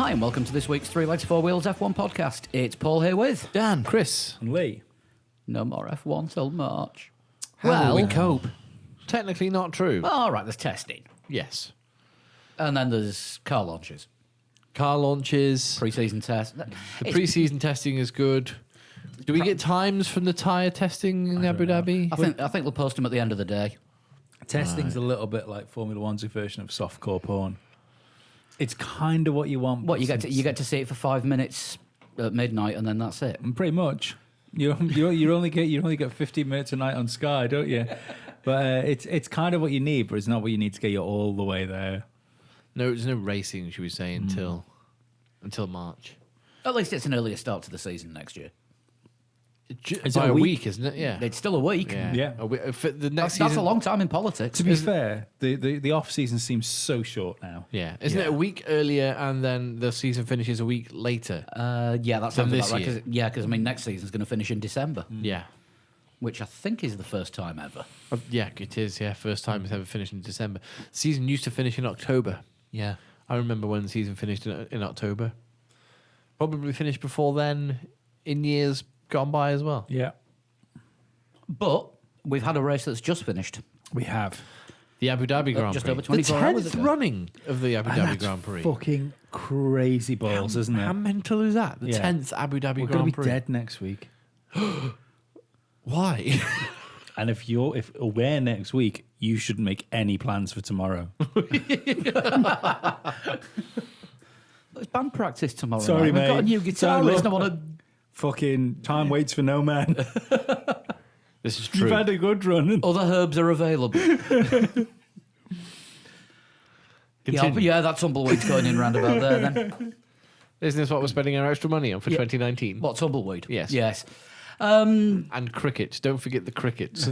Hi, and welcome to this week's Three Legs, Four Wheels F1 podcast. It's Paul here with Dan, Chris, And Lee. no more F1 till March. how will we cope? Technically not true. All right, there's testing. Yes. And then there's car launches, Car launches. pre-season tests. The pre-season testing is good. Do we get times from the tyre testing in Abu Dhabi? I think they'll post them at the end of the day. Testing's a little bit like Formula One's version of softcore porn. It's kind of what you want. What, but you get to see it for 5 minutes at midnight, and then that's it. pretty much. You only get 15 minutes a night on Sky, don't you? But it's kind of what you need, but it's not what you need to get you all the way there. No, there's no racing, should we say, until March. At least it's an earlier start to the season next year. Is By it a a week? week, isn't it? Yeah. It's still a week. Yeah. For the next That's season. a long time in politics. To be fair, the off season seems so short now. Yeah. Isn't it a week earlier and then the season finishes a week later? Yeah, that sounds this about right. year. Because I mean, next season's going to finish in December, Yeah. which I think is the first time ever. Yeah, it is. Yeah, first time it's ever finished in December. Season used to finish in October. Yeah. I remember when the season finished in October. Probably finished before then in years gone by as well. Yeah, But we've had a race that's just finished. we have. The Abu Dhabi Grand just Prix. over 24 the hours 10th ago. running of the Abu And Dhabi that's Grand Prix. fucking crazy balls, isn't How it? mental is that? The Yeah. 10th Abu Dhabi We're going Grand to be Prix. dead next week. Why? And if we're next week, you shouldn't make any plans for tomorrow. It's band practice tomorrow. Sorry, night. We've got a mate. new guitarist. Sorry, I want to. Fucking time waits for no man. This is You've true. had a good run. Other herbs are available. Yeah, that tumbleweed's going in round about there then. Isn't this what we're spending our extra money on for 2019? What, tumbleweed? Yes. Yes. And cricket. Don't forget the crickets.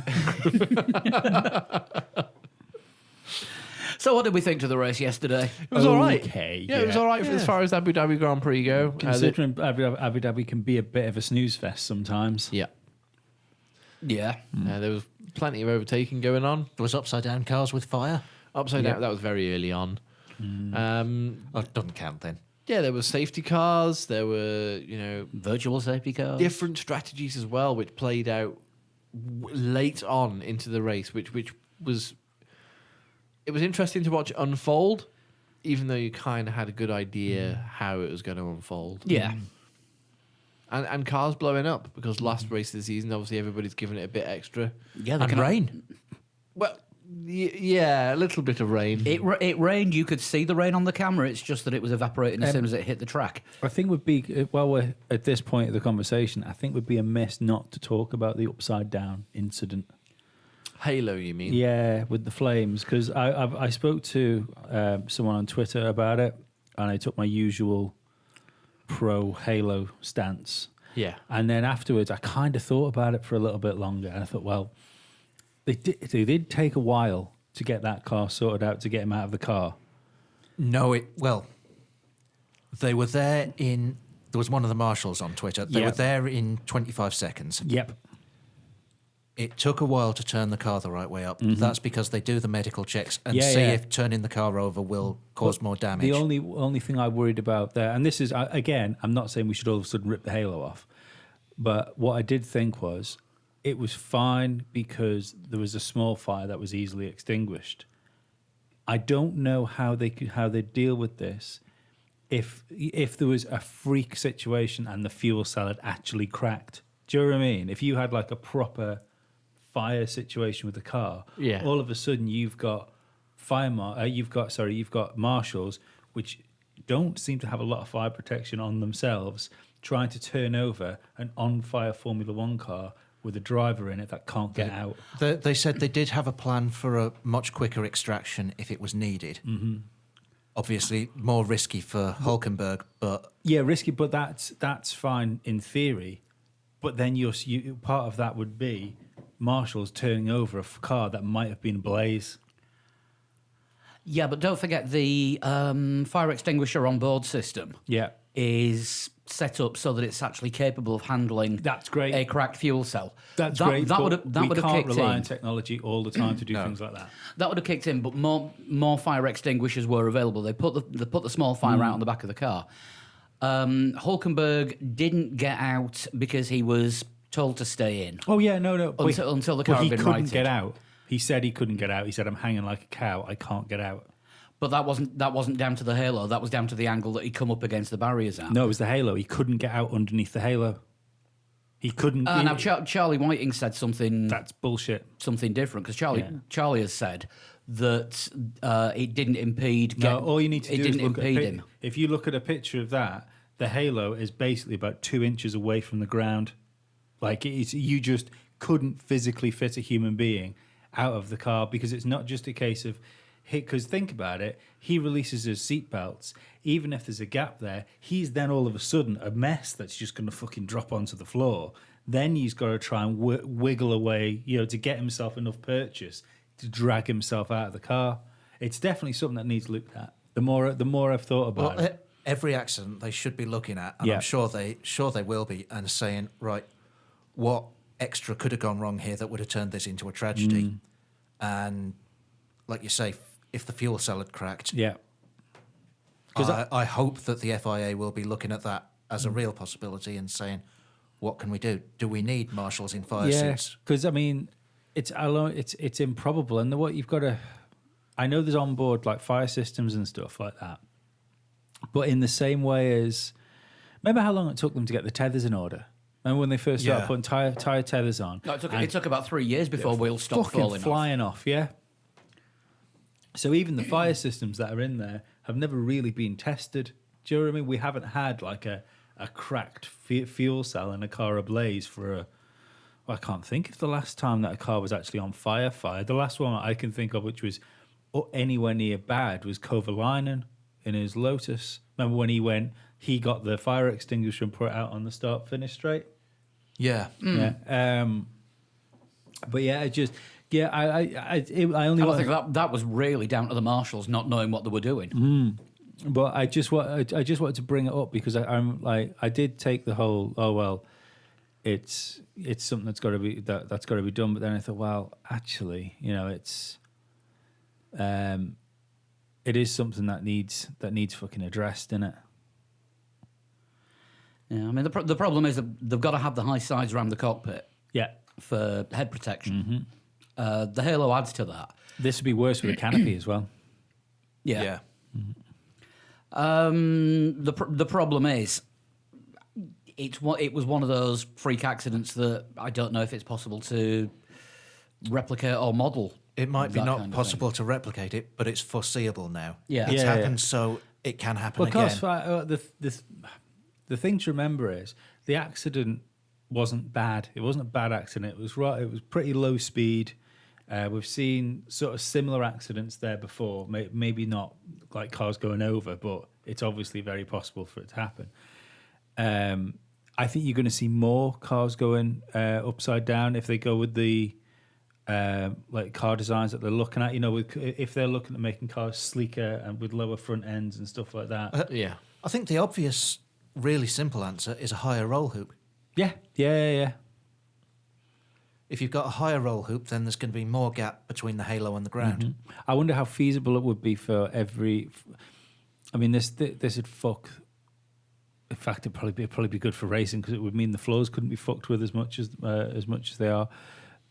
So what did we think to the race yesterday? It was all right. Okay, Yeah, it was yeah. all right as far as Abu Dhabi Grand Prix go. Considering Abu Dhabi can be a bit of a snooze fest sometimes. Yeah. Yeah. There was plenty of overtaking going on. There was upside down cars with fire. Upside Yeah. down, that was very early on. Oh, it doesn't count then. Yeah, there were safety cars. There were, Virtual safety cars. different strategies as well, which played out late on into the race, which was it was interesting to watch unfold, even though you kind of had a good idea how it was going to unfold. Yeah. And cars blowing up because last race of the season, obviously everybody's given it a bit extra. Yeah, they And can rain. Well, yeah, a little bit of rain. It rained. You could see the rain on the camera. It's just that it was evaporating as soon as it hit the track. I think would be, while we're at this point of the conversation, I think would be amiss not to talk about the upside down incident. Halo, you mean? Yeah, with the flames, because I spoke to someone on Twitter about it, and I took my usual pro Halo stance. Yeah. And then afterwards, I kind of thought about it for a little bit longer, and I thought, well, they did take a while to get that car sorted out, to get him out of the car. No, they were there in. There was one of the marshals on Twitter. They Yeah. were there in 25 seconds. Yep. It took a while to turn the car the right way up. That's because they do the medical checks and Yeah, see yeah. if turning the car over will cause more damage. The only thing I worried about there, and this is again, I'm not saying we should all of a sudden rip the halo off, but what I did think was it was fine because there was a small fire that was easily extinguished. I don't know how they deal with this if there was a freak situation and the fuel cell had actually cracked. Do you know what I mean? If you had like a proper fire situation with the car, Yeah. all of a sudden you've got you've got marshals which don't seem to have a lot of fire protection on themselves, trying to turn over an on-fire Formula One car with a driver in it that can't get out. They said they did have a plan for a much quicker extraction if it was needed. Mm-hmm. Obviously, more risky for Hulkenberg, but Yeah, risky, but that's fine in theory. But then you part of that would be marshals turning over a car that might have been ablaze. Yeah, but don't forget the fire extinguisher on board system. Yeah. is set up so that it's actually capable of handling That's great. a cracked fuel cell. That's that, great. That but would have we can't kicked rely in. on technology all the time to do things like that. That would have kicked in, but more fire extinguishers were available. They put the small fire out on the back of the car. Hulkenberg didn't get out because he was told to stay in. Oh yeah, no. Until the car he had been couldn't righted. get out. He said he couldn't get out. He said, "I'm hanging like a cow. I can't get out." But that wasn't down to the halo. That was down to the angle that he'd come up against the barriers at. No, it was the halo. He couldn't get out underneath the halo. He couldn't. Now Charlie Whiting said something That's bullshit. different because Charlie Yeah. Charlie has said that it didn't impede. No, all you need to it do is didn't look at a impede pic- him. If you look at a picture of that, the halo is basically about 2 inches away from the ground. Like you just couldn't physically fit a human being out of the car because it's not just a case of because think about it, he releases his seatbelts. Even if there's a gap there, he's then all of a sudden a mess that's just going to fucking drop onto the floor. Then he's got to try and wiggle away, to get himself enough purchase to drag himself out of the car. It's definitely something that needs looked at. The more I've thought about Well, it. every accident they should be looking at, and Yeah. I'm sure they will be, and saying, right, what extra could have gone wrong here that would have turned this into a tragedy? And like you say, if the fuel cell had cracked, Yeah. 'Cause I hope that the FIA will be looking at that as a real possibility and saying, what can we do? Do we need marshals in fire Yeah, suits? because I mean, it's improbable, and what you've got to. I know there's on board like fire systems and stuff like that, but in the same way as, remember how long it took them to get the tethers in order? Remember when they first started Yeah. putting tire tethers on? No, it And took about 3 years before wheels stopped fucking falling off. flying off. Yeah. So even the fire systems that are in there have never really been tested. Do you know what I mean? We haven't had like a cracked fuel cell in a car ablaze for a. Well, I can't think of the last time that a car was actually on fire. The last one I can think of, which was anywhere near bad, was Kovalainen in his Lotus. Remember when he got the fire extinguisher and put it out on the start finish straight? Yeah. Yeah. But yeah, I only I want. think that was really down to the marshals not knowing what they were doing. But I just wanted to bring it up because I'm like I did take the whole it's something that's got to be that's got to be done. But then I thought, well, actually, it's it is something that needs fucking addressed, isn't it? Yeah, I mean the problem is that they've got to have the high sides around the cockpit Yeah, for head protection. The Halo adds to that. this would be worse with a canopy as well. Yeah. The problem is, it was one of those freak accidents that I don't know if it's possible to replicate or model. It might be that not kind of possible to replicate it, but it's foreseeable now. Yeah. It's Yeah, happened, yeah. so it can happen Well, of again. course, the thing to remember is the accident wasn't bad. It wasn't a bad accident. It was right. It was pretty low speed. We've seen sort of similar accidents there before. Maybe not like cars going over, but it's obviously very possible for it to happen. I think you're going to see more cars going upside down if they go with the like car designs that they're looking at. If they're looking at making cars sleeker and with lower front ends and stuff like that. Yeah. I think the obvious, really simple answer is a higher roll hoop. Yeah. If you've got a higher roll hoop, then there's going to be more gap between the halo and the ground. I wonder how feasible it would be for every. I mean, this would fuck. In fact, it'd probably be good for racing because it would mean the floors couldn't be fucked with as much as they are.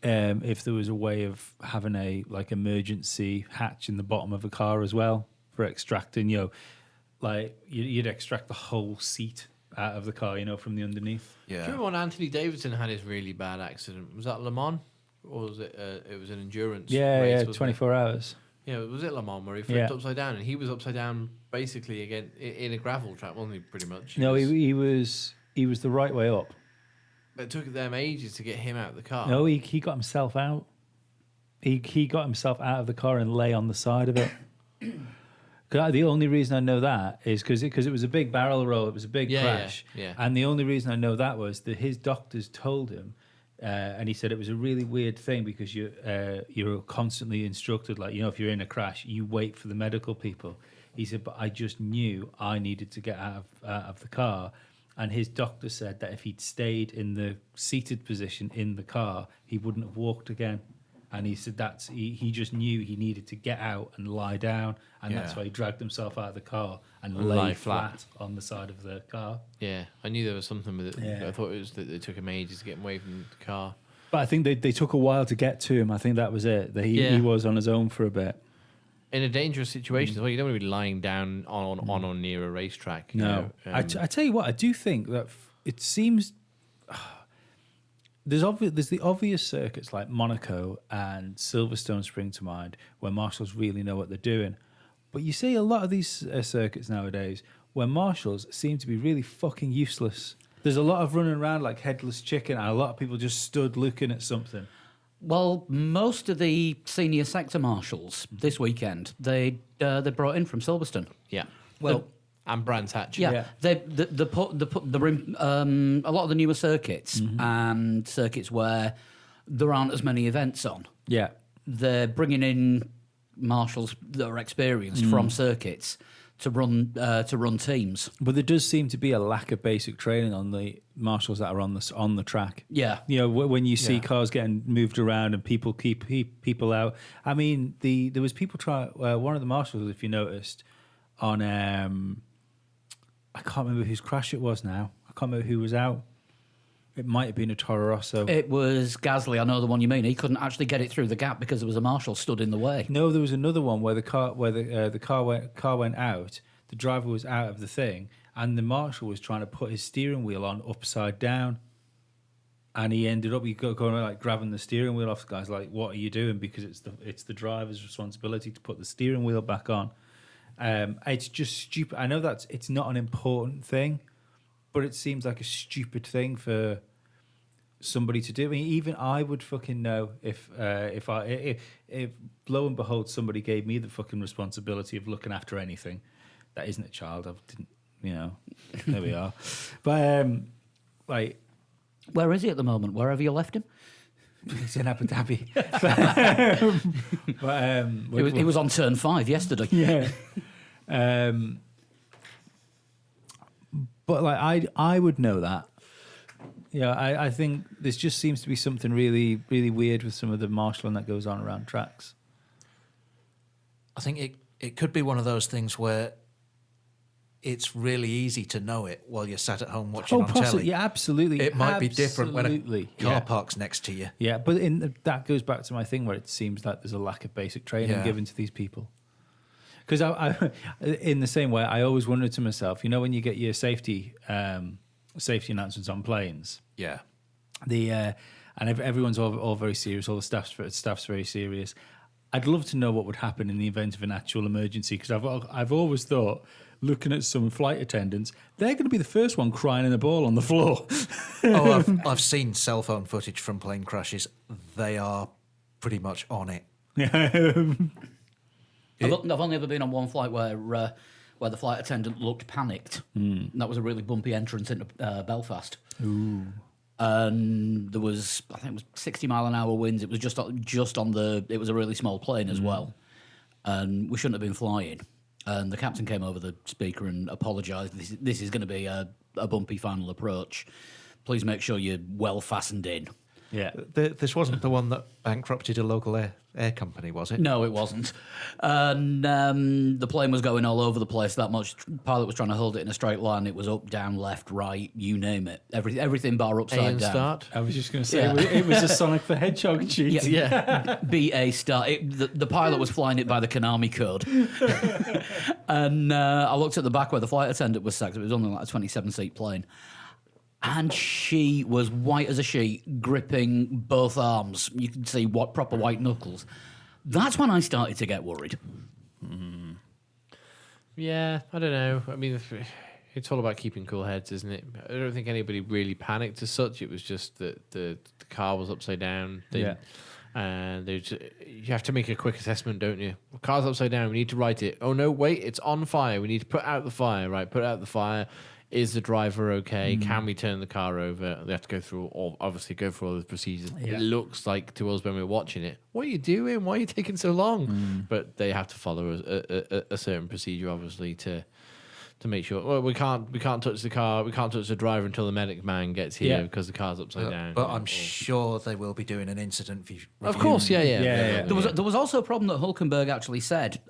If there was a way of having a like emergency hatch in the bottom of a car as well for extracting, like you'd extract the whole seat out of the car, from the underneath. Do you remember when Anthony Davidson had his really bad accident? Was that Le Mans? Or was it? It was an endurance. race, wasn't it? 24 hours. Yeah, was it Le Mans where he flipped Yeah. upside down? And he was upside down basically again in a gravel trap, wasn't he? Pretty much. No, he was the right way up. It took them ages to get him out of the car. No, he got himself out. He got himself out of the car and lay on the side of it. The only reason I know that is because it was a big barrel roll. It was a big crash. yeah. And the only reason I know that was that his doctors told him, and he said it was a really weird thing because you're constantly instructed, like, if you're in a crash, you wait for the medical people. He said, but I just knew I needed to get out of the car. And his doctor said that if he'd stayed in the seated position in the car, he wouldn't have walked again. And he said he just knew he needed to get out and lie down. And that's Yeah. why he dragged himself out of the car and And lay lie flat on the side of the car. Yeah, I knew there was something with it. Yeah. I thought it was that it took him ages to get him away from the car. But I think they took a while to get to him. I think that was it. That he was on his own for a bit. In a dangerous situation as well, you don't want to be lying down on or near a racetrack. you No, know, I tell you what, I do think that it seems there's the obvious circuits like Monaco and Silverstone spring to mind where marshals really know what they're doing, but you see a lot of these circuits nowadays where marshals seem to be really fucking useless. There's a lot of running around like headless chicken, and a lot of people just stood looking at something. Well, most of the senior sector marshals this weekend they brought in from Silverstone. yeah. Well, And Brands Hatch. yeah, Yeah. the a lot of the newer circuits and circuits where there aren't as many events on. Yeah, They're bringing in marshals that are experienced from circuits to run teams. but there does seem to be a lack of basic training on the marshals that are on the track. Yeah. You know, when you see Yeah. cars getting moved around and people keep people out. I mean, there was people trying. One of the marshals, if you noticed, on I can't remember whose crash it was now. I can't remember who was out. It might have been a Toro Rosso. It was Gasly. I know the one you mean. He couldn't actually get it through the gap because there was a marshal stood in the way. No, there was another one where the car went out. The driver was out of the thing, and the marshal was trying to put his steering wheel on upside down. And he ended up going like grabbing the steering wheel off. The guy's like, "What are you doing?" Because it's the driver's responsibility to put the steering wheel back on. It's just stupid. I know it's not an important thing, but it seems like a stupid thing for somebody to do. I mean, even I would fucking know if lo and behold somebody gave me the fucking responsibility of looking after anything that isn't a child. I didn't, you know. There we are. But like, Where is he at the moment? Wherever you left him? he's in Abu Dhabi. But He was on turn 5 yesterday. yeah. But like I would know that. Yeah, I think this just seems to be something really, really weird with some of the marshalling that goes on around tracks. I think it could be one of those things where it's really easy to know it while you're sat at home watching on telly. Yeah, absolutely. It might be different when a Absolutely. car Yeah. parks next to you. Yeah, but that goes back to my thing where it seems like there's a lack of basic training Yeah. given to these people. Because I, in the same way, I always wondered to myself, you know, when you get your safety announcements on planes, Yeah. and everyone's all very serious, all the staff's very serious. I'd love to know what would happen in the event of an actual emergency, because I've always thought, looking at some flight attendants, they're going to be the first one crying in the ball on the floor. Oh, I've seen cell phone footage from plane crashes. They are pretty much on it. I've only ever been on one flight where the flight attendant looked panicked. And that was a really bumpy entrance into Belfast. Ooh. And there was, I think it was 60 mile an hour winds. It was just on the, it was a really small plane as well. And we shouldn't have been flying. And the captain came over the speaker and apologised. This is going to be a bumpy final approach. Please make sure you're well fastened in. Yeah. This wasn't the one that bankrupted a local air company, was it? No, it wasn't. And the plane was going all over the place that much. Pilot was trying to hold it in a straight line. It was up, down, left, right, you name it. Everything bar upside A and down. start. I was just going to say, Yeah. it was a Sonic the Hedgehog cheat. Yeah. BA start. The pilot was flying it by the Konami code. And I looked at the back where the flight attendant was sat. It was only like a 27-seat plane. And she was white as a sheet, gripping both arms. You could see what proper white knuckles. That's when I started to get worried. Yeah, I don't know. I mean, it's all about keeping cool heads, isn't it? I don't think anybody really panicked as such. It was just that the car was upside down. Yeah. And you have to make a quick assessment, don't you? The car's upside down. We need to right it. Oh, no, wait, it's on fire. We need to put out the fire, right? Put out the fire. Is the driver okay? Can we turn the car over? They have to go through all those procedures. Yeah. It looks like to us when we're watching it, what are you doing? Why are you taking so long? But they have to follow a certain procedure, obviously, to make sure. Well, we can't touch the car. We can't touch the driver until the medic man gets here Yeah. because the car's upside down. But I'm sure they will be doing an incident review. Of course, yeah. Yeah. There was also a problem that Hulkenberg actually said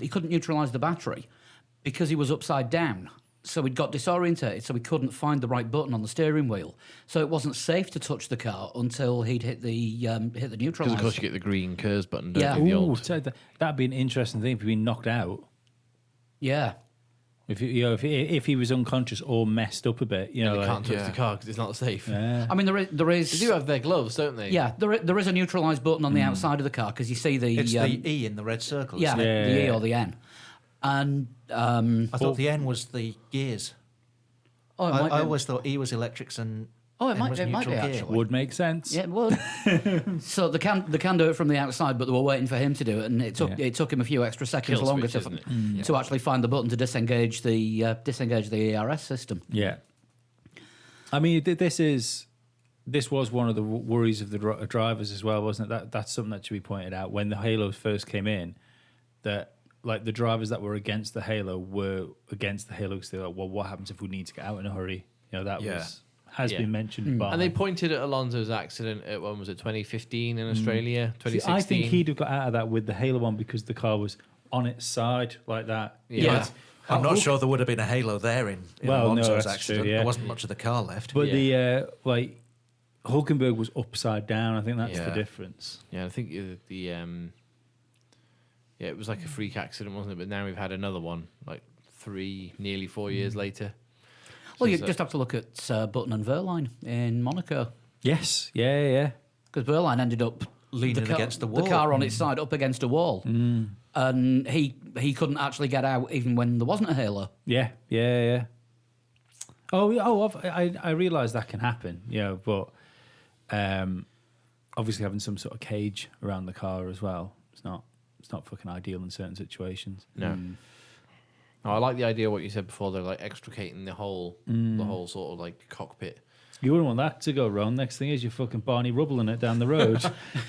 he couldn't neutralise the battery because he was upside down. So he'd got disorientated, so he couldn't find the right button on the steering wheel. So it wasn't safe to touch the car until he'd hit the Because neutraliser. of course you get the green KERS button, don't Yeah. you? The Ooh, old. so that'd be an interesting thing if he'd been knocked out. Yeah. If he was unconscious or messed up a bit, And they like, can't touch yeah. the car because it's not safe. yeah. I mean, there is. They do have their gloves, don't they? Yeah, there is a neutralise button on the outside of the car because you see the It's the E in the red circle. yeah, isn't it? the E Yeah. or the N, and I thought the N was the gears. oh, it I might be. always thought E was electrics and Oh, it N might- was it might be, neutral gear. actually. Would make sense. Yeah, well, so they can do it from the outside, but they were waiting for him to do it, and it took him a few extra seconds Kill longer switch, to, isn't it? to actually find the button to disengage the ERS system. Yeah. I mean, this was one of the worries of the drivers as well, wasn't it? That's something that should be pointed out. When the Halos first came in, that like the drivers that were against the Halo were against the Halo because they were like, well, what happens if we need to get out in a hurry? That Yeah. has Yeah. been mentioned by. And they pointed at Alonso's accident at, when was it, 2015 in Australia? See, 2016? I think he'd have got out of that with the Halo one because the car was on its side like that. Yeah. I'm not sure there would have been a halo there in Well, no, Alonso's that's accident. true, yeah. There wasn't much of the car left. But Yeah. the Hulkenberg was upside down. I think that's the Yeah. difference. Yeah, I think it was like a freak accident, wasn't it? But now we've had another one, like nearly 4 years later. Well, So you it's just have to look at Button and Verline in Monaco, Yes. Yeah. because Verline ended up Leaning car, against the wall. the car on its side up against a wall, and he couldn't actually get out even when there wasn't a halo. Yeah. I realise that can happen, but obviously having some sort of cage around the car as well, it's not fucking ideal in certain situations. No. No, I like the idea of what you said before. They're like extricating the whole sort of like cockpit. You wouldn't want that to go wrong. Next thing is you're fucking Barney rubbling it down the road.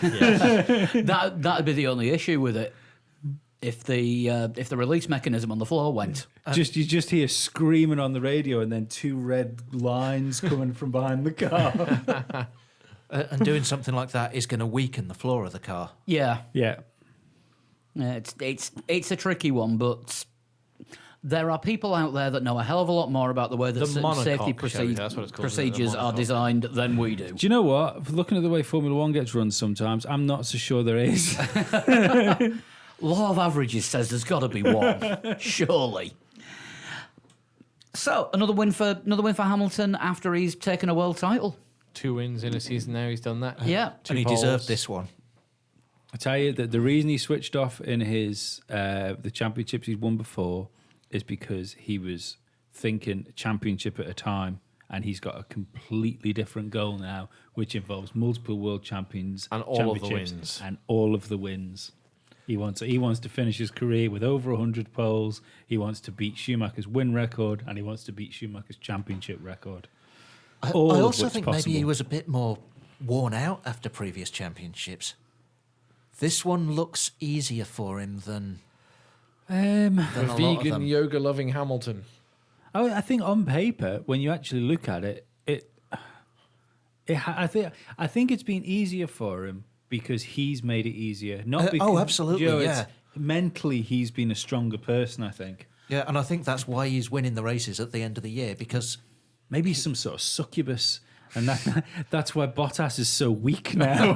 That'd be the only issue with it. If the release mechanism on the floor went, You just hear screaming on the radio and then two red lines coming from behind the car. And doing something like that is going to weaken the floor of the car. yeah, Yeah. it's a tricky one, but there are people out there that know a hell of a lot more about the way that The safety monocoque, shall we say, that's what it's called, isn't it? The procedures are monocoque. designed than we do. Do you know what? Looking at the way Formula One gets run sometimes, I'm not so sure there is. Law of averages says there's got to be one, surely. So another win for Hamilton after he's taken a world title. 2 wins in a season now. He's done that. Yeah, And he deserved this one. I tell you that the reason he switched off in his the championships he's won before is because he was thinking championship at a time, and he's got a completely different goal now, which involves multiple world champions And all of the championships wins. and all of the wins. He wants to finish his career with over 100 poles. He wants to beat Schumacher's win record, and he wants to beat Schumacher's championship record. I All of also which think possible. maybe he was a bit more worn out after previous championships. This one looks easier for him than a lot of Vegan, them. yoga loving Hamilton. I think on paper, when you actually look at it, I think it's been easier for him because he's made it easier. Not because, absolutely, it's- mentally, he's been a stronger person. I think Yeah, and I think that's why he's winning the races at the end of the year, because maybe he's some sort of succubus, and that's why Bottas is so weak now.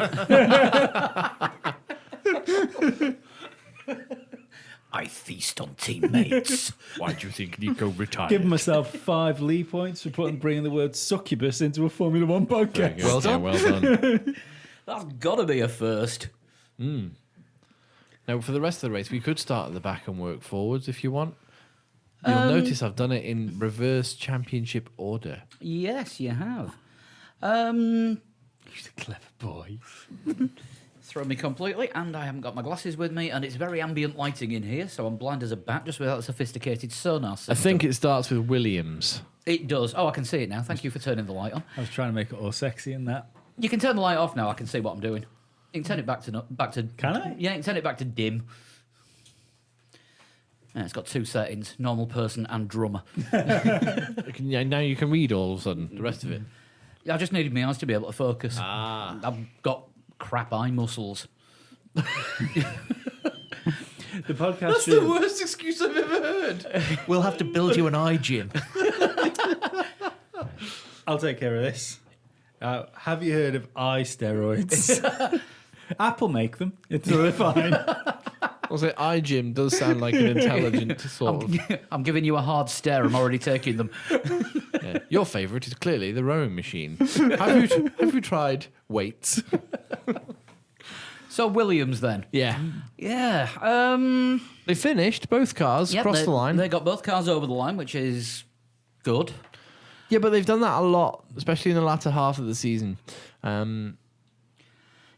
I feast on teammates. Why do you think Nico retired? Give myself 5 Lee points for bringing the word succubus into a Formula One podcast. Well done. Well done. That's got to be a first. Now, for the rest of the race, we could start at the back and work forwards if you want. You'll notice I've done it in reverse championship order. Yes, you have. He's a clever boy. Throw me completely, and I haven't got my glasses with me, and it's very ambient lighting in here, so I'm blind as a bat just without a sophisticated sonar I system. think it starts with Williams. It does. Oh, I can see it now. Thank you for turning the light on. I was trying to make it all sexy in that. You can turn the light off now. I can see what I'm doing. You can turn it back to. Can I? Yeah, you can turn it back to dim. Yeah, it's got 2 settings: normal person and drummer. Yeah, now you can read all of a sudden the rest of it. Yeah, I just needed my eyes to be able to focus. Ah. I've got crap eye muscles. The podcast. worst excuse I've ever heard. We'll have to build you an eye gym. I'll take care of this. Have you heard of eye steroids? Apple make them. It's really fine. Also, iGym does sound like an intelligent sort of. I'm giving you a hard stare. I'm already taking them. Yeah. Your favourite is clearly the rowing machine. Have you tried weights? So Williams then. Yeah. Yeah. They finished both cars, Yeah, crossed the line. They got both cars over the line, which is good. Yeah, but they've done that a lot, especially in the latter half of the season.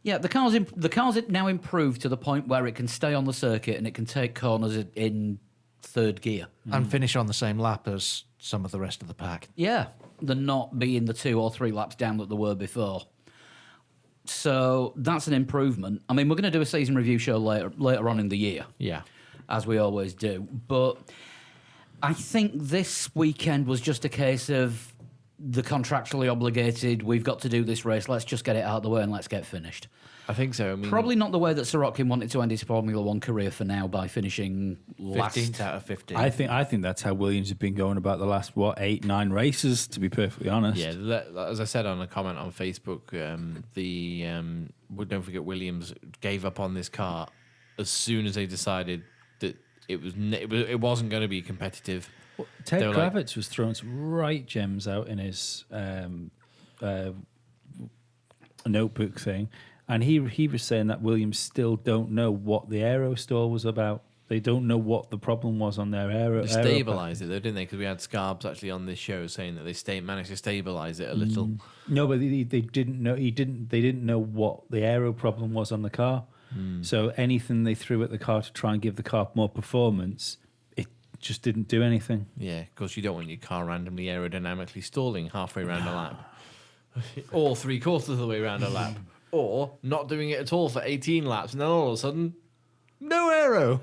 Yeah, the car's now improved to the point where it can stay on the circuit and it can take corners in 3rd gear. And finish on the same lap as some of the rest of the pack. Yeah, they're not being the 2 or 3 laps down that they were before. So that's an improvement. I mean, we're going to do a season review show later on in the year, Yeah. as we always do. But I think this weekend was just a case of the contractually obligated, we've got to do this race, let's just get it out of the way and let's get finished. I think so. I mean, Probably not the way that Sorokin wanted to end his Formula One career for now by finishing 15th last. out of 15. I think that's how Williams have been going about the last 8, 9 races. To be perfectly honest. yeah, as I said on a comment on Facebook, don't forget Williams gave up on this car as soon as they decided that it wasn't going to be competitive. Ted They were like- Kravitz was throwing some right gems out in his notebook thing, and he was saying that Williams still don't know what the aero stall was about. They don't know what the problem was on their aero. They stabilised it though, didn't they? Because we had Scarbs actually on this show saying that they managed to stabilise it a little. No, but they didn't know. They didn't know what the aero problem was on the car. So anything they threw at the car to try and give the car more performance, it just didn't do anything. Yeah, because you don't want your car randomly aerodynamically stalling halfway around a lap, or 3/4 of the way around a lap, or not doing it at all for 18 laps, and then all of a sudden, no aero.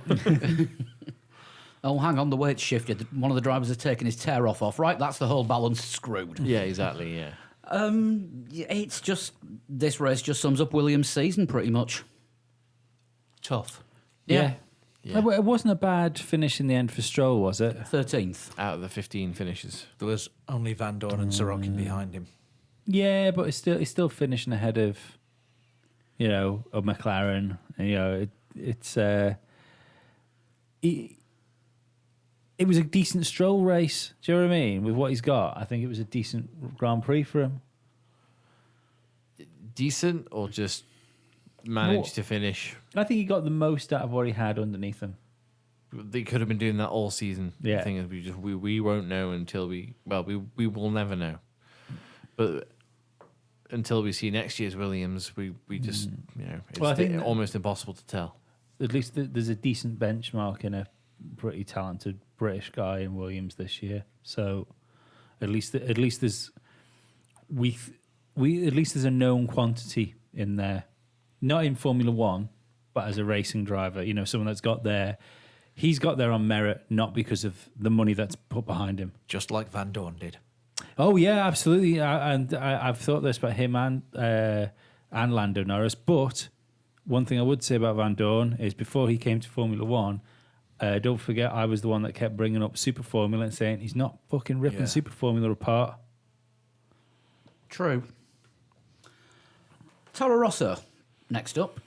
Oh, hang on, the weight's shifted. One of the drivers has taken his tear off. Right, that's the whole balance screwed. Yeah, exactly. Yeah. It's just, this race just sums up Williams' season pretty much. Tough. Yeah. Yeah. It wasn't a bad finish in the end for Stroll, was it? 13th. Out of the 15 finishes. There was only Van Dorn and Sorokin behind him. Yeah, but it's still finishing ahead of, of McLaren. And, it was a decent Stroll race. Do you know what I mean? With what he's got, I think it was a decent Grand Prix for him. Decent or just managed to finish? I think he got the most out of what he had underneath him. They could have been doing that all season. Yeah. The thing is, we won't know until we will never know. But until we see next year's Williams, we just it's Well, I think almost impossible to tell. At least there's a decent benchmark in a pretty talented British guy in Williams this year. So at least there's a known quantity in there. Not in Formula One, but as a racing driver, someone that's got there. He's got there on merit, not because of the money that's put behind him. Just like Van Dorn did. Oh yeah, absolutely. I've thought this about him and Lando Norris. But one thing I would say about Van Dorn is before he came to Formula One, don't forget I was the one that kept bringing up Super Formula and saying he's not fucking ripping Super Formula apart. True. Toro Rosso, next up.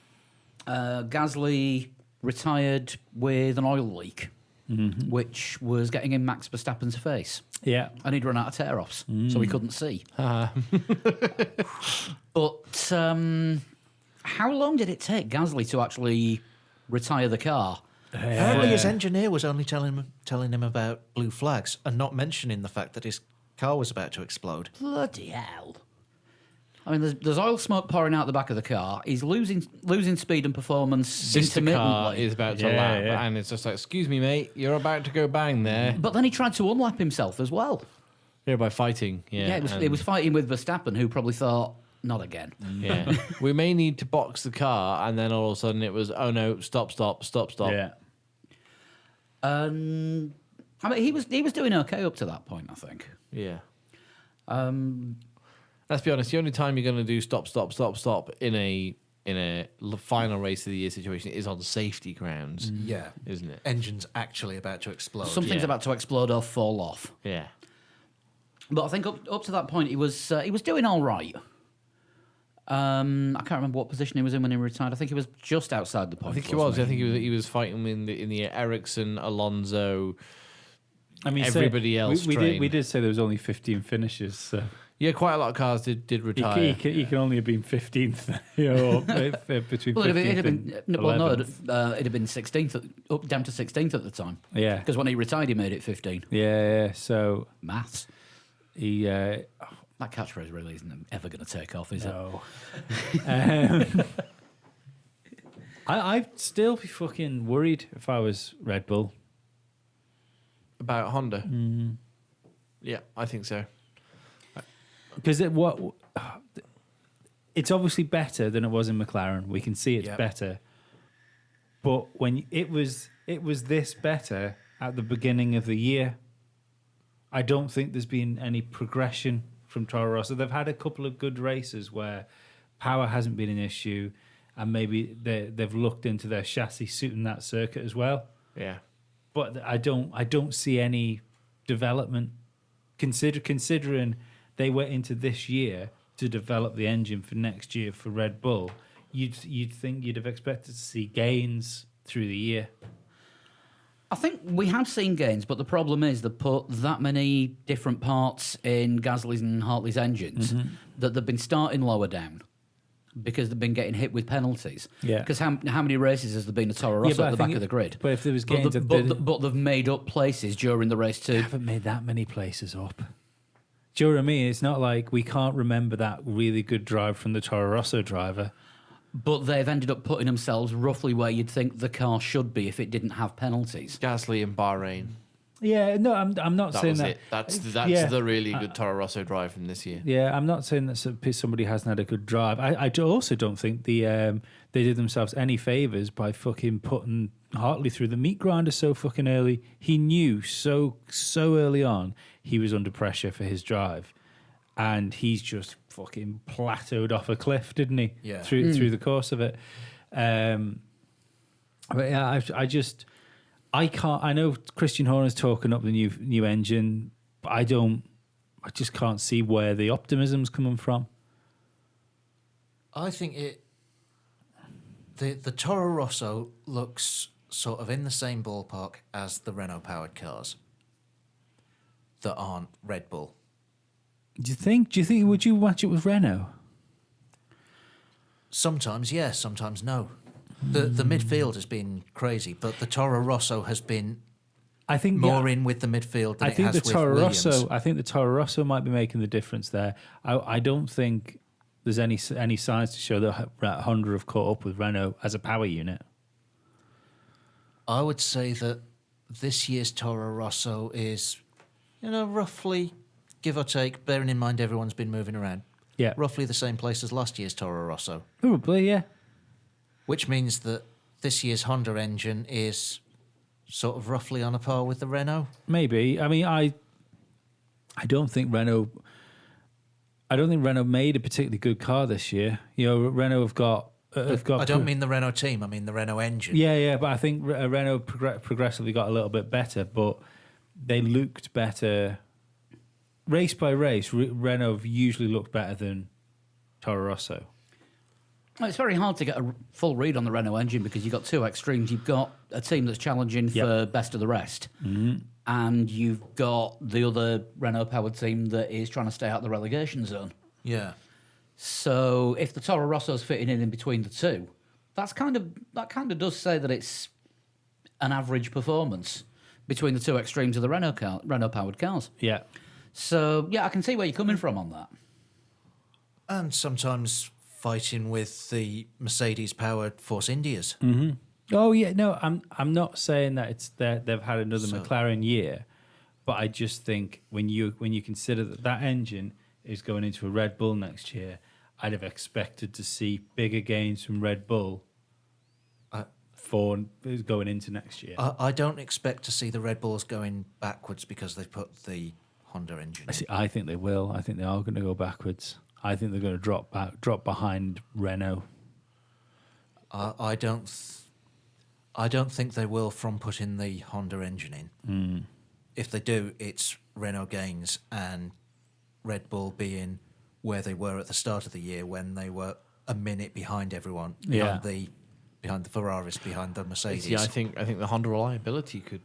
Gasly retired with an oil leak, which was getting in Max Verstappen's face. Yeah. And he'd run out of tear-offs, so he couldn't see. But how long did it take Gasly to actually retire the car? Apparently his engineer was only telling him about blue flags and not mentioning the fact that his car was about to explode. Bloody hell. I mean, there's oil smoke pouring out the back of the car. He's losing speed and performance Sister car intermittently. is about to lap, and it's just like, excuse me, mate, you're about to go bang there. But then he tried to unlap himself as well. Yeah, by fighting. Yeah, it was fighting with Verstappen, who probably thought, not again. Yeah, we may need to box the car, and then all of a sudden it was, oh no, stop. Yeah. I mean, he was doing okay up to that point, I think. Yeah. Um, Let's be honest. The only time you're going to do stop in a final race of the year situation is on safety grounds, Yeah. isn't it? Engine's actually about to explode. Something's yeah. about to explode or fall off. Yeah. But I think up to that point, he was doing all right. I can't remember what position he was in when he retired. I think he was just outside the I point. think he was. I think he was fighting in the Ericsson, Alonso. I mean, Everybody else We train. did say there was only 15 finishes. So Yeah, quite a lot of cars did retire. he can only have been 15th. You know, between Well, 15th it'd have and been well, no, 11th. it'd have been 16th, up down to 16th at the time. Yeah. Because when he retired, he made it 15. Yeah. So Maths. he. That catchphrase really isn't ever going to take off, is it? No. I'd still be fucking worried if I was Red Bull. About Honda. Yeah, I think so. Because it's obviously better than it was in McLaren. We can see it's Yep. better. But when it was this better at the beginning of the year, I don't think there's been any progression from Toro Rosso. They've had a couple of good races where power hasn't been an issue, and maybe they've looked into their chassis suiting that circuit as well. Yeah. But I don't see any development. Considering they went into this year to develop the engine for next year for Red Bull, you'd think you'd have expected to see gains through the year. I think we have seen gains, but the problem is they put that many different parts in Gasly's and Hartley's engines that they've been starting lower down because they've been getting hit with penalties. Yeah. Because how many races has there been a Toro Rosso but at I the back think of the grid? but if there was But gains, but they've made up places during the race they too. haven't made that many places up. Do you know what I mean? It's not like we can't remember that really good drive from the Toro Rosso driver. But they've ended up putting themselves roughly where you'd think the car should be if it didn't have penalties. Gasly in Bahrain. Yeah, no, I'm not That saying was that. it. That's yeah. the really good Toro Rosso drive from this year. Yeah, I'm not saying that somebody hasn't had a good drive. I also don't think they did themselves any favors by fucking putting Hartley through the meat grinder so fucking early. He knew so early on he was under pressure for his drive, and he's just fucking plateaued off a cliff, didn't he? Yeah. Through the course of it. But yeah, I can't. I know Christian Horner's talking up the new engine, but I just can't see where the optimism's coming from. I think the Toro Rosso looks sort of in the same ballpark as the Renault powered cars that aren't Red Bull. Do you think? Would you match it with Renault? Sometimes yes, sometimes no. The midfield has been crazy, but the Toro Rosso has been I think more in with the midfield than I it think has the with Toro Williams. Rosso. I think the Toro Rosso might be making the difference there. I don't think there's any signs to show that Honda have caught up with Renault as a power unit. I would say that this year's Toro Rosso is, roughly, give or take, bearing in mind everyone's been moving around, Yeah, roughly the same place as last year's Toro Rosso. probably. Yeah, Which means that this year's Honda engine is sort of roughly on a par with the Renault. maybe. I mean, I don't think Renault. I don't think Renault made a particularly good car this year. Renault have got. I don't mean the Renault team, I mean the Renault engine. Yeah, but I think Renault progressively got a little bit better, but they looked better race by race. Renault have usually looked better than Toro Rosso. Well, it's very hard to get a full read on the Renault engine because you've got two extremes. You've got a team that's challenging for best of the rest, and you've got the other Renault-powered team that is trying to stay out of the relegation zone. Yeah. So if the Toro Rosso's fitting in between the two, that kind of does say that it's an average performance between the two extremes of the Renault-powered cars. Yeah. So yeah, I can see where you're coming from on that. And sometimes fighting with the Mercedes-powered Force Indias. Oh yeah, no, I'm not saying that it's that they've had another McLaren year, But I just think when you consider that engine is going into a Red Bull next year, I'd have expected to see bigger gains from Red Bull for going into next year. I don't expect to see the Red Bulls going backwards because they've put the Honda engine in. I think they will. I think they are going to go backwards. I think they're going to drop behind Renault. I don't think they will from putting the Honda engine in. If they do, it's Renault gains and Red Bull being where they were at the start of the year when they were a minute behind everyone, behind the Ferraris, behind the Mercedes. Yeah, I think the Honda reliability could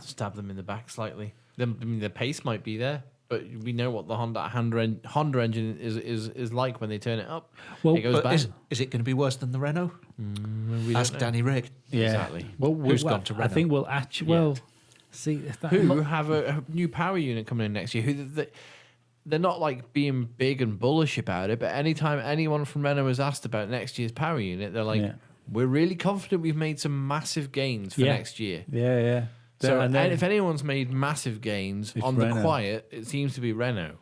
stab them in the back slightly. The pace might be there, but we know what the Honda engine is like when they turn it up. Well, it goes But bang. is it going to be worse than the Renault? We Ask don't know. Danny Rigg. Yeah. Exactly. Well, Who's gone to I Renault? think we'll actually. Well, see if that. Who have a new power unit coming in next year? They're not like being big and bullish about it, but anytime anyone from Renault is asked about next year's power unit, they're like, Yeah. "We're really confident we've made some massive gains for Yeah. next year." Yeah. So, And then- if anyone's made massive gains It's on Renault. the quiet, it seems to be Renault.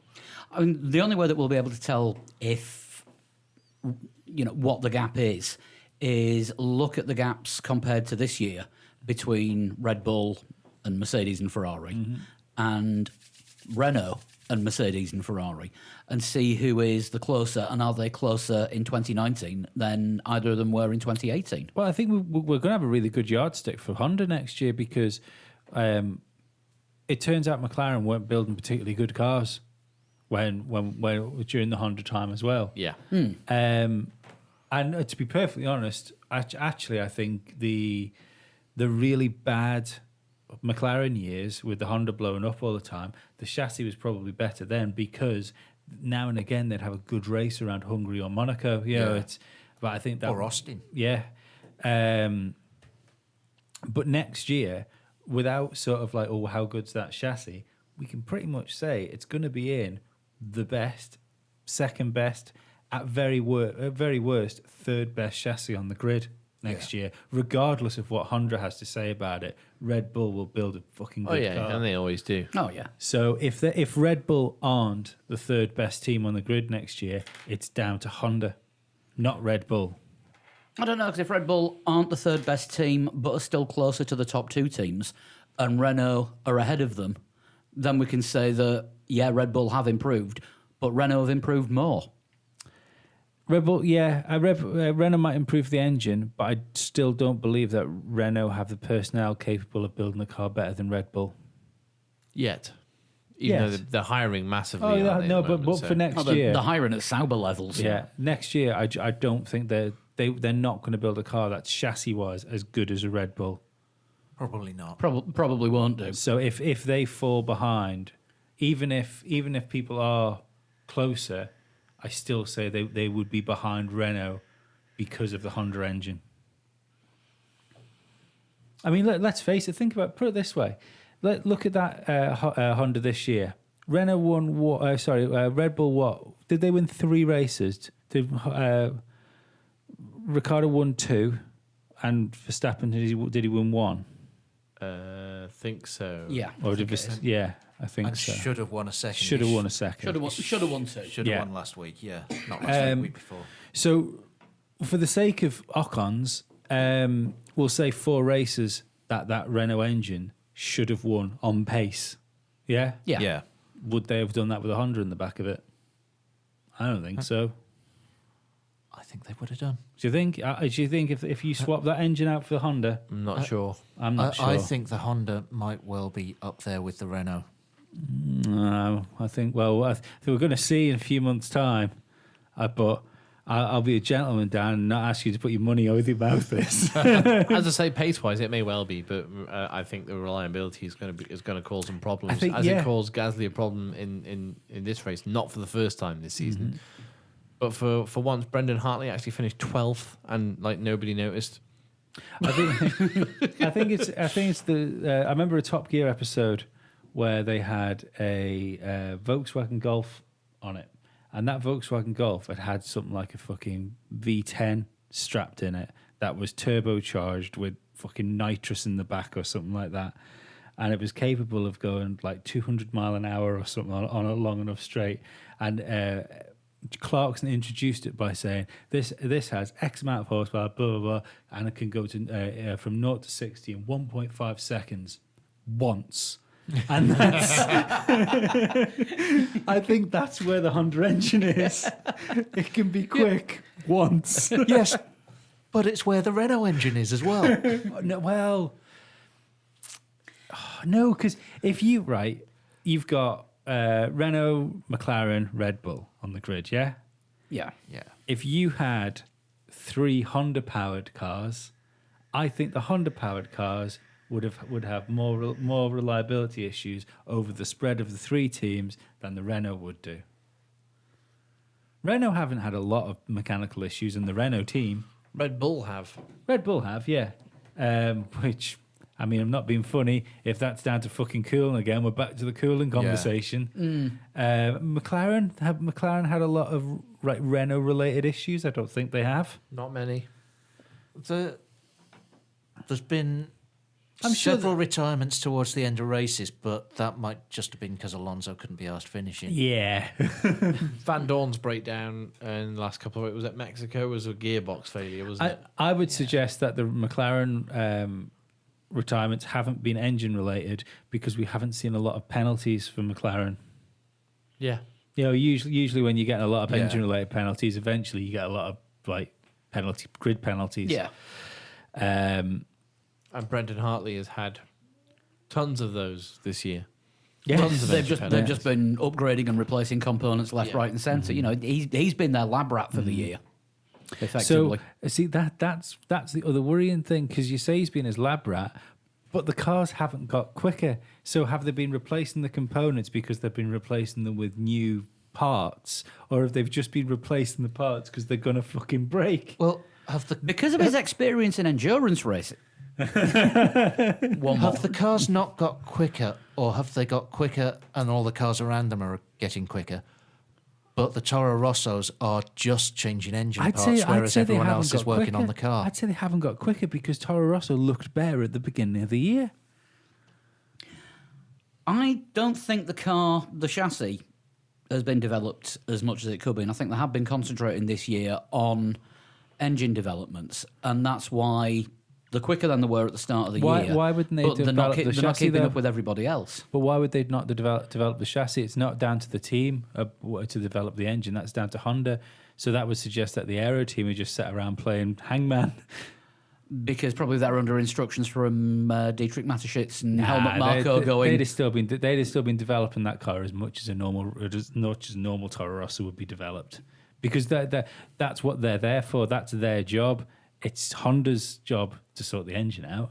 I mean, the only way that we'll be able to tell if what the gap is look at the gaps compared to this year between Red Bull and Mercedes and Ferrari, and Renault and Mercedes and Ferrari, and see who is the closer, and are they closer in 2019 than either of them were in 2018? Well, I think we're going to have a really good yardstick for Honda next year because it turns out McLaren weren't building particularly good cars when during the Honda time as well. Yeah. And to be perfectly honest, actually, I think the really bad McLaren years with the Honda blowing up all the time, the chassis was probably better then because now and again they'd have a good race around Hungary or Monaco. You know, but I think that Or Austin. Yeah. But next year, without sort of like, oh, how good's that chassis? We can pretty much say it's going to be in the best, second best, at very worst, third best chassis on the grid next year, regardless of what Honda has to say about it. Red Bull will build a fucking good Oh yeah, car. and they always do. Oh, yeah. So if Red Bull aren't the third best team on the grid next year, it's down to Honda, not Red Bull. I don't know, because if Red Bull aren't the third best team but are still closer to the top two teams and Renault are ahead of them, then we can say that, yeah, Red Bull have improved, but Renault have improved more. Red Bull, Renault might improve the engine, but I still don't believe that Renault have the personnel capable of building a car better than Red Bull. Yet. Even though Yes. they're hiring massively. Oh, yeah, aren't they, no, at the but moment, for so- next Oh, year, they're hiring at Sauber levels. yeah, next year I don't think they're not going to build a car that's chassis-wise as good as a Red Bull. Probably not. Probably won't do. So if they fall behind, even if people are closer, I still say they would be behind Renault because of the Honda engine. I mean, let's face it. Put it this way. Look at that Honda this year. Renault won. Red Bull. What did they win? 3 races. Did Ricciardo won 2, and Verstappen did he win 1? Think so. Yeah. Or did yeah, I think And so. should have won a second. Should have won a second. Should have won two. Should have Yeah. won last week. Yeah, not last week. The week before. So, for the sake of Ocons, we'll say 4 races that Renault engine should have won on pace. Yeah? Yeah. Yeah. Would they have done that with a Honda in the back of it? I don't think so. I think they would have done. Do you think if you swap that engine out for the Honda, I'm not sure. I'm not sure. I think the Honda might well be up there with the Renault. No, I think we're going to see in a few months' time. But I'll be a gentleman, Dan, and not ask you to put your money over your mouth. This. As I say, pace-wise, it may well be, but I think the reliability is going to cause some problems. I think, as yeah. it caused Gasly a problem in this race, not for the first time this season, but for once, Brendan Hartley actually finished 12th, and like nobody noticed. I think it's the. I remember a Top Gear episode where they had a Volkswagen Golf on it, and that Volkswagen Golf had something like a fucking V10 strapped in it that was turbocharged with fucking nitrous in the back or something like that. and it was capable of going like 200 mile an hour or something on a long enough straight. And Clarkson introduced it by saying this has X amount of horsepower, blah blah blah, and it can go to from 0 to 60 in 1.5 seconds once. And that's I think that's where the Honda engine is. It can be quick once. Yes, but it's where the Renault engine is as well. No, well, no, because if you've got Renault, McLaren, Red Bull on the grid, yeah? Yeah. Yeah. If you had 3 Honda-powered cars, I think the Honda-powered cars would have more reliability issues over the spread of the 3 teams than the Renault would do. Renault haven't had a lot of mechanical issues in the Renault team. Red Bull have. Red Bull have, yeah. Which, I mean, I'm not being funny. If that's down to fucking cooling again, we're back to the cooling conversation. McLaren had a lot of Renault-related issues? I don't think they have. Not many. There's been I'm sure several retirements towards the end of races, but that might just have been because Alonso couldn't be asked finishing. Yeah. Van Dorn's breakdown in the last couple of weeks was at Mexico was a gearbox failure, wasn't it? I would suggest that the McLaren retirements haven't been engine-related because we haven't seen a lot of penalties from McLaren. Yeah. You know, usually when you get a lot of engine-related penalties, eventually you get a lot of grid penalties. Yeah. And Brendan Hartley has had tons of those this year. Yeah. Tons of They've engine just penalties. they've just been upgrading and replacing components left, Yeah. right, and centre. You know, he's been their lab rat for the year, effectively. So see that's the other worrying thing because you say he's been his lab rat, but the cars haven't got quicker. So have they been replacing the components because they've been replacing them with new parts, or have they just been replacing the parts because they're gonna fucking break? Well, Because of his experience in endurance racing. have the cars not got quicker, or have they got quicker and all the cars around them are getting quicker? But the Toro Rossos are just changing engine parts, whereas everyone else is working on the car. I'd say they haven't got quicker because Toro Rosso looked better at the beginning of the year. I don't think the chassis, has been developed as much as it could be. And I think they have been concentrating this year on engine developments. And that's why they're quicker than they were at the start of the year. Why wouldn't they but they're not, develop the they're not chassis, keeping though? up with everybody else. But why would they not develop the chassis? It's not down to the team to develop the engine. That's down to Honda. So that would suggest that the aero team are just sat around playing hangman. Because probably they're under instructions from Dietrich Mateschitz and Helmut Marko going. They'd have still been developing that car as much as a normal Toro Rosso would be developed, because that's what they're there for. That's their job. It's Honda's job to sort the engine out.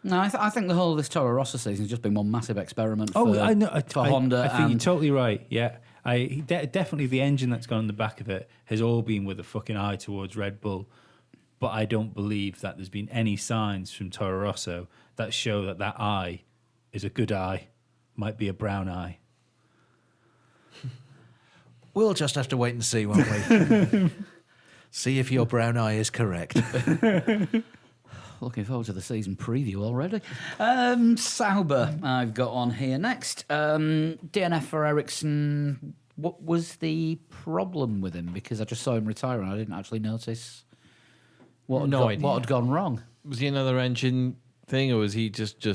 No, I think the whole of this Toro Rosso season has just been one massive experiment for, I know. for Honda. I think you're and totally right. Yeah, definitely the engine that's gone in the back of it has all been with a fucking eye towards Red Bull. But I don't believe that there's been any signs from Toro Rosso that show that eye is a good eye, might be a brown eye. We'll just have to wait and see, won't we? See if your brown eye is correct. Looking forward to the season preview already. Sauber, I've got on here next. DNF for Ericsson. What was the problem with him? Because I just saw him retire and I didn't actually notice what had gone wrong. Was he another engine thing, or was he just?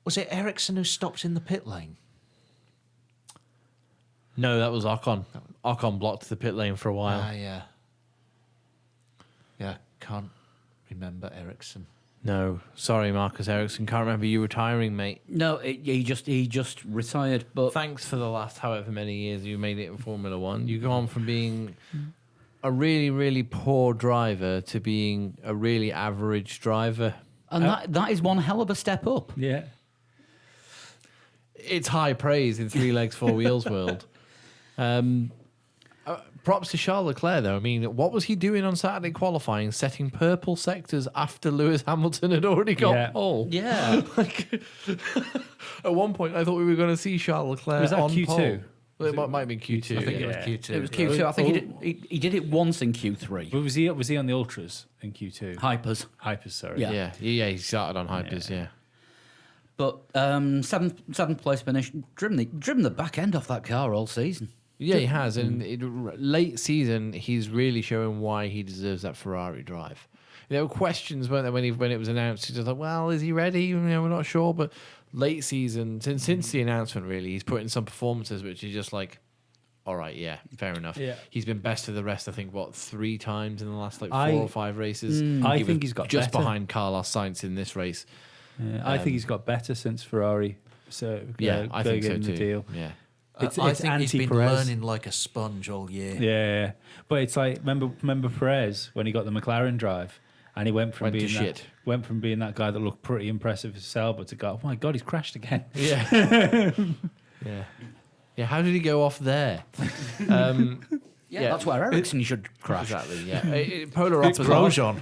Was it Ericsson who stopped in the pit lane? No, that was Ocon. Ocon blocked the pit lane for a while. Yeah. Yeah, can't remember Ericsson. No, sorry, Marcus Ericsson. Can't remember you retiring, mate. No, he just retired. But Thanks for the last however many years you made it in Formula One. You go on from being a really, really poor driver to being a really average driver. and that is one hell of a step up. Yeah. It's high praise in 3 legs, 4 wheels world. Props to Charles Leclerc, though. I mean, what was he doing on Saturday qualifying, setting purple sectors after Lewis Hamilton had already got pole? Yeah. At one point, I thought we were going to see Charles Leclerc Was that on Q2? pole. Well, it might have been Q2. I think yeah. it was Q2. It was Q2. I think he did it once in Q3. But was he on the ultras in Q2? Hypers. Hypers, sorry. Yeah. Yeah, he started on hypers, yeah. But seventh place finish, driven the back end off that car all season. Yeah, he has. And late season, he's really showing why he deserves that Ferrari drive. There were questions, weren't there, when it was announced? He's just like, well, is he ready? You know, we're not sure. But late season, since the announcement, really, he's put in some performances which is just like, all right, yeah, fair enough. Yeah. He's been best of the rest, I think, 3 times in the last 4 I- or 5 races. I He think was he's got just better. behind Carlos Sainz in this race. I think he's got better since Ferrari. So Yeah, I think so getting too. the deal. Yeah. It's I think he's been anti-Perez. learning like a sponge all year. Yeah, but it's like remember Perez when he got the McLaren drive, and he went from Went to being shit. that guy that looked pretty impressive as Sauber to go, oh my god, he's crashed again. Yeah. Yeah. Yeah, how did he go off there? Yeah, that's where Ericsson should crash. Exactly, yeah. Polar It's opposite. Grosjean.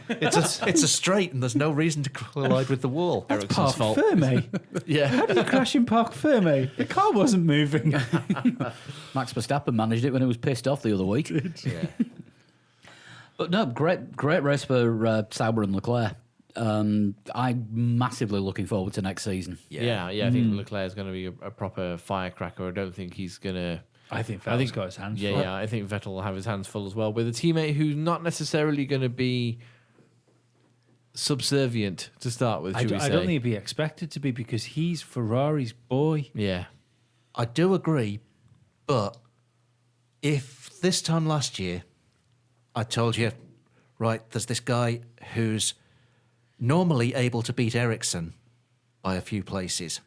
It's a straight, and there's no reason to collide with the wall. That's Ericsson's Parc fault. Ferme. Yeah. How did you crash in Parc Ferme? The car wasn't moving. Max Verstappen managed it when he was pissed off the other week. Yeah. But no, great race for Sauber and Leclerc. I'm massively looking forward to next season. Yeah, I think Leclerc's going to be a proper firecracker. I don't think he's going to... I think Vettel's got his hands full. Yeah, I think Vettel will have his hands full as well with a teammate who's not necessarily going to be subservient to start with, should we say? I don't think he'd be expected to be because he's Ferrari's boy. Yeah. I do agree, but if this time last year I told you, right, there's this guy who's normally able to beat Ericsson by a few places.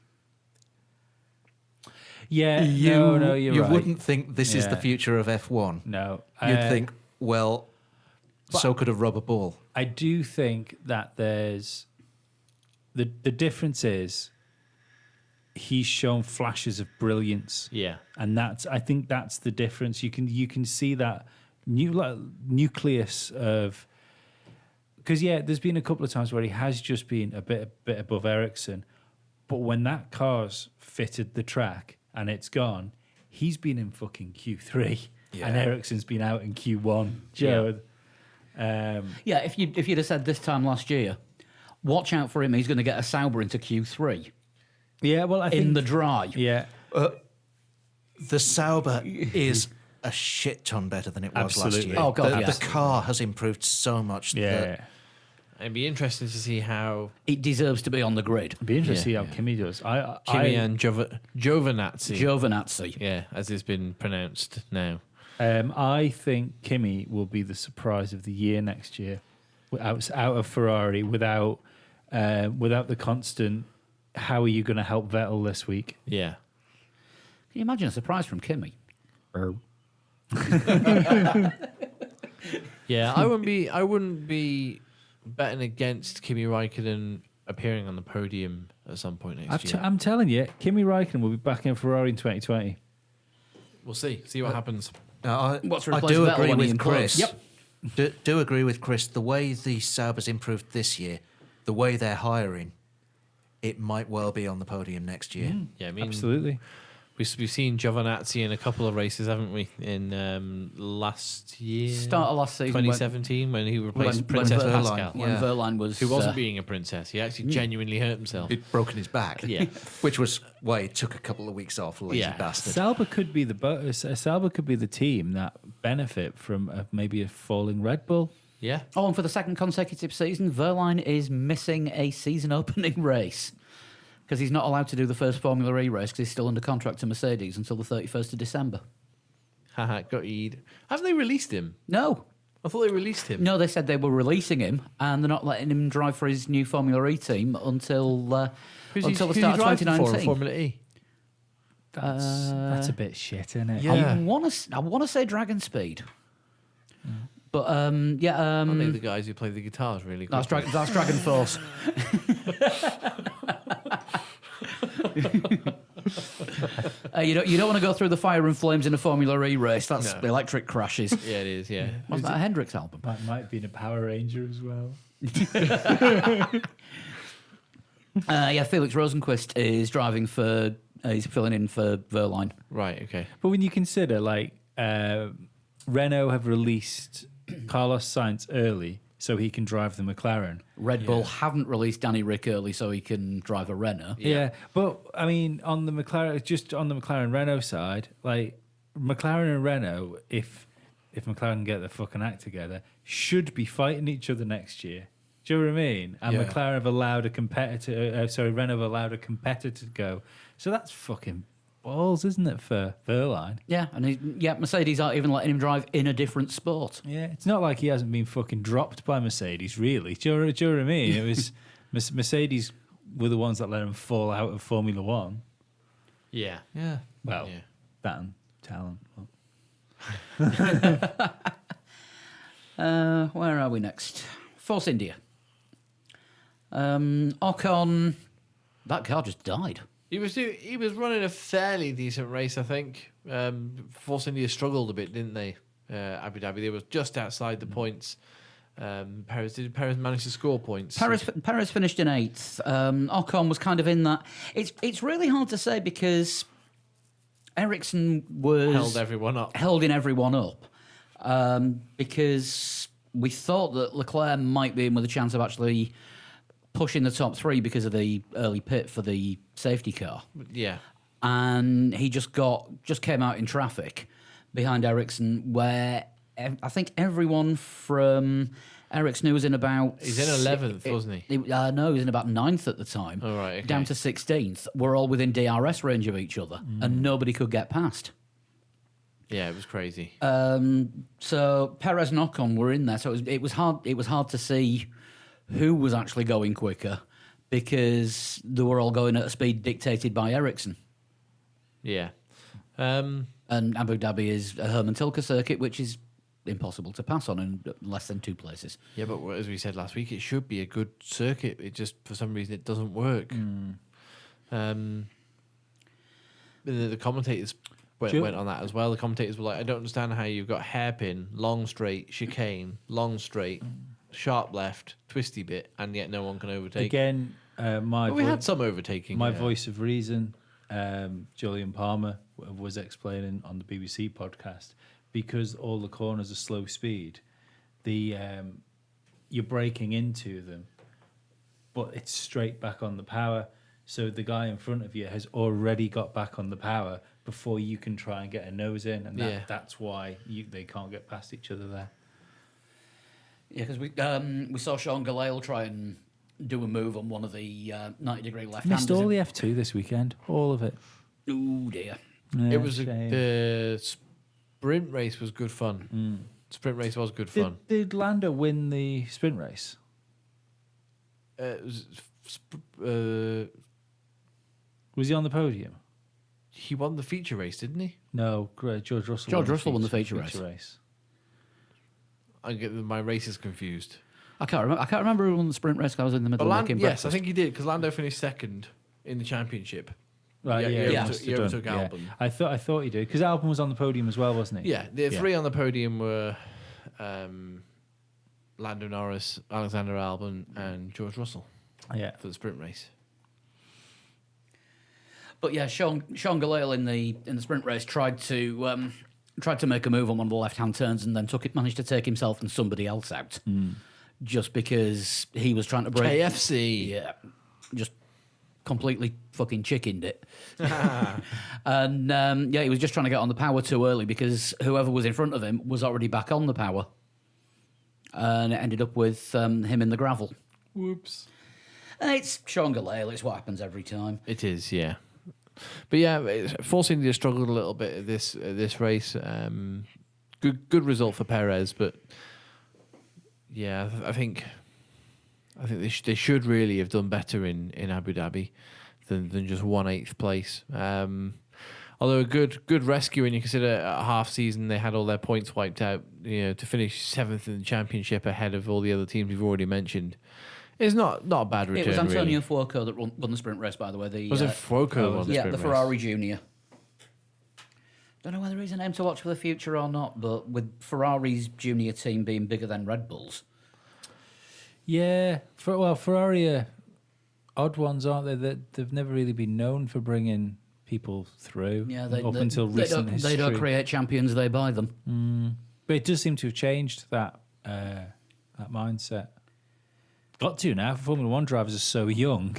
Yeah, no, you're you right. wouldn't think this is the Yeah. future of F1. No. You'd think, well, so could a rubber ball. I do think that there's the difference is he's shown flashes of brilliance. Yeah. And I think that's the difference. You can see that nucleus of, because there's been a couple of times where he has just been a bit above Ericsson, but when that car's fitted the track and it's gone, he's been in fucking Q3 and Ericsson's been out in Q1. Joe. Yeah, if you'd have said this time last year, watch out for him, he's going to get a Sauber into Q3 Yeah, well, I think in the dry. yeah. The Sauber is a shit ton better than it was last Absolutely. year. Oh, God, the, yes. the car has improved so much. Yeah. That It'd be interesting to see how It deserves to be on the grid. It'd be interesting to see how Kimi does. Kimi and Giovinazzi, Giovinazzi. yeah, as it's been pronounced now. I think Kimi will be the surprise of the year next year, out of Ferrari, without the constant. How are you going to help Vettel this week? Yeah. Can you imagine a surprise from Kimi? Yeah, I wouldn't be betting against Kimi Raikkonen appearing on the podium at some point next year. I'm telling you, Kimi Raikkonen will be back in Ferrari in 2020. We'll see what happens. What's I replaced do Vettel agree when he with Chris. implodes? Yep. Do agree with Chris. The way the Sauber's improved this year, the way they're hiring, it might well be on the podium next year. Yeah, I mean, Absolutely. we've seen Giovinazzi in a couple of races, haven't we? In last year, Start of last season, 2017, when he replaced Princess Verline- Pascal, When Yeah. Verline was... who wasn't being a princess. He actually genuinely hurt himself. He'd broken his back. Yeah. Which was why he took a couple of weeks off, lazy Yeah. bastard. Sauber could be the team that benefit from maybe a falling Red Bull. Yeah. Oh, and for the second consecutive season, Verline is missing a season opening race because he's not allowed to do the first Formula E race because he's still under contract to Mercedes until the 31st of December. Haha, got Eid. Haven't they released him? No. I thought they released him. No, they said they were releasing him and they're not letting him drive for his new Formula E team until the start of 2019. Formula E. That's a bit shit, isn't it? Yeah. I want to say Dragon Speed. But, I think the guys who play the guitars really that's quickly. Dragon Force. You don't want to go through the fire and flames in a Formula E race. That's No. electric crashes. Yeah, it is, yeah. Wasn't that a Hendrix album? Might be in a Power Ranger as well. Felix Rosenquist is driving for. He's filling in for Verline. Right, okay. But when you consider, Renault have released Carlos Sainz early so he can drive the McLaren. Red Bull haven't released Danny Rick early so he can drive a Renault. Yeah, but I mean, on the McLaren Renault side, like McLaren and Renault, if McLaren can get their fucking act together, should be fighting each other next year. Do you know what I mean? And Yeah. McLaren have allowed a competitor. Renault have allowed a competitor to go. So that's fucking balls, isn't it, for Verline? Yeah, and Mercedes aren't even letting him drive in a different sport. Yeah, it's not like he hasn't been fucking dropped by Mercedes, really. Do you know what I mean? It was Mercedes were the ones that let him fall out of Formula One. Yeah. Yeah. Well, Yeah. that and talent. Where are we next? Force India. Ocon, that car just died. He was running a fairly decent race, I think. Force India struggled a bit, didn't they? Abu Dhabi, they were just outside the points. Perez manage to score points? Perez finished in 8th. Ocon was kind of in that. It's really hard to say because Ericsson was holding everyone up because we thought that Leclerc might be in with a chance of actually pushing the top 3 because of the early pit for the safety car. Yeah. And he just came out in traffic behind Ericsson, where I think everyone from Ericsson who was in about... He's in 11th, wasn't he? No, he was in about 9th at the time. Oh, right, okay. Down to 16th. We're all within DRS range of each other, and nobody could get past. Yeah, it was crazy. So Perez and Ocon were in there, so it was hard. It was hard to see who was actually going quicker because they were all going at a speed dictated by Ericsson. Yeah. And Abu Dhabi is a Herman Tilke circuit, which is impossible to pass on in less than 2 places. Yeah, but as we said last week, it should be a good circuit. It just, for some reason, it doesn't work. The commentators went on that as well. The commentators were like, I don't understand how you've got hairpin, long straight, chicane, long straight, sharp left, twisty bit, and yet no one can overtake. Again, But we had some overtaking. my voice of reason, Julian Palmer, was explaining on the BBC podcast, because all the corners are slow speed, you're braking into them, but it's straight back on the power. So the guy in front of you has already got back on the power before you can try and get a nose in, and that's why they can't get past each other there. Yeah, because we saw Sean Gelael try and do a move on one of the 90-degree left-handers. Missed all the F2 this weekend, all of it. Oh dear. Yeah, It was shame. the sprint race was good fun. Sprint race was good fun. Did Lando win the sprint race? It Was he on the podium? he won the feature race, didn't he? No, George Russell. George Russell won the feature race. I get my races confused. I can't remember who won the sprint race. 'Cause I was in the middle of making Yes, I breakfast. think he did because Lando finished second in the championship. Right, Yeah, yeah, he must overtook- have he done, overtook yeah. Albon. I thought he did because Albon was on the podium as well, wasn't he? Yeah, the three on the podium were Lando Norris, Alexander Albon, and George Russell Yeah. for the sprint race. But yeah, Sean Gelael in the sprint race tried to make a move on one of the left-hand turns and then managed to take himself and somebody else out, just because he was trying to break KFC. Yeah, just completely fucking chickened it. And he was just trying to get on the power too early because whoever was in front of him was already back on the power, and it ended up with him in the gravel. Whoops. And it's Sean Gelael. It's what happens every time. It is, yeah. But yeah, Force India struggled a little bit at this race. Good result for Perez, but yeah, I think they should really have done better in Abu Dhabi than just 1/8 place. Although a good rescue when you consider at half season they had all their points wiped out. To finish 7th in the championship ahead of all the other teams we've already mentioned. It's not a bad return. It was Antonio really. Fuoco that won the sprint race, by the way. Was it Fuoco won the yeah, sprint the race? Ferrari Junior. Don't know whether he's a name to watch for the future or not, but with Ferrari's junior team being bigger than Red Bull's. Yeah. Ferrari are odd ones, aren't they? That they've never really been known for bringing people through. Yeah, until recent history. They don't create champions; they buy them. But it does seem to have changed that that mindset. Got to now. Formula One drivers are so young.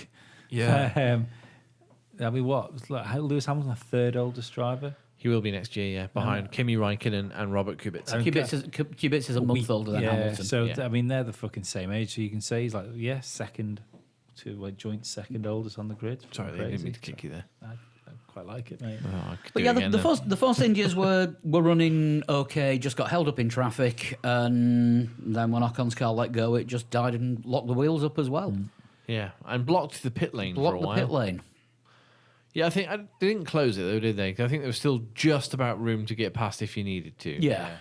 Yeah. I mean, what? Like, Lewis Hamilton, the third oldest driver. He will be next year, yeah, behind Kimi Raikkonen and Robert Kubica. Kubica is a month older than Hamilton. So Yeah. I mean, they're the fucking same age. So you can say he's like, second to like joint second oldest on the grid. Sorry, they didn't mean to kick you there. I quite like it, mate. Oh, I could But do yeah, it again the then. Force Indias were running okay, just got held up in traffic, and then when Ocon's car let go, it just died and locked the wheels up as well. Yeah, and blocked the pit lane for a Blocked the while. pit lane. Yeah, I think they didn't close it though, did they? 'Cause I think there was still just about room to get past if you needed to. Yeah.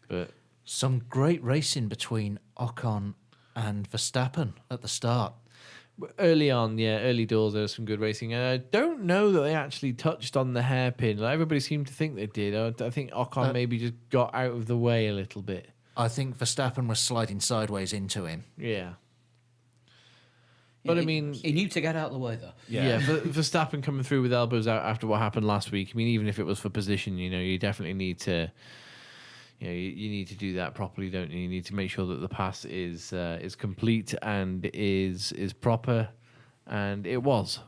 But Some great racing between Ocon and Verstappen at the start. early on, early doors, there was some good racing. And I don't know that they actually touched on the hairpin. Like, everybody seemed to think they did. I think Ocon maybe just got out of the way a little bit. I think Verstappen was sliding sideways into him. Yeah. But I mean, He knew to get out of the way, though. yeah, Verstappen coming through with elbows out after what happened last week. I mean, even if it was for position, you definitely need to, you need to do that properly, don't you? You need to make sure that the pass is complete and is proper, and it was.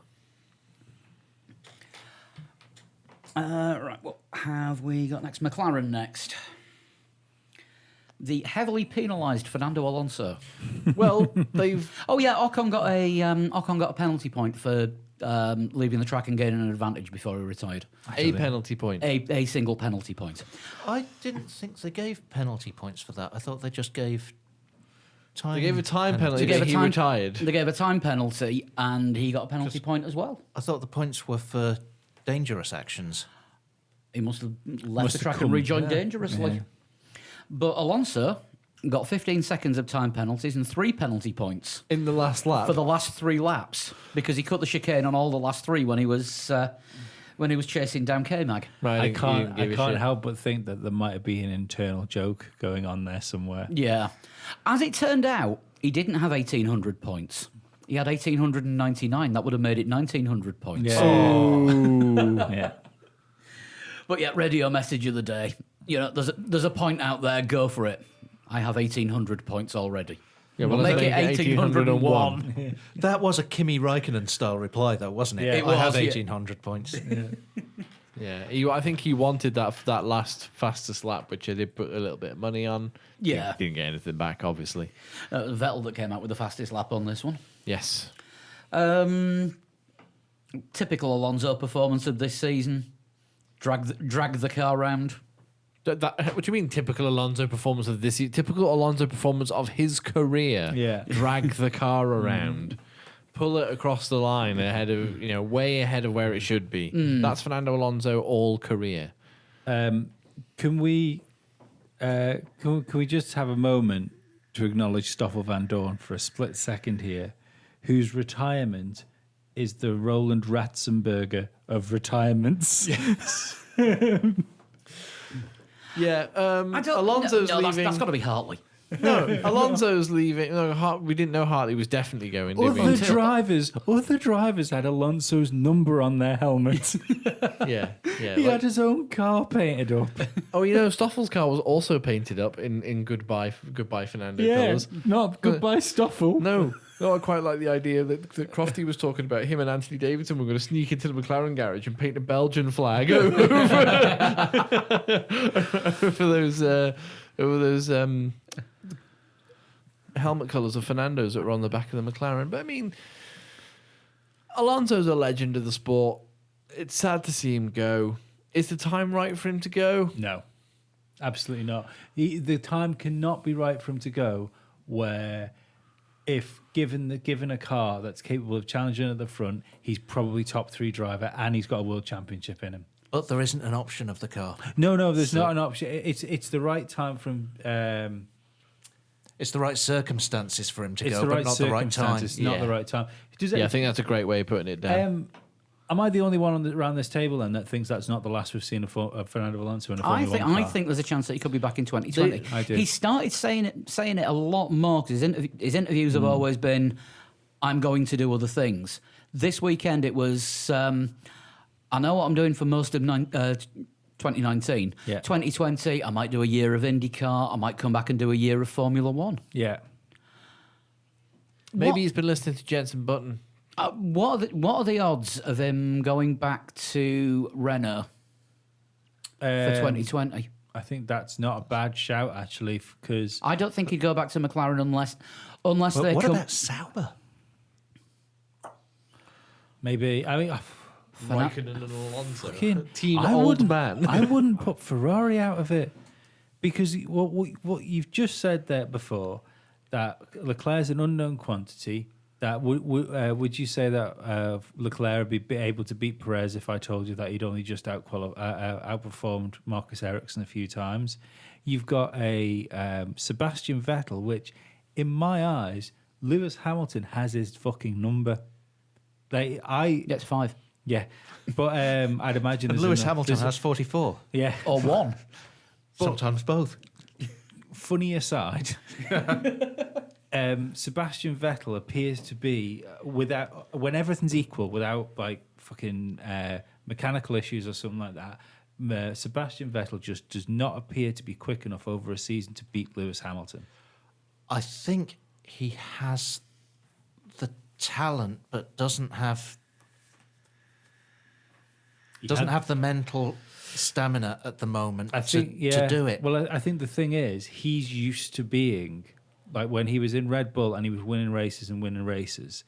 Right, what have we got next? McLaren next. The heavily penalised Fernando Alonso. Well, they've Oh yeah, Ocon got a penalty point for leaving the track and gaining an advantage before he retired. a penalty point. A single penalty point. I didn't think they gave penalty points for that. I thought they just gave time. They gave a time penalty. They gave but a he time- retired. They gave a time penalty and he got a penalty point as well. I thought the points were for dangerous actions. He must have left Must the have track come- and rejoined yeah. dangerously. Yeah. But Alonso got 15 seconds of time penalties and 3 penalty points In the last lap. for the last 3 laps because he cut the chicane on all the last 3 when he was chasing down K-Mag. Right, I you can't didn't give a shit. help but think that there might be an internal joke going on there somewhere. Yeah. As it turned out, he didn't have 1,800 points. He had 1,899. That would have made it 1,900 points. Yeah. Yeah. But yeah, radio message of the day. There's a point out there. Go for it. I have 1,800 points already. Yeah, We'll let's make it 1,801. That was a Kimi Raikkonen style reply, though, wasn't it? Yeah. It I have was, yeah. 1,800 points. Yeah, I think he wanted that last fastest lap, which I did put a little bit of money on. Yeah. Didn't get anything back, obviously. Vettel that came out with the fastest lap on this one. Yes. Typical Alonso performance of this season. Drag the car round. What do you mean typical Alonso performance of this year? Typical Alonso performance of his career. Yeah. Drag the car around. Pull it across the line ahead of, way ahead of where it should be. That's Fernando Alonso all career. Can we just have a moment to acknowledge Stoffel Van Dorn for a split second here, whose retirement is the Roland Ratzenberger of retirements. Yeah, Alonso's leaving. That's got to be Hartley. No, Alonso's leaving. No, we didn't know Hartley was definitely going, did we? Other drivers had Alonso's number on their helmet. Yeah. He had his own car painted up. Oh, Stoffel's car was also painted up in Goodbye Fernando colours. not goodbye Stoffel. No, I quite like the idea that Crofty was talking about. Him and Anthony Davidson were going to sneak into the McLaren garage and paint a Belgian flag over those helmet colours of Fernando's that were on the back of the McLaren. But I mean, Alonso's a legend of the sport. It's sad to see him go. Is the time right for him to go? No, absolutely not. The time cannot be right for him to go where, if given a car that's capable of challenging at the front, he's probably top 3 driver and he's got a world championship in him. But there isn't an option of the car. No, there's not an option. It's the right time for him. It's the right circumstances for him to It's go, the but right not the right time. circumstances, not Yeah. the right time. Yeah, I think that's a great way of putting it down. Am I the only one around this table then that thinks that's not the last we've seen of Fernando Alonso in a Formula One car? I think there's a chance that he could be back in 2020. I do. He started saying it a lot more because his interviews have always been, "I'm going to do other things." This weekend it was, "I know what I'm doing for most of 2019. Yeah. 2020, I might do a year of IndyCar. I might come back and do a year of Formula One." Yeah. Maybe he's been listening to Jenson Button. What are the odds of him going back to Renault for 2020? I think that's not a bad shout, actually, because I don't think he'd go back to McLaren unless But they what come. about Sauber? maybe. I mean, Raikkonen and Alonso. fucking- Team I old wouldn't- man. I wouldn't put Ferrari out of it because what you've just said there before, that Leclerc's an unknown quantity. That would you say that Leclerc would be able to beat Perez if I told you that he'd only just outperformed Marcus Ericsson a few times? You've got a Sebastian Vettel, which in my eyes, Lewis Hamilton has his fucking number. That's 5 Yeah, but I'd imagine And there's Lewis enough- Hamilton there's- has 44. Yeah. or 1. Sometimes both. Funny aside, Sebastian Vettel appears to be when everything's equal, without like fucking mechanical issues or something like that. Sebastian Vettel just does not appear to be quick enough over a season to beat Lewis Hamilton. I think he has the talent, but doesn't have the mental stamina at the moment to do it. Well, I think the thing is, he's used to being like when he was in Red Bull and he was winning races and winning races.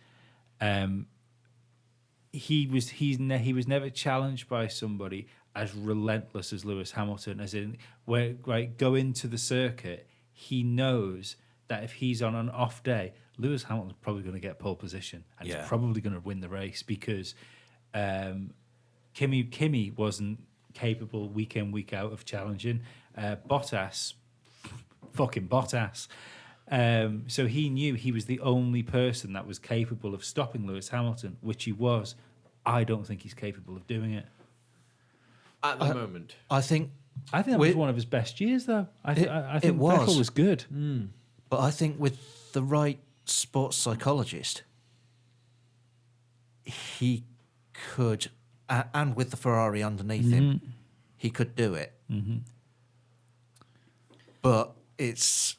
He was never challenged by somebody as relentless as Lewis Hamilton. As in, where go into the circuit, he knows that if he's on an off day, Lewis Hamilton's probably going to get pole position and he's probably going to win the race because Kimi wasn't capable week in, week out of challenging. Bottas. So he knew he was the only person that was capable of stopping Lewis Hamilton, which he was. I don't think he's capable of doing it. At the moment. I think I think that was one of his best years, though. I think Vettel was good. But I think with the right sports psychologist, he could, and with the Ferrari underneath him, he could do it. But it's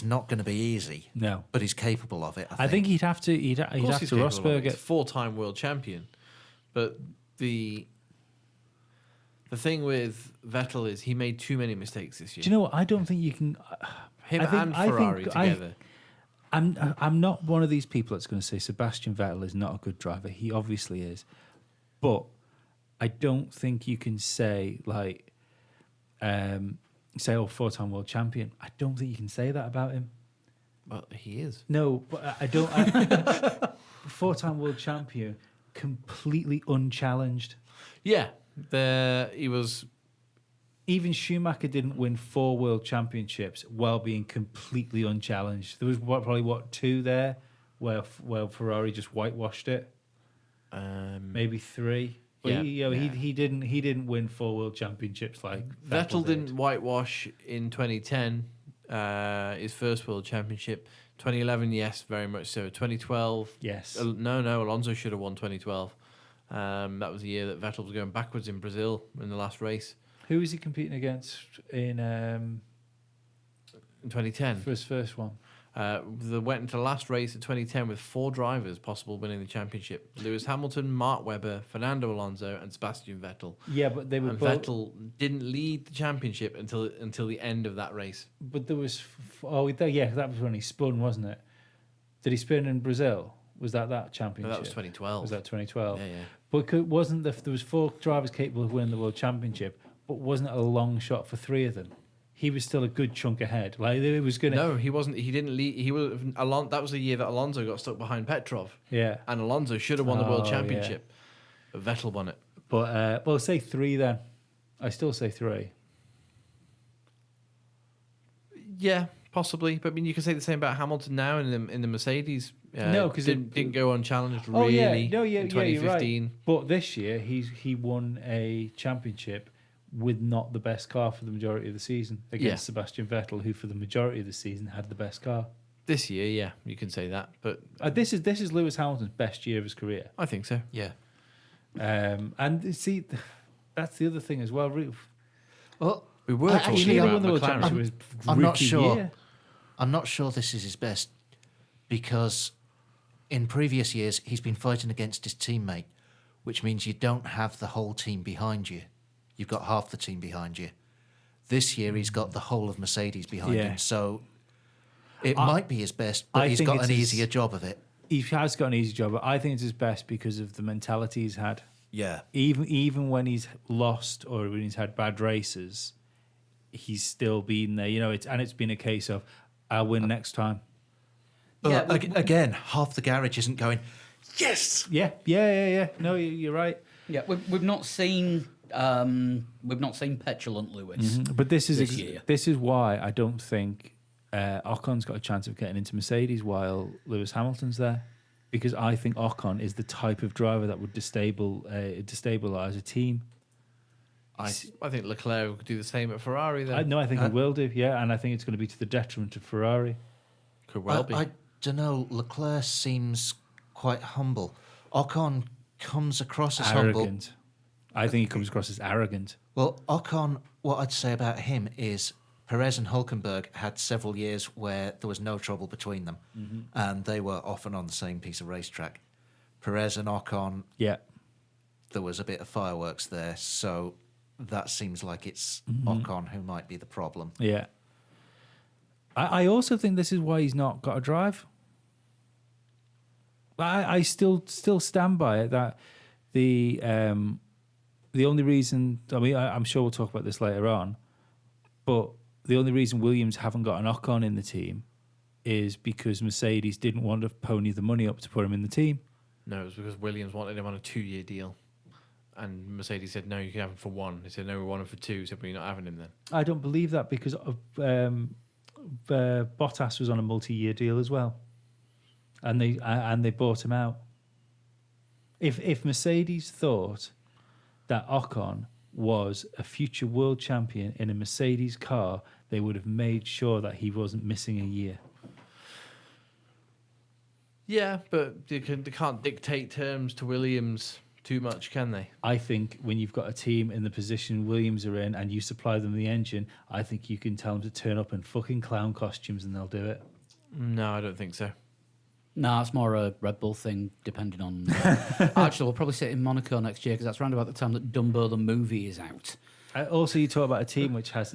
not going to be easy. No, But he's capable of it. I think he'd have to. He'd Of have course to he's capable of it. Rosberg He's it. 4-time world champion. But the thing with Vettel is he made too many mistakes this year. Do you know what? I don't think you can. Him I think- and I think Ferrari together. I'm not one of these people that's going to say Sebastian Vettel is not a good driver. He obviously is, but I don't think you can say like, say, 4-time world champion. I don't think you can say that about him. Well, he is. No, but I don't. 4-time world champion, completely unchallenged. Yeah. He was. Even Schumacher didn't win 4 world championships while being completely unchallenged. There was probably 2 there where Ferrari just whitewashed it. Maybe 3. But Yeah, he didn't win 4 world championships like Vettel did. didn't whitewash in 2010, his first world championship. 2011, yes, very much so. 2012, Yes. No, Alonso should have won 2012. That was the year that Vettel was going backwards in Brazil in the last race. Who was he competing against in In 2010, for his first one? they went into the last race of 2010 with 4 drivers possible winning the championship: Lewis Hamilton, Mark Webber, Fernando Alonso, and Sebastian Vettel. Yeah, but they were And both. Vettel didn't lead the championship until the end of that race. But there was. That was when he spun, wasn't it? Did he spin in Brazil? Was that No, championship? that was 2012. Was that 2012? Yeah. But wasn't there was 4 drivers capable of winning the world championship, but wasn't it a long shot for 3 of them? He was still a good chunk ahead. Like it was gonna. No, he wasn't. He didn't lead. He was. That was the year that Alonso got stuck behind Petrov, Yeah, and Alonso should have won the world Oh, championship, but Vettel won it. but well, say 3 then. I still say 3. Yeah, possibly. But I mean, you can say the same about Hamilton now in the Mercedes. No, 'cause didn't go unchallenged Oh really yeah, in you're right. 2015. But this year he won a championship with not the best car for the majority of the season against Sebastian Vettel, who for the majority of the season had the best car. This year, yeah, you can say that. But This is Lewis Hamilton's best year of his career. I think so. Yeah. And see, that's the other thing as well. Well, We were Actually, talking He about won the world McLaren. championship. I'm not rookie sure. year. I'm not sure this is his best because in previous years he's been fighting against his teammate, which means you don't have the whole team behind you. You've got half the team behind you. This year he's got the whole of Mercedes behind Yeah. him, so it might be his best, but I he's think got it's an his- easier job of it. He has got an easy job, but I think it's his best because of the mentality he's had. Yeah. Even when he's lost or when he's had bad races, he's still been there. You know, it's been a case of I'll win next time. But Yeah, again, half the garage isn't going, yes! Yeah. No, you're right. Yeah, we've not seen petulant Lewis. But this is This year. this is why I don't think Ocon's got a chance of getting into Mercedes while Lewis Hamilton's there, because I think Ocon is the type of driver that would destabilize a team. I think Leclerc would do the same at Ferrari. Then I think he will do. Yeah, and I think it's going to be to the detriment of Ferrari. could well be. I don't know. Leclerc seems quite humble. Ocon comes across as humble. Arrogant. I think he comes across as arrogant. Well, Ocon, what I'd say about him is Perez and Hulkenberg had several years where there was no trouble between them, and they were often on the same piece of racetrack. Perez and Ocon, Yeah. there was a bit of fireworks there, so that seems like it's Ocon who might be the problem. Yeah. I also think this is why he's not got a drive. I still stand by it that the only reason, I mean, I'm sure we'll talk about this later on, but the only reason Williams haven't got an Ocon in the team is because Mercedes didn't want to pony the money up to put him in the team. No, it was because Williams wanted him on a 2-year deal. And Mercedes said, no, you can have him for 1. They said, no, we want him for 2. So we're not having him then. I don't believe that because Bottas was on a multi-year deal as well, and they bought him out. If Mercedes thought that Ocon was a future world champion in a Mercedes car, they would have made sure that he wasn't missing a year. Yeah, but they can't dictate terms to Williams too much, can they? I think when you've got a team in the position Williams are in and you supply them the engine, I think you can tell them to turn up in fucking clown costumes and they'll do it. No, I don't think so. No, it's more a Red Bull thing, depending on. Actually, we'll probably sit in Monaco next year because that's around about the time that Dumbo the movie is out. Also, you talk about a team which has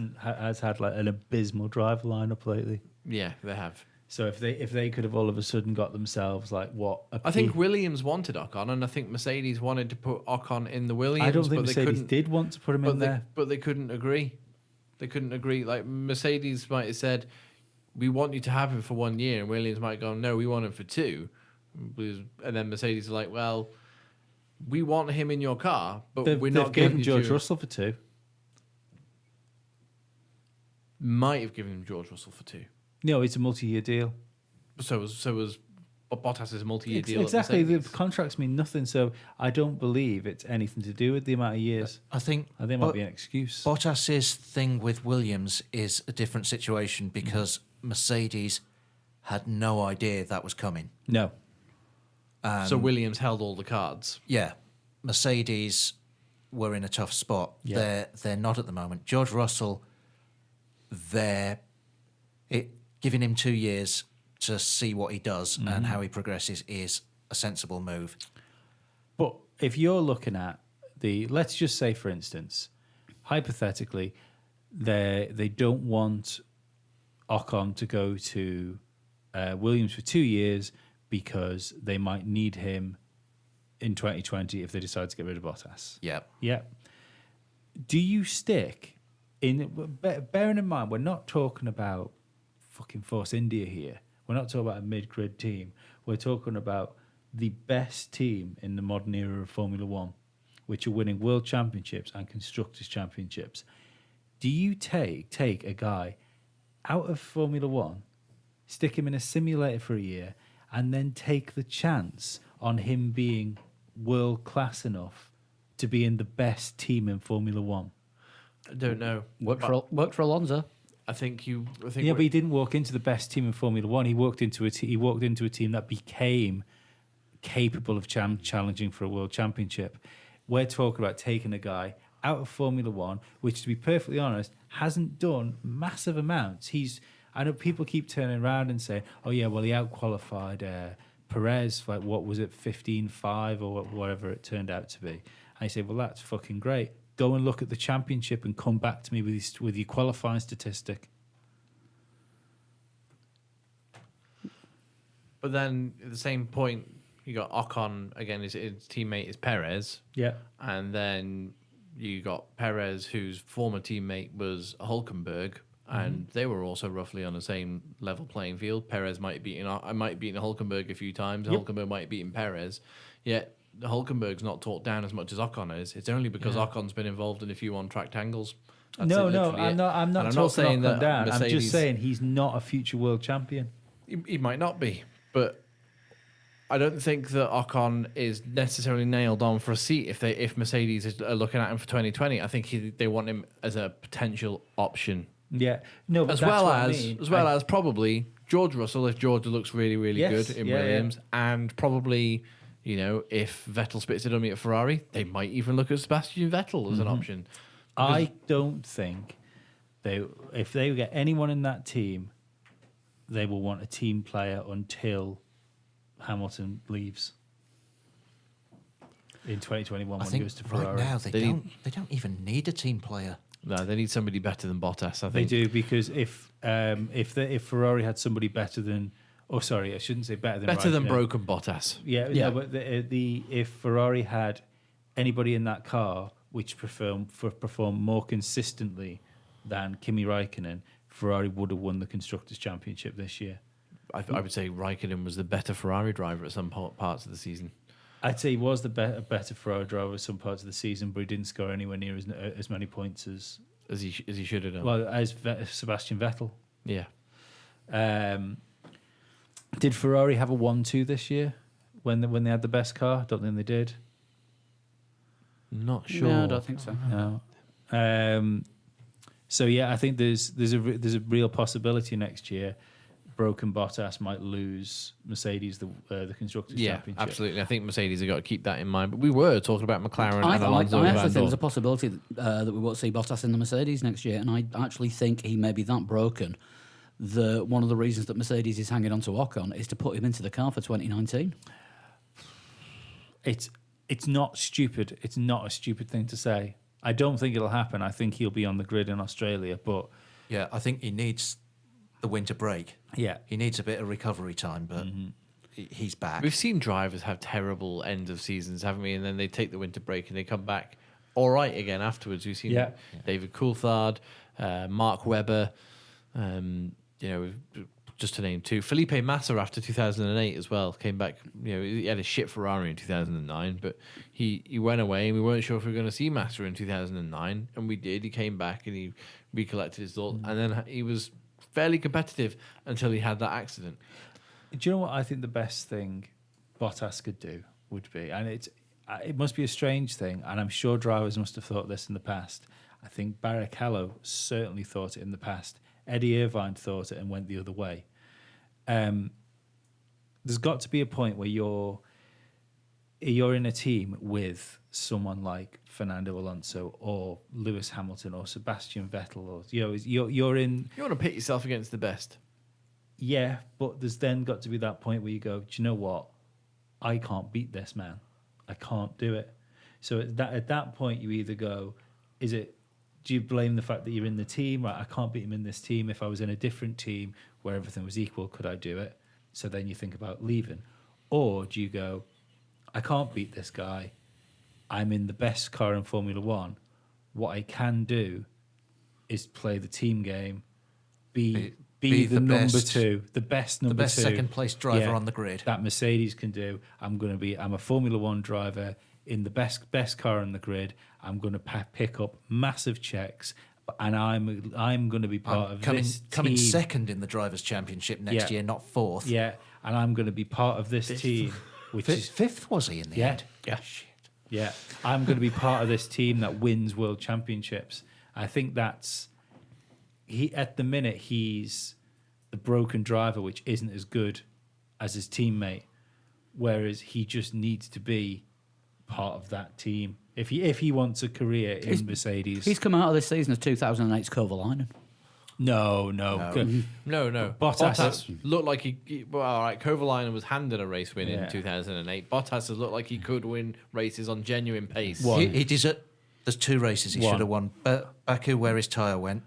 had like an abysmal driver lineup lately. Yeah, they have. So if they could have all of a sudden got themselves like what I think Williams wanted Ocon, and I think Mercedes wanted to put Ocon in the Williams. I don't think but they Mercedes couldn't- did want to put him in there. But they couldn't agree. They couldn't agree. Like Mercedes might have said, "We want you to have him for 1 year," and Williams might go, "No, we want him for 2." And then Mercedes are like, "Well, we want him in your car, but we're not given giving you George to-" Russell for 2. Might have given him George Russell for 2. No, it's a multi-year deal. So was Bottas's multi-year deal. at Exactly, the Mercedes. contracts mean nothing. So I don't believe it's anything to do with the amount of years. I think I think it might be an excuse. Bottas's thing with Williams is a different situation because Mercedes had no idea that was coming. No, So Williams held all the cards. Yeah, Mercedes were in a tough spot. Yeah. They're not at the moment. George Russell, giving him 2 years to see what he does and how he progresses is a sensible move. but if you're looking at let's just say, for instance, hypothetically, they don't want Ocon to go to Williams for 2 years because they might need him in 2020 if they decide to get rid of Bottas. Yeah. Yeah. Do you stick in? Bearing in mind, we're not talking about fucking Force India here. We're not talking about a mid-grid team. We're talking about the best team in the modern era of Formula One, which are winning world championships and constructors championships. Do you take a guy out of Formula One, stick him in a simulator for a year, and then take the chance on him being world class enough to be in the best team in Formula One? I don't know. Worked for Alonso. I think Yeah, but he didn't walk into the best team in Formula One. He walked into a team that became capable of challenging for a world championship. We're talking about taking a guy out of Formula One, which, to be perfectly honest, hasn't done massive amounts. I know people keep turning around and saying, "Oh yeah, well he outqualified Perez, like what was it, 15.5 or whatever it turned out to be." I say, "Well, that's fucking great. Go and look at the championship and come back to me with your qualifying statistic." But then at the same point, you got Ocon again. His teammate is Perez, Yeah, and then you got Perez, whose former teammate was Hulkenberg, and they were also roughly on the same level playing field. Perez might beaten Hulkenberg a few times. Yep. Hulkenberg might have beaten Perez, yet Hulkenberg's not talked down as much as Ocon is. It's only because Ocon's been involved in a few on-track tangles. That's no, literally I'm it. not. I'm And not talking saying Ocon that down. I'm Mercedes- just saying he's not a future world champion. He might not be, but I don't think that Ocon is necessarily nailed on for a seat if Mercedes are looking at him for 2020. I think they want him as a potential option, Yeah, no, but as that's well what I as mean. as probably George Russell if George looks really really Yes, good in yeah, Williams, and probably if Vettel spits it on me at Ferrari, they might even look at Sebastian Vettel as an option. I don't think if they get anyone in that team, they will want a team player until Hamilton leaves in 2021 I when he think goes to right Ferrari. now they They don't even need a team player. No, they need somebody better than Bottas. I They think do, because if Ferrari had somebody better than, I shouldn't say better than Raikkonen. broken Bottas. Yeah, Yeah. no, but if Ferrari had anybody in that car which performed more consistently than Kimi Raikkonen, Ferrari would have won the Constructors' Championship this year. I would say Raikkonen was the better Ferrari driver at some parts of the season. I'd say he was the better Ferrari driver at some parts of the season, but he didn't score anywhere near as many points as As he should have done. as Sebastian Vettel. Yeah. Did Ferrari have a 1-2 this year when they had the best car? Don't think they did. Not sure. No, I don't think so. No. So yeah, I think there's a real possibility next year broken Bottas might lose Mercedes the Constructors' Yeah, Championship. absolutely. I think Mercedes have got to keep that in mind. But we were talking about McLaren I and Alonso and actually Van think there's a Dorn. possibility that we won't see Bottas in the Mercedes next year, and I actually think he may be that broken that one of the reasons that Mercedes is hanging on to Ocon is to put him into the car for 2019. It's not stupid. It's not a stupid thing to say. I don't think it'll happen. I think he'll be on the grid in Australia, but Yeah, I think he needs the winter break. yeah, He needs a bit of recovery time, but he's back. We've seen drivers have terrible ends of seasons, haven't we? And then they take the winter break and they come back all right again afterwards. We've seen Yeah. David Coulthard, Mark Webber, just to name two. Felipe Massa after 2008 as well came back. He had a shit Ferrari in 2009, but he went away and we weren't sure if we were going to see Massa in 2009, and we did. He came back and he recollected his thoughts, and then he was fairly competitive until he had that accident. do you know what I think the best thing Bottas could do would be, and it must be a strange thing, and I'm sure drivers must have thought this in the past. I think Barrichello certainly thought it in the past. Eddie Irvine thought it and went the other way. There's got to be a point where you're in a team with someone like Fernando Alonso or Lewis Hamilton or Sebastian Vettel, or you're in. You want to pit yourself against the best. Yeah, but there's then got to be that point where you go, do you know what? I can't beat this man. I can't do it. So at that point, you either go, do you blame the fact that you're in the team? Right, I can't beat him in this team. If I was in a different team where everything was equal, could I do it? So then you think about leaving. Or do you go, I can't beat this guy. I'm in the best car in Formula One. What I can do is play the team game, be the number best- two, the best number the best two. second place driver Yeah, on the grid. that Mercedes can do. I'm a Formula One driver in the best car on the grid. I'm going to pick up massive checks, and I'm going to be part of coming this coming team. second in the drivers' championship next Yeah. year, not fourth. Yeah, and I'm going to be part of this team, which is Fifth was he in the Yeah. end? Yeah. yeah. I'm going to be part of this team that wins world championships. I think that's at the minute he's the broken driver, which isn't as good as his teammate, whereas he just needs to be part of that team if he wants a career in Mercedes. He's come out of this season as 2008's Kovalainen. No. No. Bottas- looked like well, all right, Kovalainen was handed a race win Yeah. in 2008. Bottas has looked like he could win races on genuine pace. What? He there's 2 races he One. should have won. Baku, where his tyre went,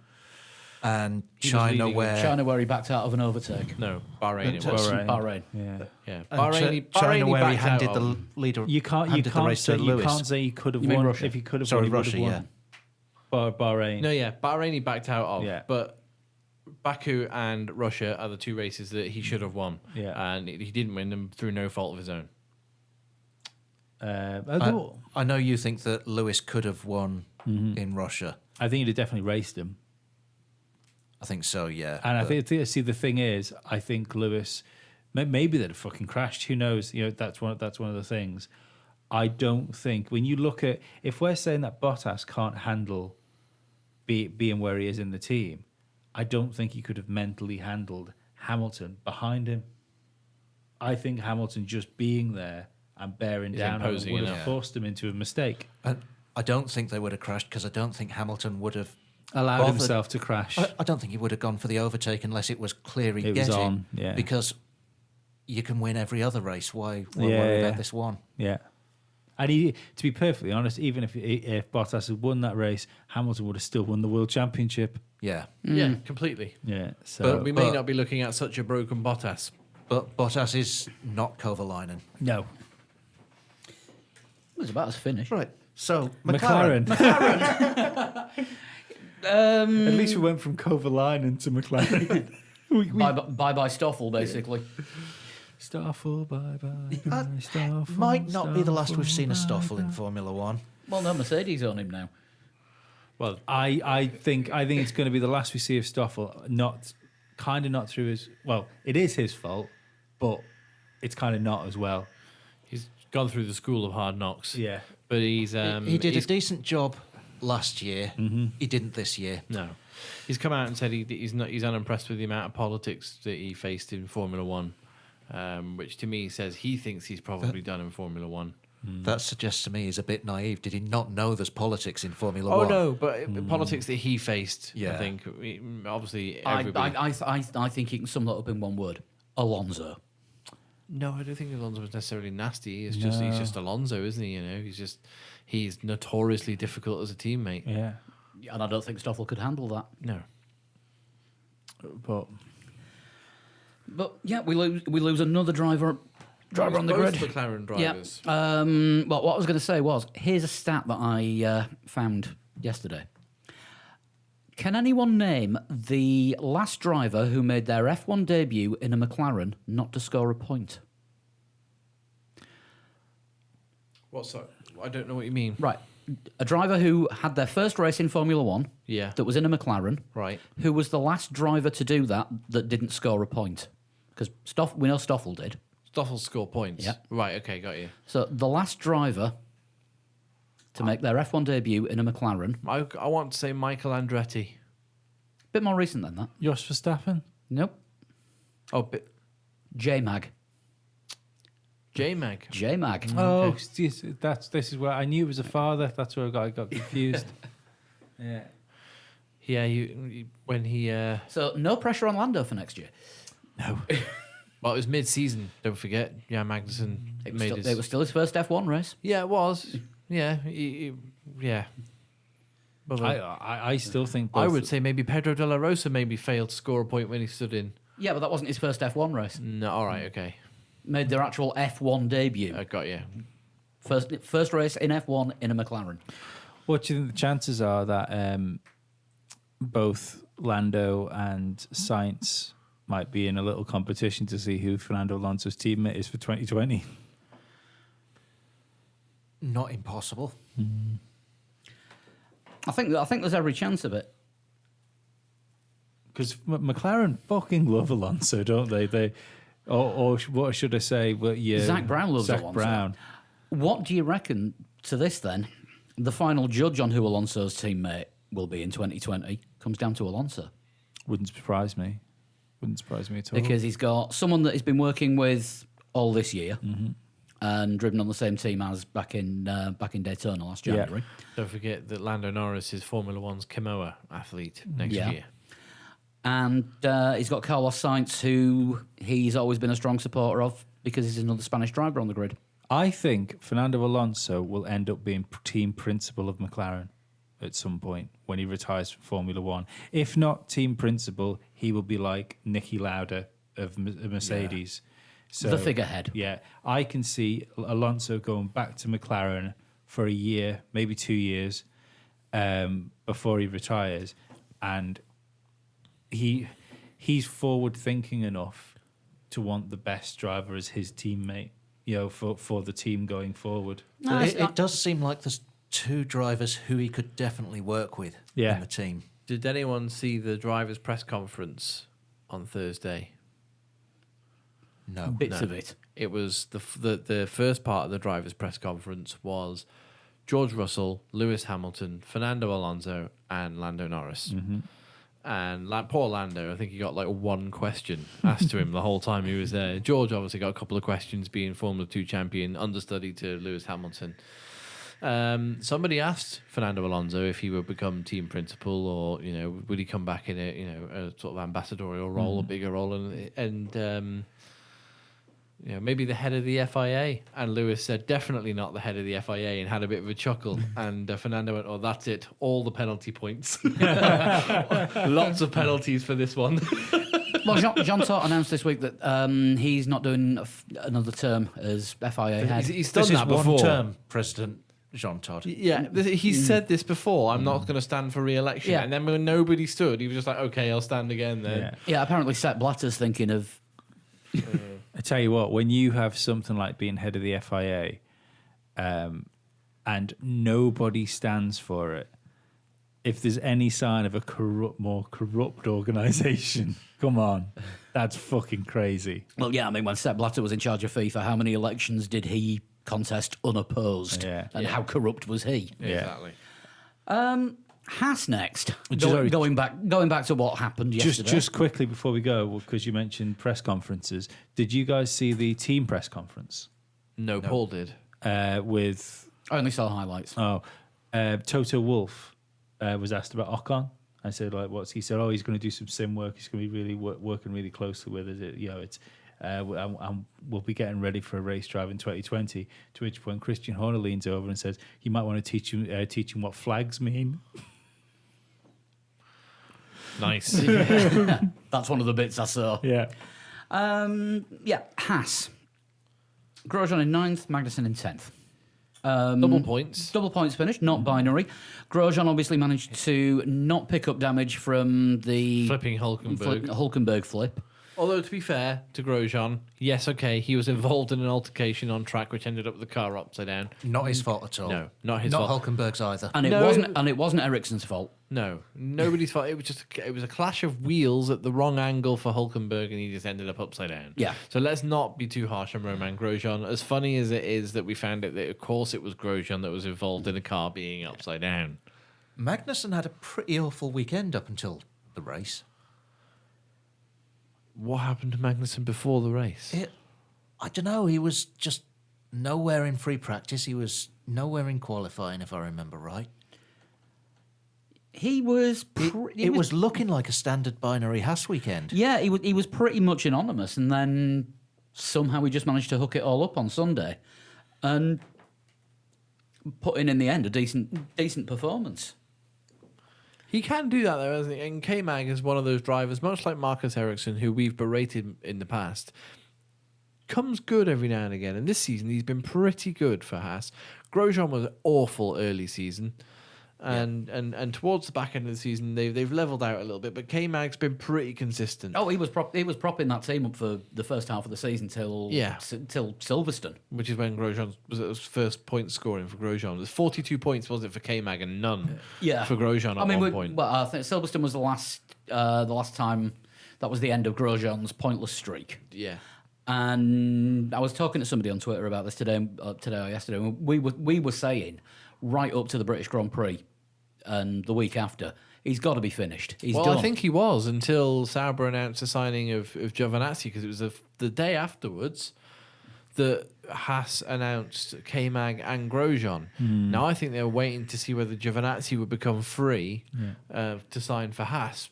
and He was China, leading- where China, where he backed out of an overtake. No, Bahrain. It was. Bahrain. Yeah. Yeah, and Bahrain. China, where he backed out handed the of. leader. You can't handed the race to Lewis. say he could have You mean won Russia? if he could have Sorry, won. He would Russia, have won. Bahrain. No, yeah, Bahrain he backed out of. Yeah. But Baku and Russia are the 2 races that he should have won. Yeah. And he didn't win them through no fault of his own. I know you think that Lewis could have won in Russia. I think he'd have definitely raced him. I think so, yeah. And I but- think, see, the thing is, I think Lewis, maybe they'd have fucking crashed. Who knows? You know, that's one of the things. I don't think when you look at, if we're saying that Bottas can't handle being where he is in the team, I don't think he could have mentally handled Hamilton behind him. I think Hamilton just being there and bearing Is down on him imposing would have enough. forced him into a mistake. And I don't think they would have crashed because I don't think Hamilton would have Allowed bothered- himself to crash. I don't think he would have gone for the overtake unless it was clear he'd It was get on, it. yeah. Because you can win every other race. Why Yeah, worry yeah. about this one? Yeah. And he, to be perfectly honest, even if Bottas had won that race, Hamilton would have still won the world championship. Yeah. Yeah, completely. Yeah. So But we may but- not be looking at such a broken Bottas. But Bottas is not Kovalainen. no. It was about as finished. Right. So, McLaren. At Um, least we went from Kovalainen to McLaren. bye Stoffel, basically. Stoffel, bye. Stoffel. Might not be the last we've seen of Stoffel, Stoffel in Formula One. Well, no, Mercedes own him now. Well, I think it's going to be the last we see of Stoffel. Not through his. Well, it is his fault, but it's kind of not as well. he's gone through the school of hard knocks. Yeah. But he's He did a he's- decent job last year. He didn't this year. No, he's come out and said he's unimpressed with the amount of politics that he faced in Formula One, which to me says he thinks he's probably done in Formula One. That suggests to me he's a bit naive. Did he not know there's politics in Formula Oh One? no, but politics that he faced, I Yeah. think obviously I everybody. I think you can sum that up in one word: Alonso. No, I don't think Alonso was necessarily nasty. He's just Alonso, isn't he? You know, he's notoriously difficult as a teammate. Yeah. And I don't think Stoffel could handle that. No, But But yeah, we lose another driver on the both grid. McLaren Yeah. drivers. Well, what I was going to say was, here's a stat that I found yesterday. Can anyone name the last driver who made their F1 debut in a McLaren not to score a point? What's that? I don't know what you mean. Right. A driver who had their first race in Formula One Yeah. that was in a McLaren, Right. who was the last driver to do that didn't score a point. Because we know Stoffel did. Stoffel score points. Yeah. Right. Okay. Got you. So the last driver to make their F1 debut in a McLaren, I want to say Michael Andretti. bit more recent than that. Jos Verstappen. Nope. Oh, bit J-Mag. J-Mag. J-Mag. Oh, this is where I knew it was a father. That's where I got confused. Yeah. Yeah. When he. So no pressure on Lando for next year. No. Well, it was mid-season. Don't forget. Yeah, Magnussen It made his. was still his first F1 race. Yeah, it was. Yeah. Yeah. But I still think I both- would say maybe Pedro de la Rosa maybe failed to score a point when he stood in. Yeah, but that wasn't his first F1 race. No, all right, okay. Made their actual F1 debut. I got you. First race in F1 in a McLaren. What do you think the chances are that both Lando and Sainz might be in a little competition to see who Fernando Alonso's teammate is for 2020? Not impossible. I think there's every chance of it. Because McLaren fucking love Alonso, don't they? Or what should I say? Well, yeah, Zach Brown loves Zach Alonso. Brown. What do you reckon to this then? The final judge on who Alonso's teammate will be in 2020 comes down to Alonso. Wouldn't surprise me. Wouldn't surprise me at all. Because he's got someone that he's been working with all this year and driven on the same team as back in Daytona last January. Don't forget that Lando Norris is Formula One's Kimoa athlete next Yeah. year. And he's got Carlos Sainz, who he's always been a strong supporter of because he's another Spanish driver on the grid. I think Fernando Alonso will end up being team principal of McLaren at some point when he retires from Formula One. If not team principal, he will be like Niki Lauda of Mercedes. So, The figurehead. Yeah, I can see Alonso going back to McLaren for a year, maybe 2 years, before he retires, and he's forward thinking enough to want the best driver as his teammate, for the team going forward. No, It does seem like there's two drivers who he could definitely work with Yeah. in the team. Did anyone see the drivers' press conference on Thursday? No. bits of it. It was the first part of the drivers' press conference was George Russell, Lewis Hamilton, Fernando Alonso, and Lando Norris. Mm-hmm. And poor Lando, I think he got like one question asked to him the whole time he was there. George obviously got a couple of questions, being Formula 2 champion, understudy to Lewis Hamilton. Somebody asked Fernando Alonso if he would become team principal, or would he come back in a sort of ambassadorial role, a bigger role, and maybe the head of the FIA. And Lewis said definitely not the head of the FIA, and had a bit of a chuckle. And Fernando went, "Oh, that's it, all the penalty points, lots of penalties for this one." Well, Jean Todt announced this week that he's not doing another term as FIA head. He's done This that is before. one-term President Jean Todt. Yeah, he's said this before. I'm not going to stand for re-election. Yeah. And then when nobody stood, he was just like, "Okay, I'll stand again then." Yeah. Yeah, apparently Sepp Blatter's thinking of. I tell you what, when you have something like being head of the FIA, and nobody stands for it, if there's any sign of a more corrupt organisation, come on, that's fucking crazy. Well, yeah, I mean, when Sepp Blatter was in charge of FIFA, how many elections did he contest unopposed? Yeah. And how corrupt was he? Exactly. Haas next. Sorry. Going back to what happened yesterday. Just quickly before we go, because you mentioned press conferences, did you guys see the team press conference No, Paul did. with I only saw highlights. Toto Wolff was asked about Ocon. I said, like, what's he said? Oh, he's going to do some sim work. He's going to be really working really closely with us. It's and we'll be getting ready for a race drive in 2020. To which point Christian Horner leans over and says, "You might want to teach him what flags mean." Nice. That's one of the bits I saw. Yeah. Haas. Grosjean in 9th, Magnussen in 10th. Double points. Double points finish, not binary. Grosjean obviously managed to not pick up damage from the Flipping Hulkenberg. Hulkenberg flip. Although, to be fair to Grosjean, yes, okay, he was involved in an altercation on track which ended up with the car upside down. Not his fault at all. No, not his Not fault. Hulkenberg's either. And it wasn't Ericsson's fault. No, nobody's fault. It was a clash of wheels at the wrong angle for Hulkenberg, and he just ended up upside down. Yeah. So let's not be too harsh on Romain Grosjean. As funny as it is that we found out that, of course, it was Grosjean that was involved in a car being upside down. Magnussen had a pretty awful weekend up until the race. What happened to Magnussen before the race? I don't know. He was just nowhere in free practice. He was nowhere in qualifying, if I remember right. He was. It was looking like a standard binary Haas weekend. Yeah, he was pretty much anonymous, and then somehow he just managed to hook it all up on Sunday, and put in the end a decent performance. He can do that, though, isn't he? And K-Mag is one of those drivers, much like Marcus Ericsson, who we've berated in the past, comes good every now and again. And this season, he's been pretty good for Haas. Grosjean was awful early season. And towards the back end of the season, they've leveled out a little bit. But K-Mag's been pretty consistent. Oh, he was propping that team up for the first half of the season till Silverstone. Which is when Grosjean was at his first point scoring for Grosjean. There's 42 points, wasn't it, for K-Mag, and none for Grosjean at one point. Well, I think Silverstone was the last time. That was the end of Grosjean's pointless streak. Yeah. And I was talking to somebody on Twitter about this today or yesterday. And we were saying right up to the British Grand Prix and the week after, he's got to be finished. He's done. I think he was until Sauber announced the signing of Giovinazzi, because it was the day afterwards that Haas announced K-Mag and Grosjean. Now, I think they were waiting to see whether Giovinazzi would become free to sign for Haas,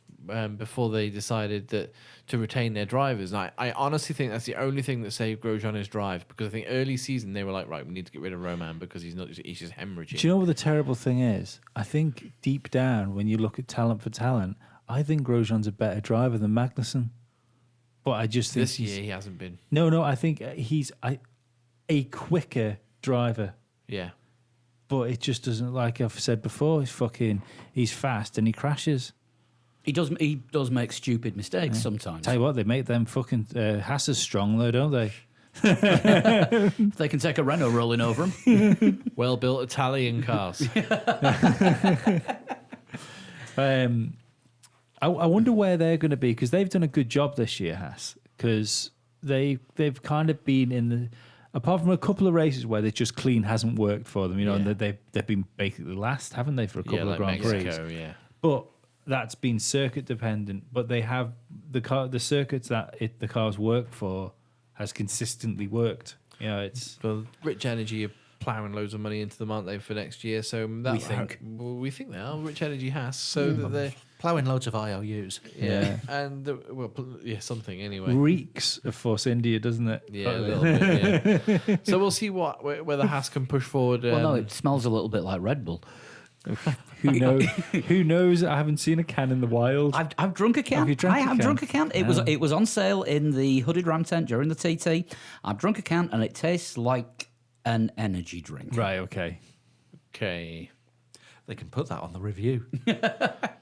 before they decided that to retain their drivers. And I honestly think that's the only thing that saved Grosjean his drive, because I think early season they were like, right, we need to get rid of Roman because he's just hemorrhaging. Do you know what the terrible thing is? I think deep down, when you look at talent for talent, I think Grosjean's a better driver than Magnussen. But I just think This year he hasn't been. No, I think he's a quicker driver. Yeah. But it just doesn't, like I've said before, he's fast and he crashes. He does make stupid mistakes sometimes. Tell you what, they make them fucking Hasses strong though, don't they? If they can take a Renault rolling over him. Well-built Italian cars. I wonder where they're going to be, because they've done a good job this year, Haas, because they've kind of been in the, apart from a couple of races where they just clean hasn't worked for them, and they've been basically last, haven't they, for a couple of Grand Mexico, Prix? yeah. But that's been circuit dependent. But they have the circuits that the cars work for has consistently worked. It's Well, Rich Energy are ploughing loads of money into them, aren't they, for next year? So that, we think they are. Rich Energy has, so that they're Ploughing loads of IOUs. yeah, and something anyway. reeks of Force India, doesn't it? Yeah, a little bit. Yeah. So we'll see whether Haas can push forward. Well, no, it smells a little bit like Red Bull. Who knows? Who knows? I haven't seen a can in the wild. I've drunk a can. Have you drunk I a have can? drunk a can. It was on sale in the Hooded Ram tent during the TT. I've drunk a can and it tastes like an energy drink. Right. Okay. Okay. They can put that on the review.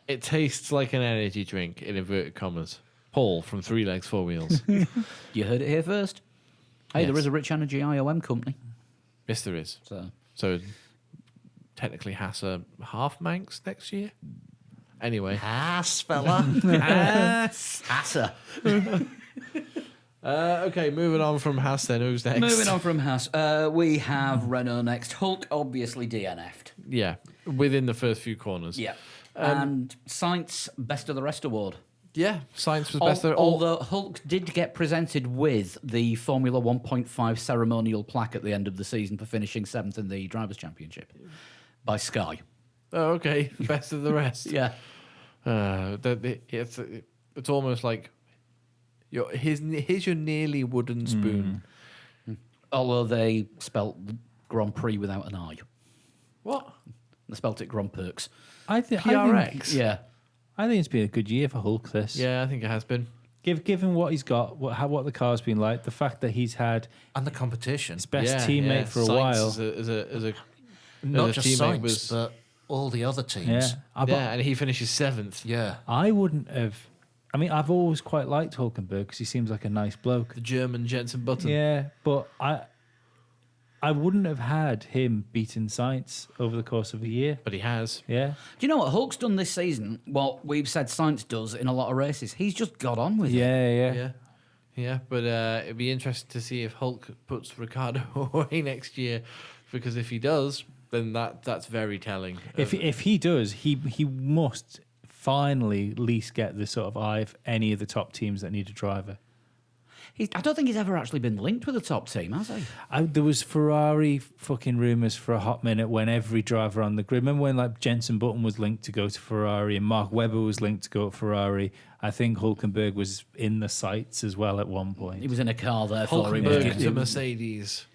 It tastes like an energy drink, in inverted commas. Paul from Three Legs, Four Wheels. You heard it here first. Hey, there Yes. is a Rich Energy IOM company. Yes, there is. So Technically Haas are half Manx next year. Anyway. Ass, fella. Hasser. Okay, moving on from Haas then. Who's next? Moving on from Haas, we have Renault next. Hulk obviously DNF'd. Yeah, within the first few corners. Yeah. And Sainz Best of the Rest award. Yeah, Science was best. Although Hulk did get presented with the Formula 1.5 ceremonial plaque at the end of the season for finishing 7th in the Drivers' Championship by Sky. Oh, okay. Best of the rest. Yeah. It's almost like here's your nearly wooden spoon. Although they spelt Grand Prix without an I. What? They spelt it Grand Perks. I think PRX. Yeah. I think it's been a good year for Hulk. This. Yeah, I think it has been. Given what he's got, what the car's been like, the fact that he's had And the competition. his best Yeah, teammate yeah. for a Sainz while. as a Not a just teammate Sainz, was- but all the other teams. Yeah. But and he finishes 7th. Yeah. I wouldn't have. I mean, I've always quite liked Hulkenberg because he seems like a nice bloke. The German Jensen Button. Yeah, but I wouldn't have had him beating Sainz over the course of a year. But he has. Yeah. Do you know what Hulk's done this season? What we've said Sainz does in a lot of races. He's just got on with it. Yeah. Yeah, but it'd be interesting to see if Hulk puts Ricardo away next year, because if he does, then that's very telling. If he does, he must finally at least get the sort of eye of any of the top teams that need a driver. I don't think he's ever actually been linked with a top team, has he? There was Ferrari fucking rumours for a hot minute when every driver on the grid. Remember when like Jensen Button was linked to go to Ferrari and Mark Webber was linked to go to Ferrari? I think Hulkenberg was in the sights as well at one point. He was in a car there for him. Hulkenberg to Mercedes.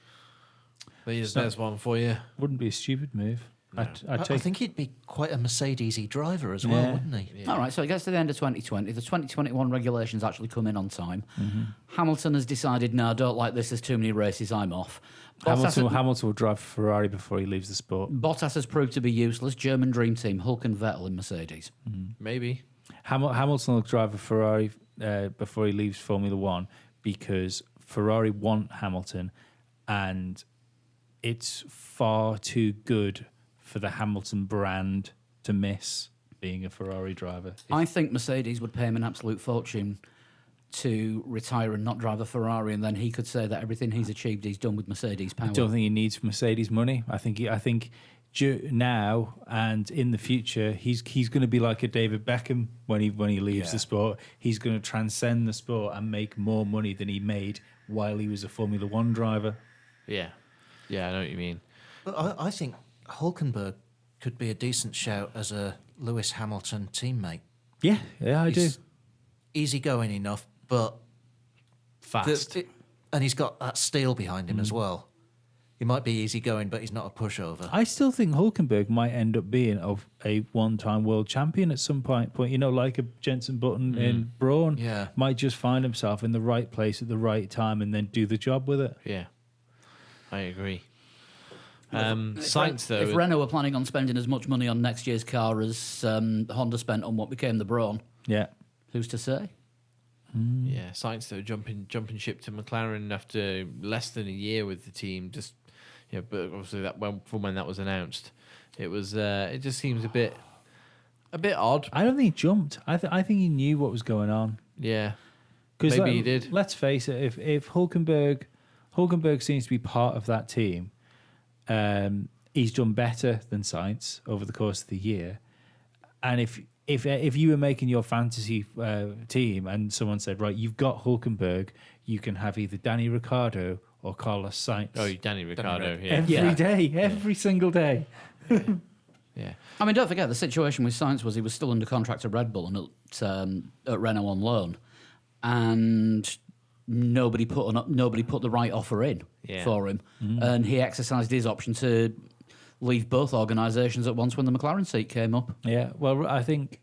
There's one for you. Wouldn't be a stupid move. I'd I take. think he'd be quite a Mercedes-y driver as well, Yeah. wouldn't he? All right, so it gets to the end of 2020. The 2021 regulations actually come in on time. Hamilton has decided, no, I don't like this. There's too many races. I'm off. Hamilton will drive Ferrari before he leaves the sport. Bottas has proved to be useless. German dream team, Hulk and Vettel in Mercedes. Maybe. Hamilton will drive a Ferrari before he leaves Formula One because Ferrari want Hamilton, and it's far too good for the Hamilton brand to miss being a Ferrari driver. I think Mercedes would pay him an absolute fortune to retire and not drive a Ferrari, and then he could say that everything he's achieved he's done with Mercedes power. I don't think he needs Mercedes money. I think now and in the future he's going to be like a David Beckham when he leaves the sport. He's going to transcend the sport and make more money than he made while he was a Formula One driver. Yeah. Yeah, I know what you mean. But I think Hulkenberg could be a decent shout as a Lewis Hamilton teammate. Yeah, I do. He's easygoing enough, but Fast. and he's got that steel behind him as well. He might be easygoing, but he's not a pushover. I still think Hulkenberg might end up being a one-time world champion at some point. You know, like a Jenson Button in Brawn. Yeah. Might just find himself in the right place at the right time and then do the job with it. Yeah, I agree. Sainz, though. If Renault were planning on spending as much money on next year's car as Honda spent on what became the Brawn, Yeah. who's to say? Yeah, Sainz though jumping ship to McLaren after less than a year with the team. Just but obviously from when that was announced, it was. It just seems a bit odd. I don't think he jumped. I think he knew what was going on. Yeah, 'Cause maybe he did. Let's face it. If Hulkenberg seems to be part of that team, he's done better than Sainz over the course of the year. And if you were making your fantasy team and someone said, right, you've got Hulkenberg, you can have either Danny Ricciardo or Carlos Sainz. Oh, Danny Ricciardo. Yeah, Every day, every single day. yeah. I mean, don't forget the situation with Sainz was he was still under contract at Red Bull and at Renault on loan, and nobody put the right offer in for him, and he exercised his option to leave both organisations at once when the McLaren seat came up. Yeah, well, I think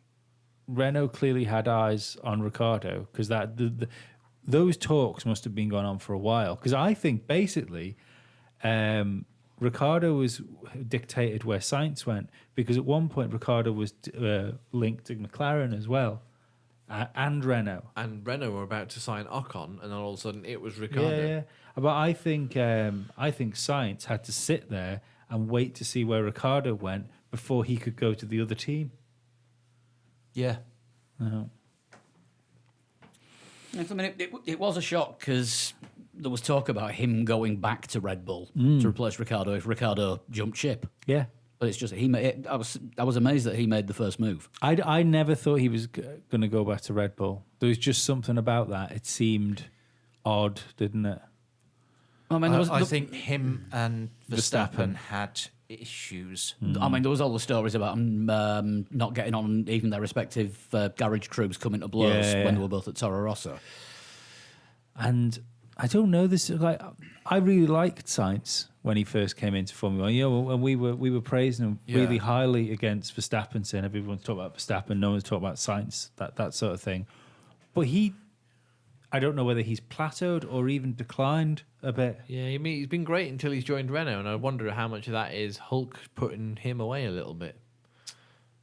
Renault clearly had eyes on Ricciardo because those talks must have been going on for a while. Because I think basically Ricciardo was dictated where Sainz went, because at one point Ricciardo was linked to McLaren as well, and Renault. And Renault were about to sign Ocon, and then all of a sudden it was Ricciardo. Yeah, but I think Sainz had to sit there and wait to see where Ricciardo went before he could go to the other team. Yeah. Uh-huh. I mean, it was a shock because there was talk about him going back to Red Bull to replace Ricciardo if Ricciardo jumped ship. Yeah. But it's just I was amazed that he made the first move. I never thought he was going to go back to Red Bull. There was just something about that. It seemed odd, didn't it? I mean, I think him and Verstappen had issues. I mean, there was all the stories about them not getting on even their respective garage crews coming to blows when they were both at Toro Rosso. And I don't know this. Like, I really liked Sainz when he first came into Formula One. You know, and we were praising him really highly against Verstappen, saying everyone's talking about Verstappen, no one's talking about Sainz, that sort of thing. But I don't know whether he's plateaued or even declined a bit. Yeah, I mean, he's been great until he's joined Renault, and I wonder how much of that is Hulk putting him away a little bit.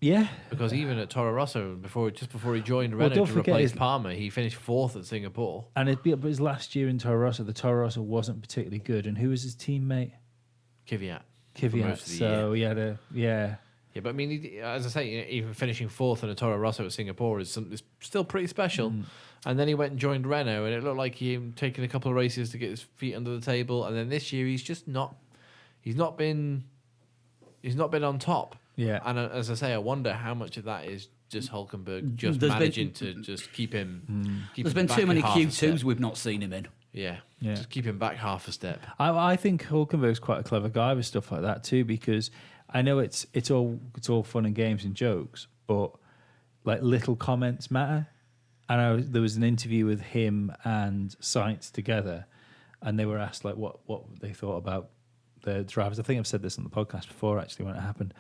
Yeah, Because even at Toro Rosso, before he joined Well, Renault don't to forget replace his- Palmer, he finished 4th at Singapore. and but his last year in Toro Rosso, the Toro Rosso wasn't particularly good. And who was his teammate? Kvyat. Kvyat. most of the So he had Yeah, but I mean, as I say, even finishing 4th in a Toro Rosso at Singapore is still pretty special. And then he went and joined Renault, and it looked like him taking a couple of races to get his feet under the table. And then this year, he's just not. He's not been on top. Yeah. And as I say, I wonder how much of that is just Hulkenberg just There's been- managing to just keep him. Keep There's him been back too many half a Q2s step. we've not seen him in. Yeah, Yeah. just keep him back half a step. I think Hulkenberg's quite a clever guy with stuff like that too, because I know it's all fun and games and jokes, but like little comments matter. And there was an interview with him and Sainz together, and they were asked like what they thought about the drivers. I think I've said this on the podcast before, actually, when it happened.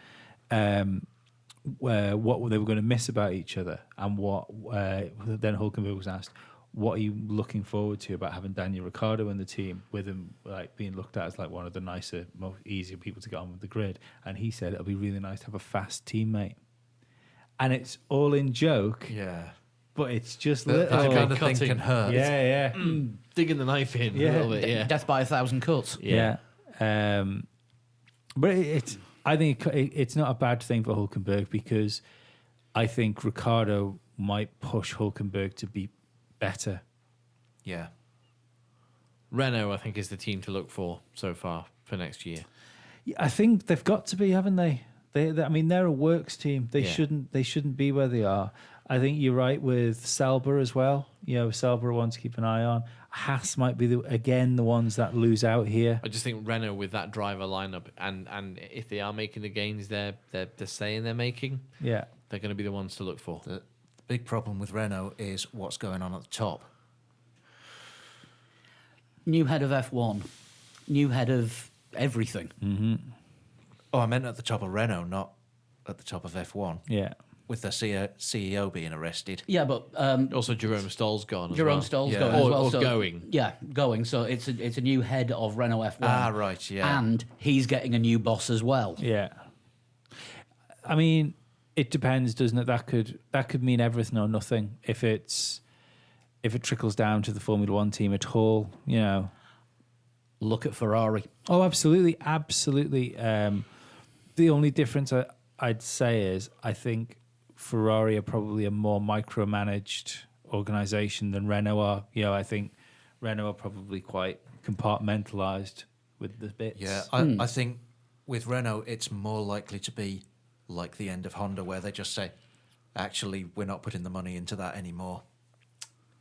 What they were going to miss about each other, and then Hulkenberg was asked, what are you looking forward to about having Daniel Ricciardo in the team, with him like being looked at as like one of the nicer, more easier people to get on with the grid? And he said it'll be really nice to have a fast teammate. And it's all in joke, Yeah. but it's just That little. kind of thing cutting. can hurt. Yeah. Digging the knife in Yeah. a little bit, yeah. Death by 1,000 cuts. Yeah. But I think it's not a bad thing for Hulkenberg, because I think Ricciardo might push Hulkenberg to be better. Yeah. Renault, I think, is the team to look for so far for next year. Yeah, I think they've got to be, haven't they? I mean, they're a works team. They Yeah. shouldn't be where they are. I think you're right with Sauber as well. You know, Sauber one to keep an eye on. Haas might be the ones that lose out here. I just think Renault with that driver lineup, and if they are making the gains they're saying they're making, Yeah. they're going to be the ones to look for. The big problem with Renault is what's going on at the top. New head of F1, new head of everything. Oh, I meant at the top of Renault, not at the top of F1, Yeah. with their CEO being arrested. Yeah, but Also, Jerome Stoll's gone. Jerome as Stoll's Yeah. going as Or- well. or so, going. Yeah, going. So it's a new head of Renault F1. Ah, right, yeah. And he's getting a new boss as well. Yeah. I mean, it depends, doesn't it? That could mean everything or nothing. If it trickles down to the Formula One team at all, you know. Look at Ferrari. Oh, absolutely, absolutely. The only difference I'd say is I think Ferrari are probably a more micromanaged organization than Renault are. You know, I think Renault are probably quite compartmentalized with the bits. Yeah, I think with Renault, it's more likely to be like the end of Honda, where they just say, actually, we're not putting the money into that anymore.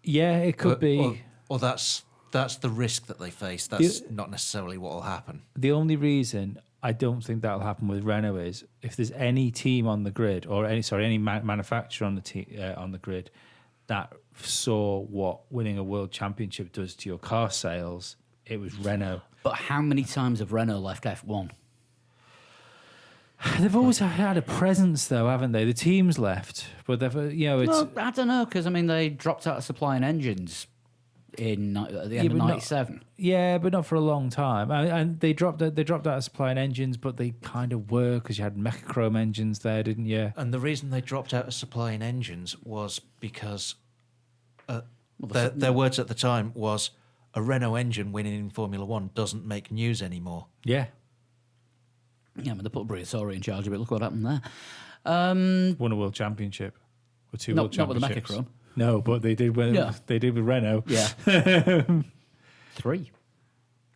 Yeah, it could be. Or that's the risk that they face. That's not necessarily what will happen. The only reason I don't think that'll happen with Renault is if there's any team on the grid or any manufacturer on the grid that saw what winning a world championship does to your car sales, it was Renault. But how many times have Renault left F1? They've always had a presence, though, haven't they? The team's left, but they've it's Well, I don't know, because, I mean, they dropped out of supplying engines at the end of but not- '97. yeah, but not for a long time. And they dropped out of supplying engines, but they kind of were because you had Mechachrome engines there, didn't you? And the reason they dropped out of supplying engines was because their words at the time was, a Renault engine winning in Formula One doesn't make news anymore. Yeah, Yeah, but they put Briatore in charge of it. Look what happened there. won a world championship or two Not- world not with the championships. Mechachrome. No, but they did win. Yeah. They did with Renault. Yeah. 3.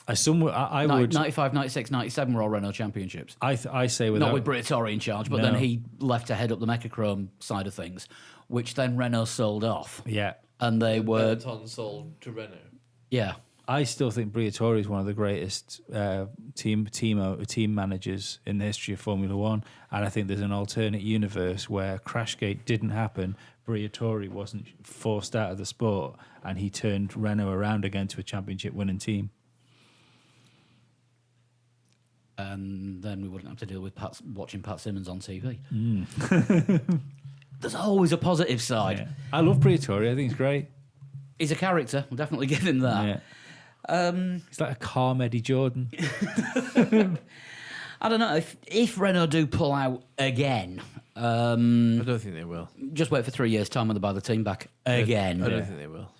I would. 95, 96, 97 were all Renault championships. I say without. Not with Briatore in charge, but No. then he left to head up the Mechachrome side of things, which then Renault sold off. Yeah, And they were, Benetton sold to Renault. yeah. I still think Briatore is one of the greatest team managers in the history of Formula One, and I think there's an alternate universe where Crashgate didn't happen. Briatore wasn't forced out of the sport, and he turned Renault around again to a championship-winning team. And then we wouldn't have to deal with watching Pat Simmons on TV. Mm. There's always a positive side. Yeah. I love Briatore. I think he's great. He's a character. We'll definitely give him that. Yeah. He's like a calm Eddie Jordan. I don't know if Renault do pull out again. I don't think they will. Just wait for 3 years' time when they buy the team back again. I don't think they will.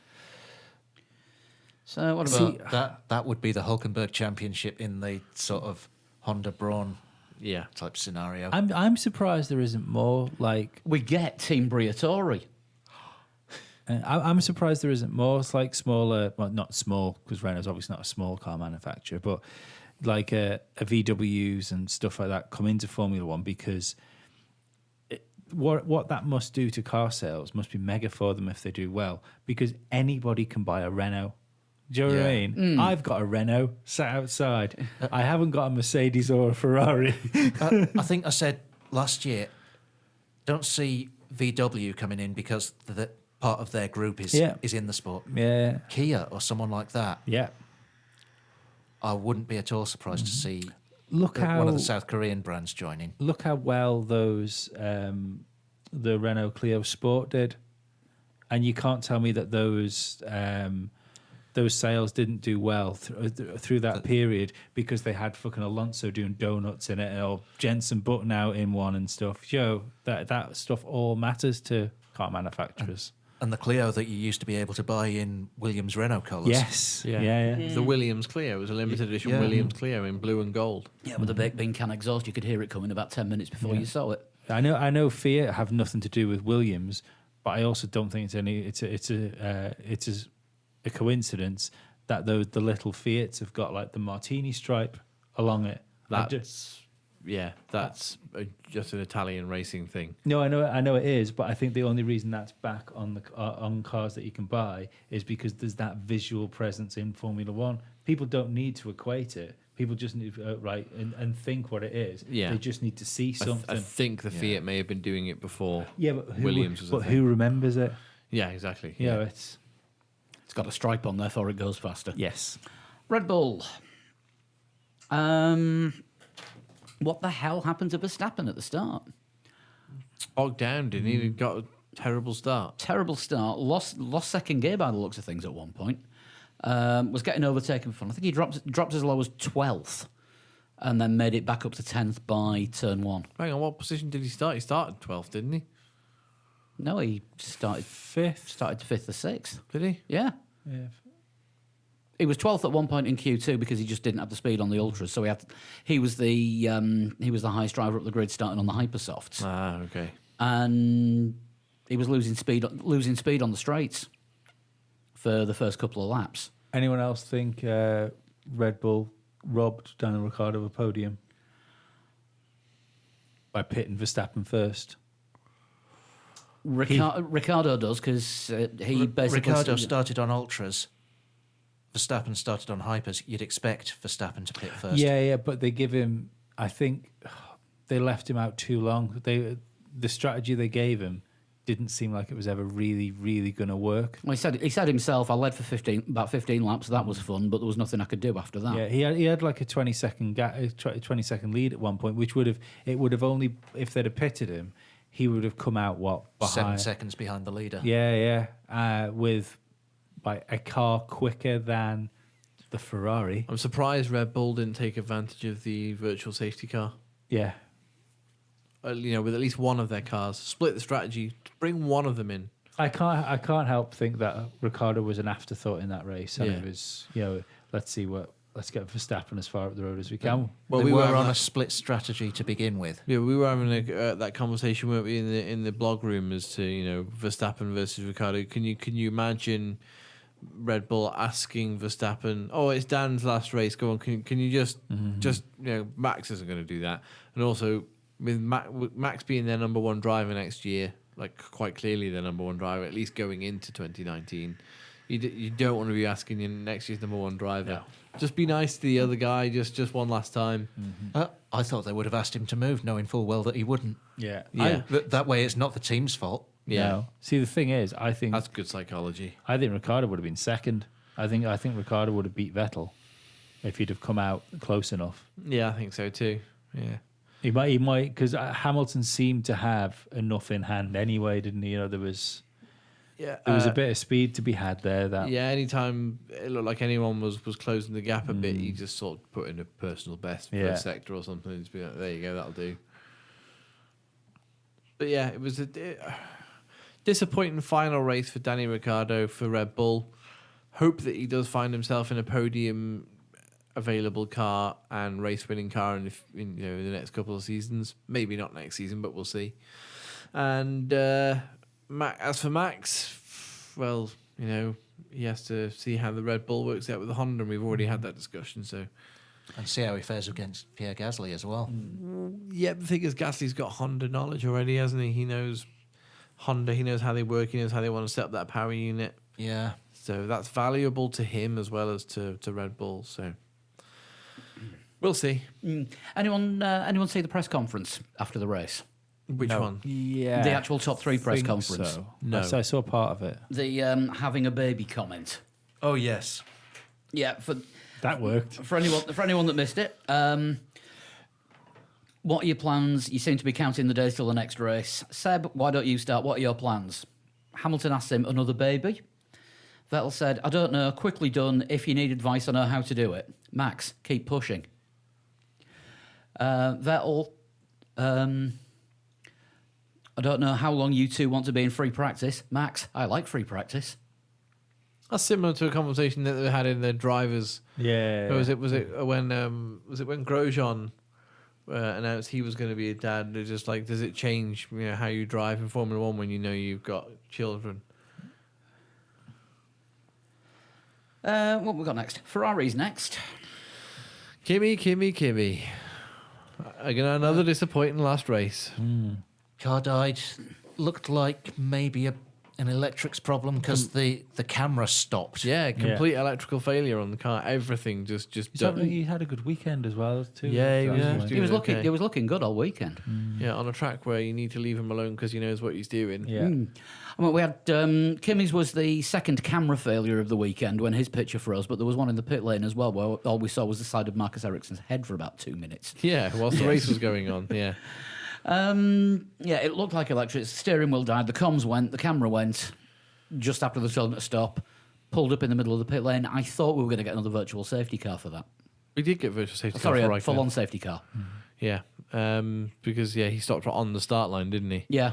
So what about? See, That would be the Hulkenberg Championship in the sort of Honda Braun Yeah. type scenario. I'm surprised there isn't more like. We get Team Briatore. I'm surprised there isn't more. It's like smaller, well, not small because Renault's obviously not a small car manufacturer, but like a VWs and stuff like that come into Formula One because what that must do to car sales must be mega for them if they do well because anybody can buy a Renault. Do you know what I mean? I've got a Renault sat outside. I haven't got a Mercedes or a Ferrari. I think I said last year, don't see VW coming in because the part of their group is in the sport. Yeah, Kia or someone like that, yeah. I wouldn't be at all surprised to see Look how one of the South Korean brands joining. look how well those the Renault Clio Sport did, and you can't tell me that those sales didn't do well through that period because they had fucking Alonso doing donuts in it or Jenson Button out in one and stuff. Yo, that stuff all matters to car manufacturers. And the Clio that you used to be able to buy in Williams Renault colours. Yes, yeah. The Williams Clio was a limited edition Yeah. Williams Clio in blue and gold. Yeah, with the baked bean can exhaust, you could hear it coming about 10 minutes before you saw it. I know Fiat have nothing to do with Williams, but I also don't think it's a coincidence that the little Fiats have got like the Martini stripe along it. That's just an Italian racing thing. No, I know it is, but I think the only reason that's back on the on cars that you can buy is because there's that visual presence in Formula One. People don't need to equate it. People just need to right and think what it is. Yeah. They just need to see something. I think the Fiat may have been doing it before. yeah, but who, Williams was a but thing. who remembers it? Yeah, exactly. You know, it's It's got a stripe on there for it goes faster. yes. Red Bull. What the hell happened to Verstappen at the start? Bogged down, didn't he? He got a terrible start. Terrible start. Lost second gear by the looks of things at one point. Was getting overtaken from. I think he dropped as low as 12th, and then made it back up to 10th by turn 1. Hang on, what position did he start? He started 12th, didn't he? No, he started 5th. 5th or 6th. Did he? Yeah. Yeah. He was 12th at one point in Q2 because he just didn't have the speed on the ultras. So he was the highest driver up the grid starting on the hypersofts, Ah, okay. and he was losing speed on the straights for the first couple of laps. Anyone else think Red Bull robbed Daniel Ricciardo of a podium by pitting Verstappen first? Ricciardo does because he basically Ricciardo started on ultras. Verstappen started on hypers. You'd expect Verstappen to pit first. Yeah, but they give him. I think they left him out too long. The strategy they gave him didn't seem like it was ever really, really going to work. Well, he said himself, "I led for about 15 laps. That was fun, but there was nothing I could do after that." Yeah, he had like a 20-second 20-second lead at one point, which would have only if they'd have pitted him, he would have come out behind 7 seconds behind the leader. Yeah, with by a car quicker than the Ferrari. I'm surprised Red Bull didn't take advantage of the virtual safety car. Yeah, With at least one of their cars, split the strategy, bring one of them in. I can't help think that Ricciardo was an afterthought in that race, and Yeah. it was let's get Verstappen as far up the road as we can. Well, we we were were having on that- a split strategy to begin with. Yeah, we were having that conversation, weren't we, in the blog room as to Verstappen versus Ricciardo. Can you imagine Red Bull asking Verstappen, "Oh, it's Dan's last race. Go on, can you just Max isn't going to do that." And also with Max being their number one driver next year, like quite clearly their number one driver, at least going into 2019, you don't want to be asking your next year's number one driver. Just be nice to the other guy, just one last time. I thought they would have asked him to move, knowing full well that he wouldn't. Yeah, Yeah. That way, it's not the team's fault. Yeah, No. See, the thing is, I think that's good psychology. Ricciardo would have been second. I think Ricciardo would have beat Vettel if he'd have come out close enough. Yeah, I think so too. Yeah. He might, because Hamilton seemed to have enough in hand anyway, didn't he? There was a bit of speed to be had there. Anytime it looked like anyone was closing the gap a bit, he just sort of put in a personal best for a sector or something. And just be like, there you go, that'll do. But yeah, it was a disappointing final race for Danny Ricciardo for Red Bull. Hope that he does find himself in a podium available car and race winning car in the next couple of seasons. Maybe not next season, but we'll see. And as for Max, well, he has to see how the Red Bull works out with the Honda, and we've already had that discussion. So And see how he fares against Pierre Gasly as well. yeah, the thing is, Gasly's got Honda knowledge already, hasn't he? He knows Honda. He knows how they work. He knows how they want to set up that power unit. Yeah. So that's valuable to him as well as to Red Bull. So we'll see. Anyone see the press conference after the race? Which one? Yeah, The actual top 3 press think conference. So. No. I saw part of it. The having a baby comment. Oh, yes. Yeah, That worked. for anyone that missed it. What are your plans? You seem to be counting the days till the next race. Seb, why don't you start? What are your plans? Hamilton asked him, another baby? Vettel said, I don't know, quickly done. If you need advice, I know how to do it. Max, keep pushing. Vettel, I don't know how long you two want to be in free practice. Max, I like free practice. That's similar to a conversation that they had in the drivers. Yeah. Or was it when Grosjean announced he was going to be a dad? They're just like, does it change how you drive in Formula One when you know you've got children? What we got next? Ferrari's next. Kimi. Again, another disappointing last race. Car died. Looked like maybe an An electrics problem because the camera stopped. Yeah, complete electrical failure on the car. Everything just He had a good weekend as well, too. Yeah, he was That's doing He was looking. okay. He was looking good all weekend. yeah, on a track where you need to leave him alone because he knows what he's doing. Yeah. I mean, we had Kimmy's was the second camera failure of the weekend when his picture froze, but there was one in the pit lane as well where all we saw was the side of Marcus Ericsson's head for about 2 minutes. Yeah, whilst the race was going on. Yeah. Yeah, it looked like electric. The steering wheel died. The comms went. The camera went. Just after they told him to stop, pulled up in the middle of the pit lane. I thought we were going to get another virtual safety car for that. We did get virtual safety Sorry, car for a Raikkonen. full-on safety car. Yeah, because he stopped on the start line, didn't he? Yeah,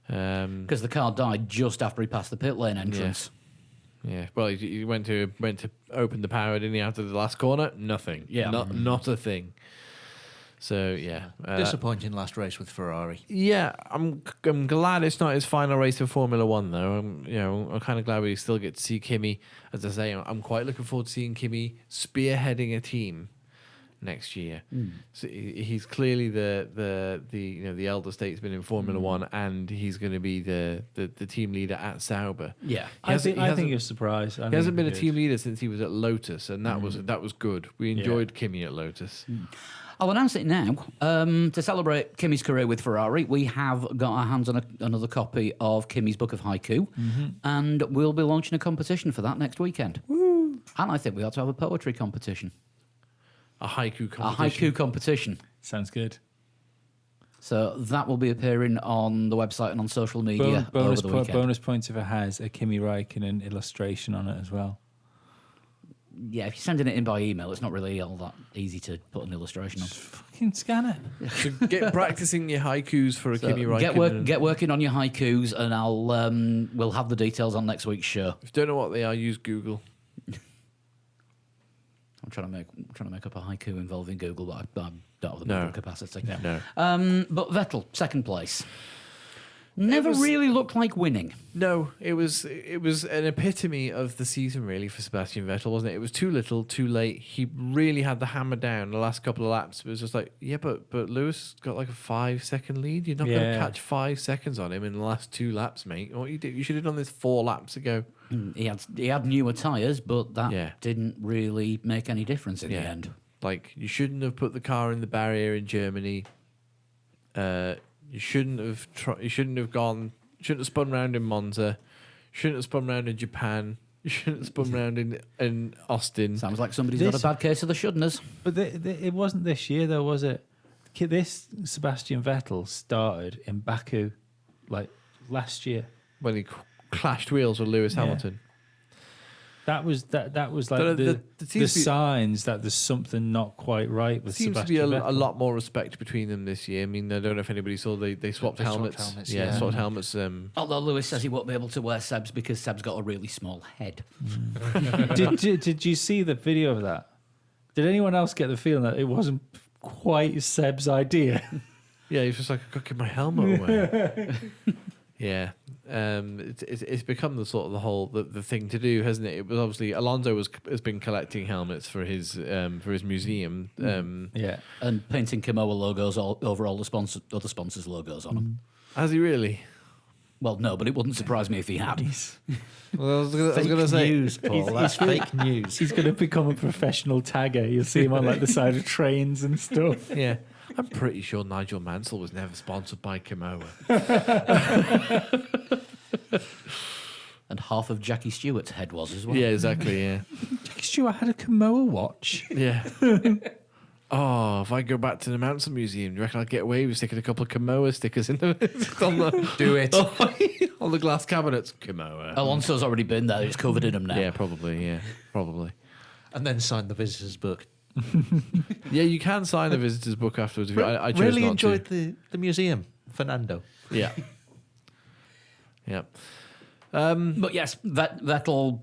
Um, because the car died just after he passed the pit lane entrance. yeah. Well, he went to open the power, didn't he? After the last corner, nothing. Yeah. not a thing. So yeah, Disappointing last race with Ferrari. yeah. I'm glad it's not his final race in Formula One though. I'm kind of glad we still get to see Kimi. As I say, I'm quite looking forward to seeing Kimi spearheading a team next year. So he's clearly the elder statesman in Formula One, and he's going to be the team leader at Sauber. Yeah. I think you're surprised. He hasn't been a team leader since he was at Lotus, and that was good. We enjoyed Kimi at Lotus. I'll announce it now. To celebrate Kimi's career with Ferrari, we have got our hands on another copy of Kimi's Book of Haiku, and we'll be launching a competition for that next weekend. Woo. And I think we ought to have a poetry competition. A haiku A competition. haiku competition. Sounds good. So that will be appearing on the website and on social media over the weekend. Bonus points if it has a Kimi Räikkönen illustration on it as well. Yeah, if you're sending it in by email, it's not really all that easy to put an illustration on. Fucking scan it. So get practicing your haikus for a So Kimi Räikkönen. get working on your haikus, and we'll have the details on next week's show. If you don't know what they are, use Google. I'm trying to make up a haiku involving Google, but I don't have the No. mental capacity. No. But Vettel, second place, never was- really looked like winning. No, it was an epitome of the season really for Sebastian Vettel, wasn't it? It was too little, too late. He really had the hammer down the last couple of laps. It was just like, yeah, but Lewis got like a 5-second lead. You're not going to Yeah. catch 5 seconds on him in the last 2 laps, mate. What you did? You should have done this 4 laps ago. He had newer tyres, but that Yeah. didn't really make any difference in the end. Like, you shouldn't have put the car in the barrier in Germany. You shouldn't have shouldn't have spun round in Monza. Shouldn't have spun round in Japan. You shouldn't have spun round in Austin. Sounds like somebody's got This- a bad case of the shouldn'ters. But it wasn't this year, though, was it? This Sebastian Vettel started in Baku, like last year. When he clashed wheels with Lewis Yeah. Hamilton. That was like There the seems to be- signs that there's something not quite right with Seems to be Sebastian a Vettel. lot more respect between them this year. I mean, I don't know if anybody saw they swapped They swapped helmets. helmets, Yeah, yeah. swapped helmets. Although Lewis says he won't be able to wear Seb's because Seb's got a really small head. Did you see the video of that? Did anyone else get the feeling that it wasn't quite Seb's idea? Yeah, he's just like, I got to get my helmet away. Yeah, it's become the sort of the thing to do, hasn't it? It was obviously Alonso has been collecting helmets for his museum. Yeah. And painting Kimoa logos over all the other sponsors' logos on them. Has he really? Well, no, but it wouldn't surprise me if he had. Well, I was going to say. news, Paul. That's fake news. He's going to become a professional tagger. You'll see him on like the side of trains and stuff. Yeah, I'm pretty sure Nigel Mansell was never sponsored by Kimoa. And half of Jackie Stewart's head was as well. Yeah, exactly. Yeah, Jackie Stewart had a Kimoa watch. yeah. Oh, if I go back to the Mansell Museum, do you reckon I'd get away with sticking a couple of Kimoa stickers in the on the Do it. on the glass cabinets? Kimoa. Alonso's already been there. He's covered in them now. Yeah, probably. Yeah, probably. And then sign the visitor's book. Yeah, you can sign the visitor's book afterwards. If you, I chose really not enjoyed to. the museum, Fernando. Yeah. Yeah. But yes, Vettel.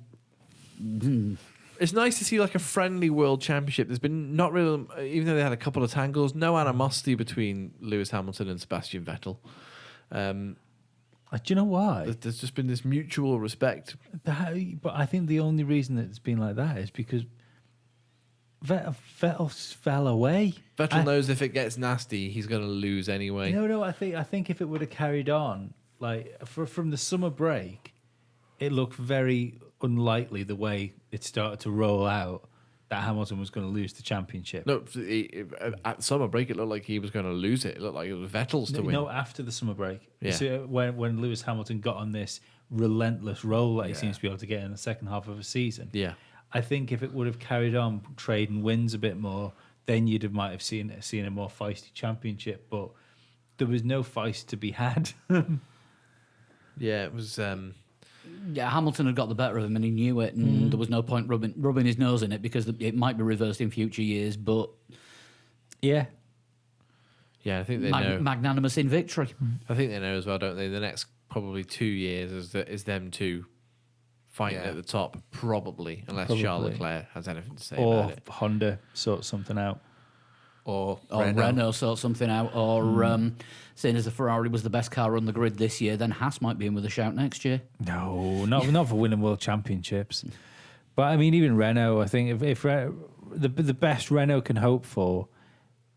It's nice to see like a friendly world championship. There's been not real, even though they had a couple of tangles, no animosity between Lewis Hamilton and Sebastian Vettel. Do you know why? There's just been this mutual respect. But I think the only reason that it's been like that is because Vettel fell away. Vettel knows if it gets nasty, he's going to lose anyway. No. I think if it would have carried on, like from the summer break, it looked very unlikely the way it started to roll out that Hamilton was going to lose the championship. No, at summer break, it looked like he was going to lose it. It looked like it was Vettel's to win. No, after the summer break. Yeah. So when Lewis Hamilton got on this relentless roll that he Yeah. seems to be able to get in the second half of a season. Yeah. I think if it would have carried on trading wins a bit more, then might have seen a more feisty championship. But there was no feist to be had. Yeah, it was. Yeah, Hamilton had got the better of him and he knew it, and there was no point rubbing his nose in it because it might be reversed in future years, but Yeah. Yeah, I think they know. magnanimous in victory. I think they know as well, don't they? The next probably 2 years is them two fighting Yeah. at the top, probably, unless Probably. Charles Leclerc has anything to say Or about it. Honda sorts something out. Or Or Renault. Renault sort something out, or seeing as the Ferrari was the best car on the grid this year, then Haas might be in with a shout next year. No, not for winning world championships. But I mean, even Renault, I think if the best Renault can hope for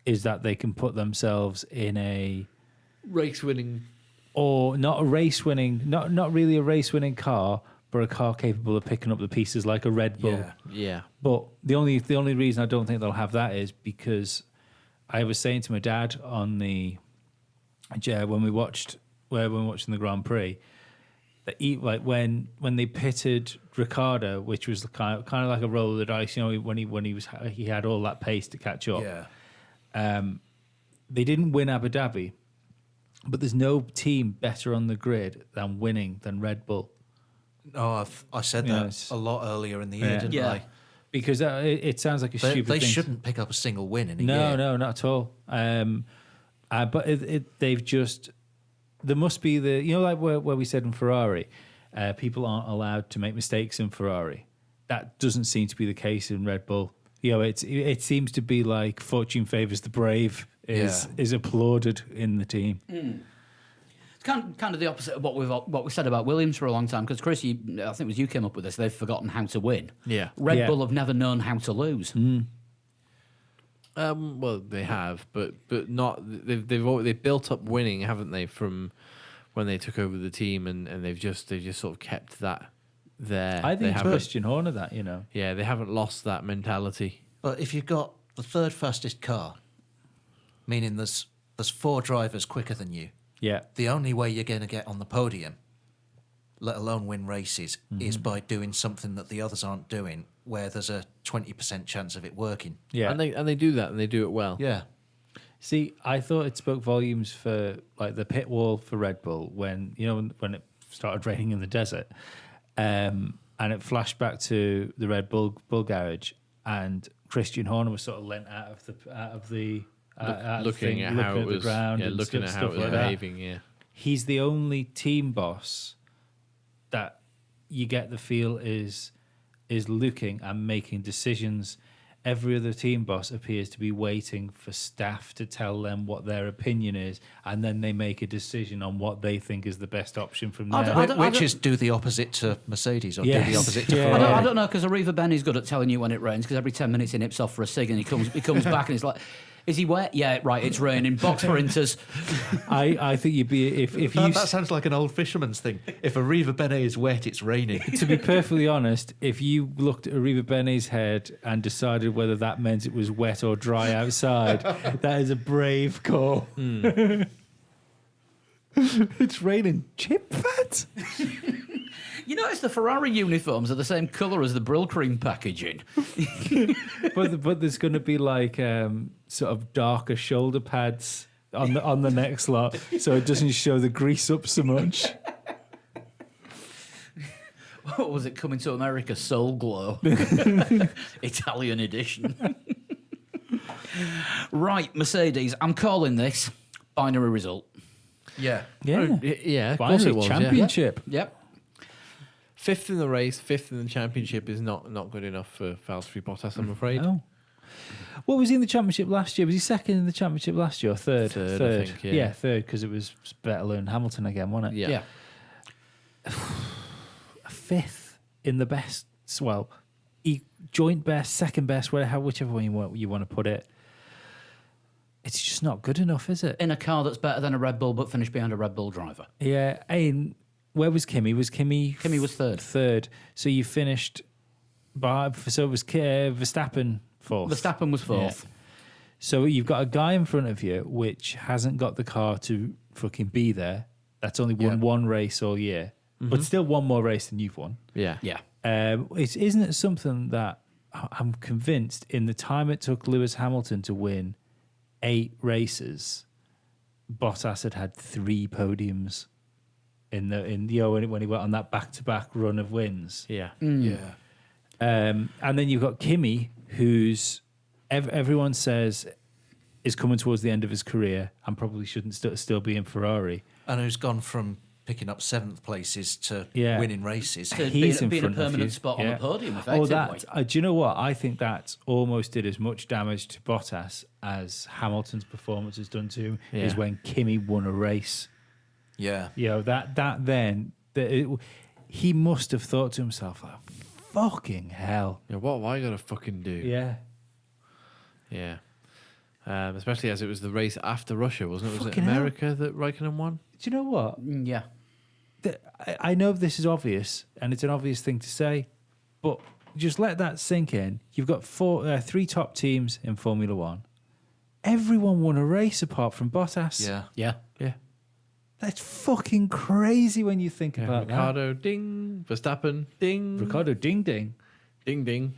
is that they can put themselves in a Race winning. or not a race winning, not really a race winning car, but a car capable of picking up the pieces like a Red Bull. Yeah. Yeah. But the only reason I don't think they'll have that is because I was saying to my dad on when we watched watching the Grand Prix that when they pitted Ricciardo, which was kind of like a roll of the dice, you know, when he had all that pace to catch up. Yeah. They didn't win Abu Dhabi, but there's no team better on the grid than Red Bull. Oh, I said Yeah, that it's- a lot earlier in the year, Yeah. didn't Yeah. I? Because it sounds like a They, stupid they thing. shouldn't pick up a single win in a No, year. no, not at all. But they've just there must be like where we said in Ferrari, people aren't allowed to make mistakes in Ferrari. That doesn't seem to be the case in Red Bull. You know, it seems to be like fortune favors the brave is applauded in the team. It's kind of the opposite of what we said about Williams for a long time. Because Chris, I think it was you came up with this. They've forgotten how to win. Yeah. Red Yeah. Bull have never known how to lose. Well, they have, but not. They've built up winning, haven't they? From when they took over the team, and they've just sort of kept that there. I they think haven't. Christian Horner that, you know. Yeah, they haven't lost that mentality. But if you've got the third fastest car, meaning there's 4 drivers quicker than you, Yeah. the only way you're going to get on the podium, let alone win races, is by doing something that the others aren't doing, where there's a 20% chance of it working. Yeah. and they do that, and they do it well. Yeah. See, I thought it spoke volumes for like the pit wall for Red Bull when when it started raining in the desert, and it flashed back to the Red Bull garage, and Christian Horner was sort of lent out of the Looking at how it was, ground, and looking at how it was like that. behaving. Yeah, He's the only team boss that you get the feel is looking and making decisions. Every other team boss appears to be waiting for staff to tell them what their opinion is, and then they make a decision on what they think is the best option from I there. don't- Which is do the opposite to Mercedes or do Yes. the opposite to Yeah. I Ferrari. don't know, because Arriva Benny's good at telling you when it rains, because every 10 minutes he nips off for a cig and he comes back and he's like, is he wet? Yeah, right, it's raining. Box for inters. I think you'd be if you That sounds like an old fisherman's thing. If a Riva Bene is wet, it's raining. to be perfectly honest, if you looked at Arriva Benny's head and decided whether that meant it was wet or dry outside, that is a brave call. It's raining. Chip fat. You notice the Ferrari uniforms are the same colour as the Brill Cream packaging. But there's going to be like sort of darker shoulder pads on the next lot, so it doesn't show the grease up so much. What was it, Coming to America? Soul Glow. Italian edition. Right, Mercedes, I'm calling this binary result. Yeah. Yeah, yeah. Of course finally it was. Yeah. championship. Yep. 5th in the race, 5th in the championship is not good enough for Valtteri Bottas, I'm afraid. Oh. What was he in the championship last year? Was he second in the championship last year or third? Third, I think, yeah. Third, because it was Vettel and Hamilton again, wasn't it? Yeah. Fifth in the best, well, joint best, second best, whichever one you want to put it. It's just not good enough, is it? In a car that's better than a Red Bull but finished behind a Red Bull driver. Yeah, where was Kimi? Was Kimi? Kimi was third. Third. So you finished by. So it was Verstappen fourth. Verstappen was fourth. Yeah. So you've got a guy in front of you which hasn't got the car to fucking be there. That's only won one race all year, but still one more race than you've won. Yeah. Yeah. Isn't it something that I'm convinced in the time it took Lewis Hamilton to win 8 races, Bottas had 3 podiums when he went on that back-to-back run of wins. Yeah. Yeah. And then you've got Kimi, who's everyone says is coming towards the end of his career and probably shouldn't still be in Ferrari. And who's gone from picking up 7th places to Yeah. winning races. To He's being a in front of permanent you. spot on Yeah. the podium, Oh, effectively. that do you know what? I think that almost did as much damage to Bottas as Hamilton's performance has done to him. Yeah. Is when Kimi won a race. Yeah. You know he must have thought to himself, oh, "Fucking hell!" Yeah, what have I got to fucking do? Yeah, Yeah. Especially as it was the race after Russia, wasn't it? Was it Fucking hell. America that Raikkonen won? do you know what? Yeah. I know this is obvious, and it's an obvious thing to say, but just let that sink in. You've got 3 top teams in Formula One. Everyone won a race apart from Bottas. Yeah. Yeah. Yeah. That's fucking crazy when you think about Ricardo, ding. Verstappen, ding. that. Ricardo, ding ding. Ding, ding.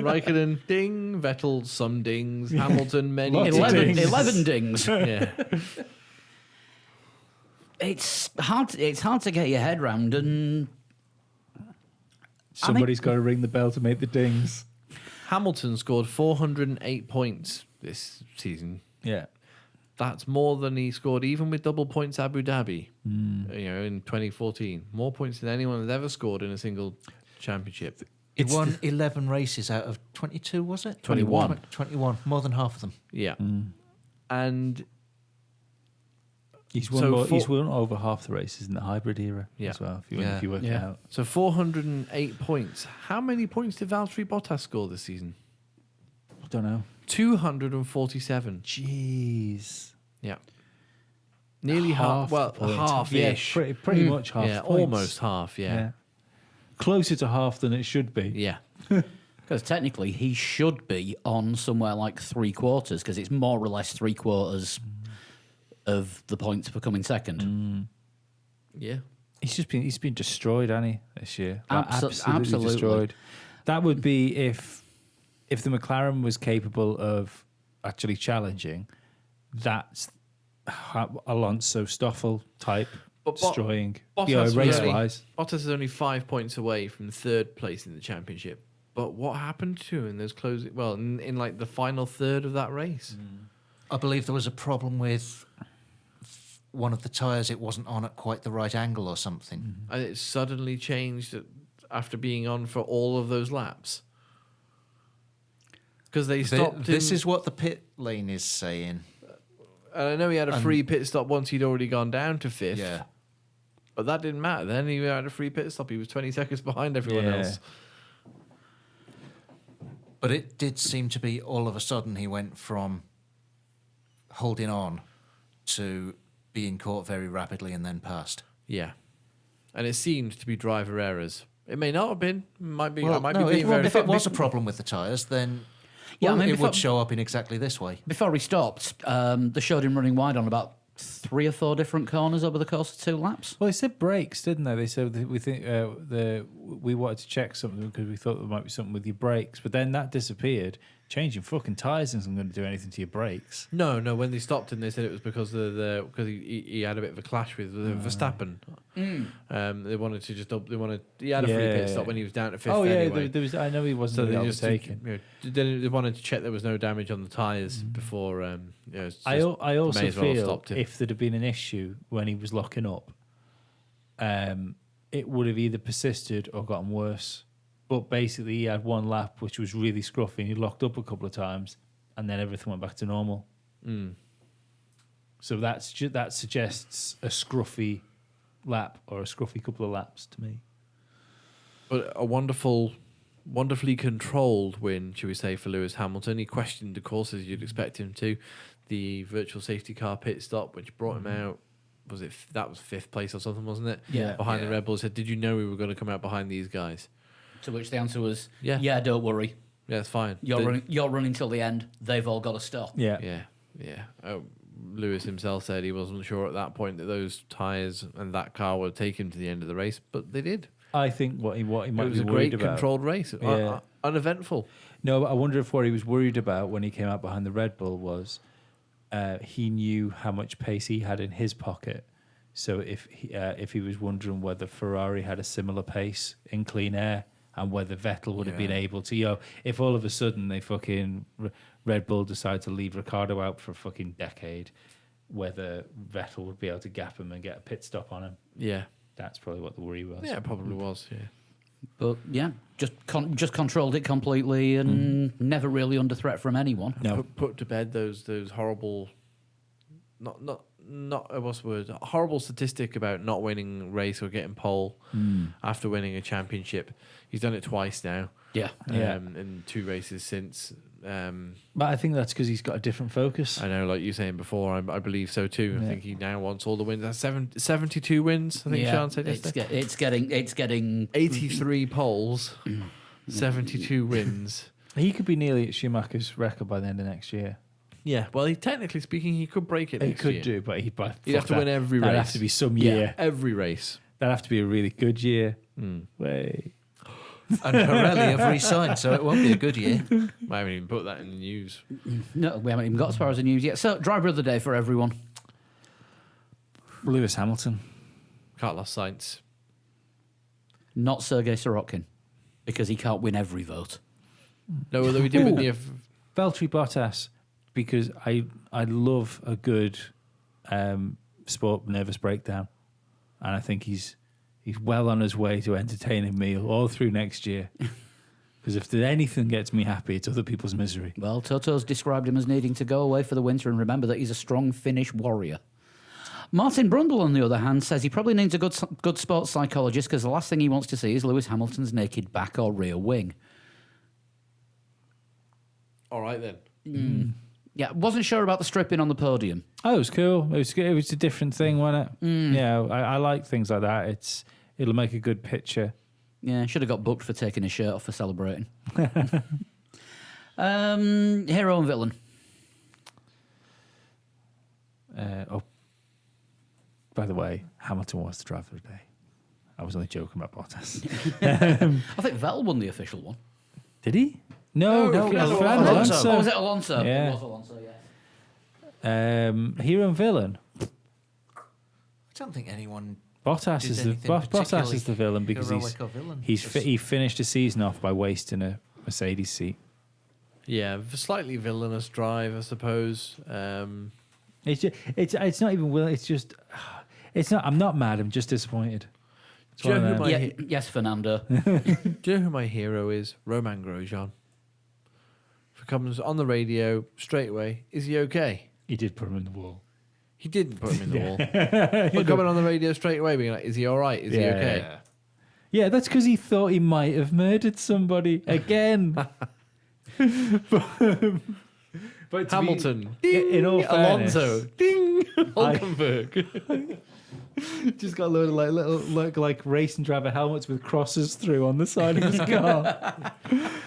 Raikkonen, ding. Vettel, some dings. Hamilton, many Lots of dings. 11 dings. Yeah. It's hard to get your head round, and Somebody's got to ring the bell to make the dings. Hamilton scored 408 points this season. Yeah. That's more than he scored even with double points Abu Dhabi, in 2014. More points than anyone has ever scored in a single championship. He won 11 races out of 22, was it? 21. 21, more than half of them. Yeah. And He's won, So he's won over half the races in the hybrid era Yeah. as well, if Yeah. you work it Yeah. out. so 408 points. How many points did Valtteri Bottas score this season? I don't know. 247. Jeez. Yeah. Nearly half. Well, the point. half-ish. Yeah, pretty much half. Yeah, the points. almost half, yeah. Closer to half than it should be. Yeah. because technically he should be on somewhere like 3/4, because it's more or less 3/4 of the points for coming second. Yeah. He's been destroyed, hasn't he, this year? Absolutely. Destroyed. That would be if the McLaren was capable of actually challenging. That's Alonso Stoffel type But destroying. Bottas Race really- wise, Bottas is only 5 points away from third place in the championship. But what happened to him in those closing? Well, in like the final third of that race. I believe there was a problem with one of the tyres. It wasn't on at quite the right angle or something. And it suddenly changed after being on for all of those laps. Because they stopped This him. is what the pit lane is saying. And I know he had a free pit stop once he'd already gone down to fifth. Yeah. But that didn't matter. Then he had a free pit stop. He was 20 seconds behind everyone Yeah. else. But it did seem to be all of a sudden he went from holding on to being caught very rapidly and then passed. Yeah. And it seemed to be driver errors. It may not have been. It might be. I Well, might no, be being very. if it was a problem with the tyres, then Yeah, I mean, it before- would show up in exactly this way. Before he stopped, they showed him running wide on about 3 or 4 different corners over the course of 2 laps. well, they said brakes, didn't they? They said that we wanted to check something because we thought there might be something with your brakes, but then that disappeared. Changing fucking tyres isn't going to do anything to your brakes. No. When they stopped him, they said it was because because he had a bit of a clash with Verstappen. They wanted to just he had a free pit stop when he was down to fifth. Oh yeah, anyway. there was. I know he So wasn't they really just overtaken. then they wanted to check there was no damage on the tyres before. It's I just- I also may as well have feel stopped him. if there'd have been an issue when he was locking up, it would have either persisted or gotten worse. But basically, he had one lap which was really scruffy, and he locked up a couple of times, and then everything went back to normal. So that suggests a scruffy lap or a scruffy couple of laps to me. But a wonderfully controlled win, should we say, for Lewis Hamilton. He questioned the course as you'd expect him to. The virtual safety car pit stop, which brought him out that was 5th place or something, wasn't it? Yeah. Behind the Yeah. Red Bull, said, "Did you know we were going to come out behind these guys?" To which the answer was, Yeah. yeah, don't worry. Yeah, it's fine. You're running till the end. They've all got to stop. Yeah. Yeah. Oh, Lewis himself said he wasn't sure at that point that those tyres and that car would take him to the end of the race, but they did. I think what he might It be was a worried great about. controlled race, Yeah. uneventful. No, but I wonder if what he was worried about when he came out behind the Red Bull was he knew how much pace he had in his pocket. So if he was wondering whether Ferrari had a similar pace in clean air and whether Vettel would have been Yeah. able to, if all of a sudden they fucking Red Bull decide to leave Ricardo out for a fucking decade, whether Vettel would be able to gap him and get a pit stop on him. Yeah. That's probably what the worry was. Yeah, it probably was, yeah. But yeah, just controlled it completely and never really under threat from anyone. No. Put to bed those horrible, not what's the word, horrible statistic about not winning race or getting pole after winning a championship. He's done it twice now. Yeah. Yeah. In 2 races since. But I think that's because he's got a different focus. I know, like you saying before, I believe so too. I Yeah. think he now wants all the wins. That's 72 wins, I think Yeah, Sean said it's, yesterday. it's getting 83 poles, 72 wins. He could be nearly at Schumacher's record by the end of next year. Yeah, well, technically speaking, he could break it He next could year. do, but he'd have to win every That'd have race. to be some Yeah. year. Every race. That'd have to be a really good year. Way. And Pirelli have re-signed, so it won't be a good year. I haven't even put that in the news. no, we haven't even got as far as the news yet. So, driver of the day for everyone. Lewis Hamilton. Carlos Sainz. Not Sergei Sorokin, because he can't win every vote. No, although we did win the. Valtteri Bottas, because I love a good sport nervous breakdown, and I think he's well on his way to entertaining me all through next year. Because if there's anything gets me happy, it's other people's misery. Well, Toto's described him as needing to go away for the winter and remember that he's a strong Finnish warrior. Martin Brundle, on the other hand, says he probably needs a good sports psychologist because the last thing he wants to see is Lewis Hamilton's naked back or rear wing. All right then. Yeah, wasn't sure about the stripping on the podium. Oh, it was cool. It was a different thing, wasn't it? Yeah, I like things like that. It'll make a good picture. Yeah, should have got booked for taking his shirt off for celebrating. Hero and villain. By the way, Hamilton was the driver of the day. I was only joking about Bottas. I think Vettel won the official one. Did he? No, Alonso. Fernando Alonso. Oh, was it Alonso? Yeah. It was Alonso, yeah. Hero and villain. I don't think anyone Bottas did is the anything Bottas particularly is the villain because heroic or villain. he finished the season off by wasting a Mercedes seat. Yeah, slightly villainous drive, I suppose. It's not even will. It's just it's not. I'm not mad. I'm just disappointed. It's Do you one know of who them. my- Yeah, yes, Fernando. Do you know who my hero is? Romain Grosjean. If it comes on the radio straight away, is he okay? He did put him in the wall. He didn't put him in the wall. But coming on the radio straight away, being like, is he all right? Is he okay? Yeah, that's because he thought he might have murdered somebody again. but to Hamilton. be, in all fairness, Alonso. Ding. Hulkenberg. just got a load of like racing driver helmets with crosses through on the side of his car.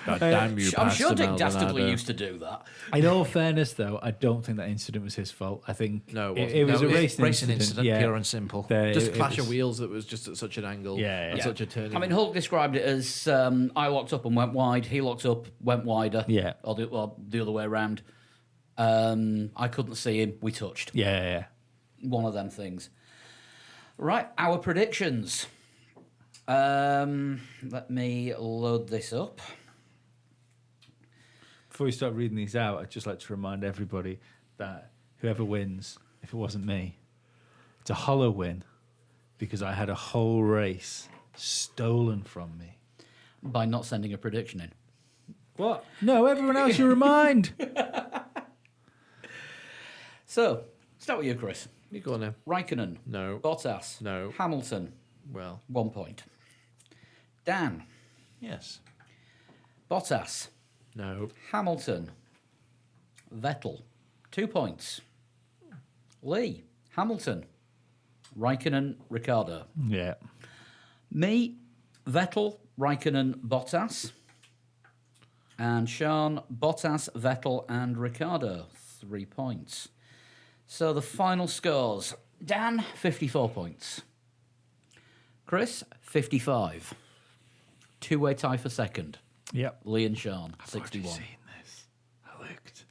God damn you, I'm sure Pastor Dick Dastardly Maldonado. used to do that. In all fairness, though, I don't think that incident was his fault. I think No, it it was wasn't. a No, racing incident. Yeah. pure and simple. Just It clash was- of wheels that was just at such an angle. Yeah, and yeah. such a turning. I mean, Hulk described it as I locked up and went wide. He locked up, went wider. Yeah. Or the other way around. I couldn't see him. We touched. Yeah. One of them things. Right, our predictions. Let me load this up. Before we start reading these out, I'd just like to remind everybody that whoever wins, if it wasn't me, it's a hollow win because I had a whole race stolen from me. By not sending a prediction in. What? No, everyone else you remind. So, start with you, Chris. You go on now. Raikkonen. No. Bottas. No. Hamilton. Well, 1 point. Dan. Yes. Bottas. no. Hamilton. Vettel. 2 points. Lee. Hamilton. Raikkonen, Ricciardo. Yeah. Me, Vettel, Raikkonen, Bottas. And Sean, Bottas, Vettel, and Ricciardo. 3 points. So the final scores. Dan, 54 points. Chris, 55. Two-way tie for second. Yep. Lee and Sean, 61. this. I looked.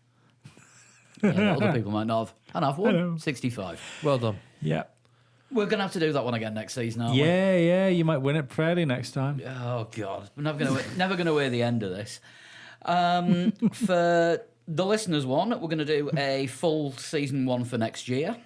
Yeah, other people might not have. And I've won, 65. Well done. Yep. We're going to have to do that one again next season, aren't we? Yeah. You might win it fairly next time. Oh God, we're never going to hear the end of this. For the listeners' one, we're going to do a full season one for next year.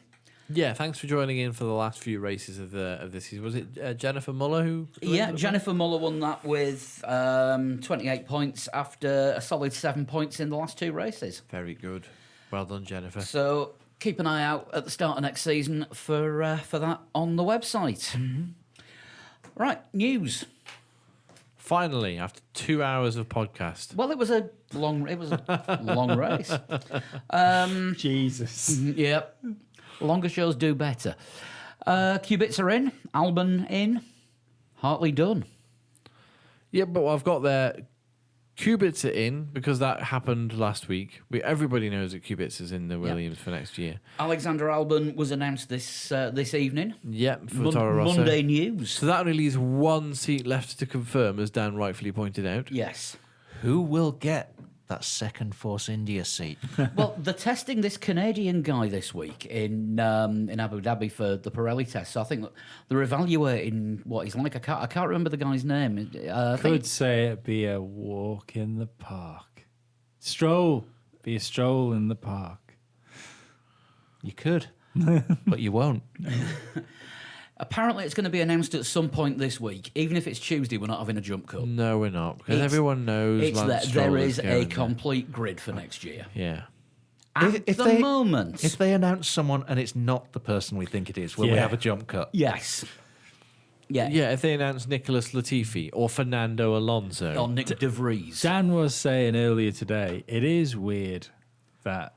Yeah, thanks for joining in for the last few races of this season. Was it Jennifer Muller who? Yeah, Jennifer Muller won that with 28 points after a solid 7 points in the last 2 races. Very good. Well done, Jennifer. So keep an eye out at the start of next season for that on the website. Right, news. Finally, after 2 hours of podcast. Well, it was a long race. Jesus. Yep. Longer shows do better. Qubits are in. Albon in. Hartley done. Yeah, but what I've got there, Qubits are in because that happened last week. Everybody knows that Qubits is in the Williams for next year. Alexander Albon was announced this evening. Yep, for Toro Rosso. Monday news. So that only leaves 1 seat left to confirm, as Dan rightfully pointed out. Yes. Who will get that second Force India seat? Well, they're testing this Canadian guy this week in Abu Dhabi for the Pirelli test. So I think they're evaluating what he's like. I can't remember the guy's name. I think Could say it'd be a walk in the park. Stroll. Be a stroll in the park. You could, but you won't. apparently it's going to be announced at some point this week. Even if it's Tuesday, we're not having a jump cut. No, we're not, because It's- everyone knows It's Lance that Stroll there is a going there. complete grid for next year. Yeah. At If the they- moment, If they announce someone and it's not the person we think it is, will we Yeah. have a jump cut? yes. Yeah. Yeah, if they announce Nicholas Latifi or Fernando Alonso. Or Nick De Vries. Dan was saying earlier today, it is weird that,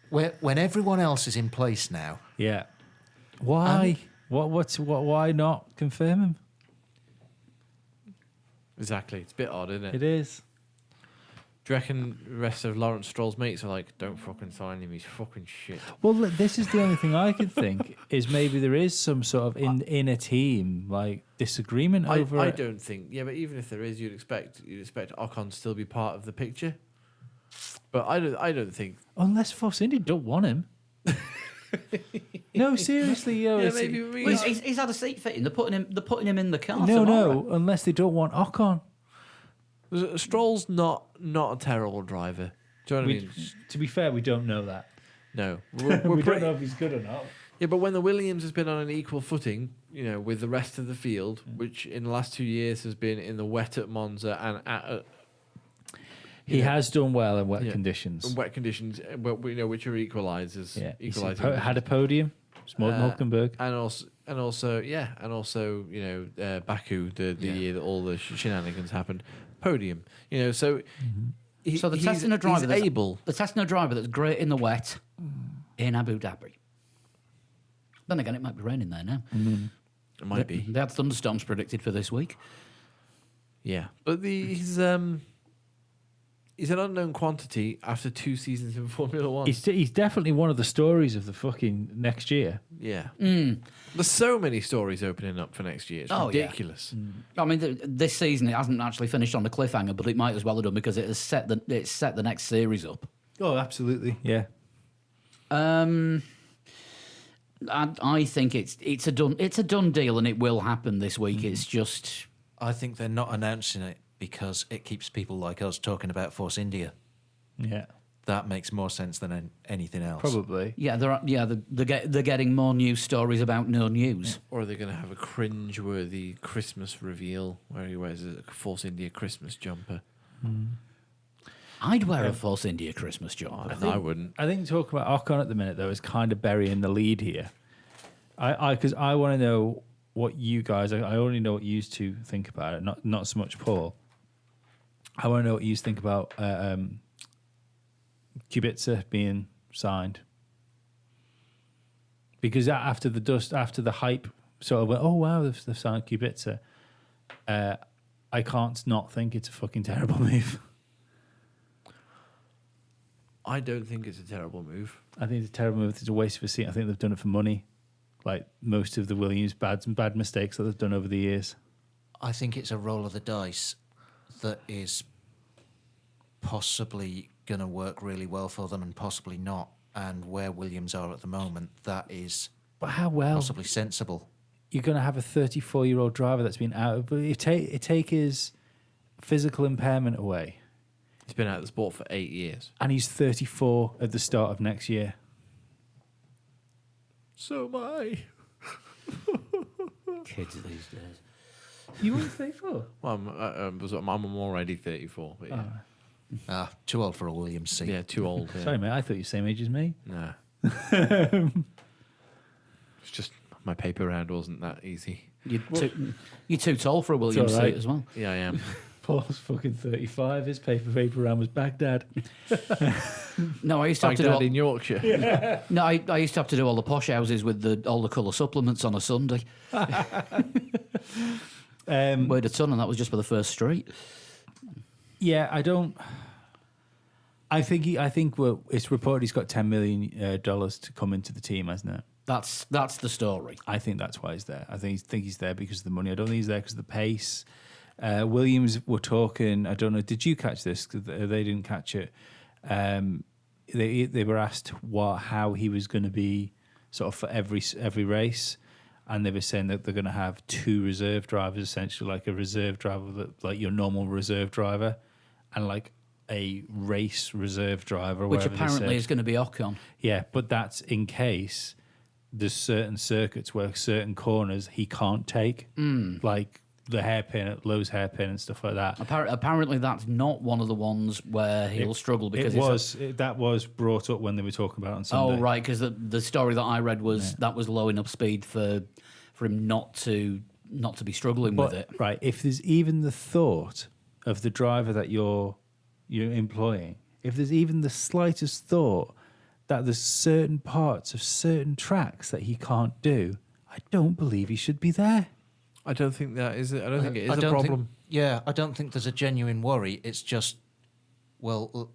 When everyone else is in place now, yeah. Why? Why not confirm him? Exactly. It's a bit odd, isn't it? It is. Do you reckon the rest of Lawrence Stroll's mates are like, don't fucking sign him, he's fucking shit. Well, look, this is the only thing I could think is maybe there is some sort of in a team like disagreement over I it. don't think. Yeah, but even if there is, you'd expect Ocon to still be part of the picture. But I don't think. Unless Force India don't want him. No, seriously, yo. Yeah, it's- maybe. Well, he's had a seat fitting. They're putting him in the car. No, tomorrow. unless they don't want Ocon. Stroll's not a terrible driver. Do you know what I mean? To be fair, we don't know that. No, We we're don't pretty, know if he's good or not. yeah. But when the Williams has been on an equal footing, you know, with the rest of the field, which in the last 2 years has been in the wet at Monza and at He has done well in wet Yeah. conditions. wet conditions, but we know which are equalizers. Yeah, he's equalizing had a podium. It's more than Uh, Hulkenberg. and also, you know, Baku, the year that all the shenanigans happened, podium. You know, so So they're he's testing a driver. That's able. They're testing a driver that's great in the wet in Abu Dhabi. Then again, it might be raining there now. It might be, They had thunderstorms predicted for this week. yeah. But he's an unknown quantity after 2 seasons in Formula One. He's definitely one of the stories of the fucking next year. Yeah. There's so many stories opening up for next year. It's Oh, yeah. ridiculous. I mean, this season it hasn't actually finished on a cliffhanger, but it might as well have done because it has set the next series up. Oh, absolutely. Yeah. I think it's a done deal, and it will happen this week. It's just I think they're not announcing it because it keeps people like us talking about Force India. Yeah. That makes more sense than anything else. Probably. they're getting more news stories about no news. Or are they going to have a cringe-worthy Christmas reveal where he wears a Force India Christmas jumper? I'd wear a Force India Christmas jumper. I wouldn't. I think talking about Ocon at the minute, though, is kind of burying the lead here. Because I want to know what you guys, I only know what you two think about it, not so much Paul. I want to know what you think about Kubica being signed. because after the dust, after the hype sort of went, oh wow, they've signed Kubica, I can't not think it's a fucking terrible move. I don't think it's a terrible move. I think it's a terrible move. It's a waste of a seat. I think they've done it for money, like most of the Williams bad mistakes that they've done over the years. I think it's a roll of the dice that is possibly going to work really well for them and possibly not. And where Williams are at the moment, that is But how well possibly sensible. you're going to have a 34-year-old driver that's been out of it? Take his physical impairment away, He's been out of the sport for 8 years. and he's 34 at the start of next year. So am I. Kids these days. You weren't 34. Well, I'm already 34. But yeah. Too old for a Williams seat. Yeah, too old. Yeah. Sorry, mate. I thought you were the same age as me. Nah. It's just my paper round wasn't that easy. You're too tall for a Williams all right. seat as well. Yeah, I am. Paul's fucking 35. His paper round was Baghdad. No, I used to have to do Baghdad all, in Yorkshire. no, I used to have to do all the posh houses with all the colour supplements on a Sunday. Weighed a ton, and that was just for the first street. Yeah, I don't. I think it's reported he's got $10 million to come into the team, hasn't it? That's the story. I think that's why he's there. I think he's there because of the money. I don't think he's there because of the pace. Williams were talking. I don't know. Did you catch this? 'Cause they didn't catch it. They were asked how he was going to be sort of for every race, and they were saying that they're going to have 2 reserve drivers, essentially like a reserve driver, like your normal reserve driver, and like a race reserve driver, Which whatever they apparently said. is going to be Ocon. Yeah, but that's in case there's certain circuits where certain corners he can't take, like the hairpin at Lowe's hairpin and stuff like that. Apparently, that's not one of the ones where he'll struggle because that was brought up when they were talking about it on Sunday. Oh, right, because the story that I read was that was low enough speed for him not to be struggling with it. Right, if there's even the thought of the driver that you're employing, if there's even the slightest thought that there's certain parts of certain tracks that he can't do, I don't believe he should be there. I don't think that is. I don't think it is I a don't problem. I don't think there's a genuine worry. It's just, well,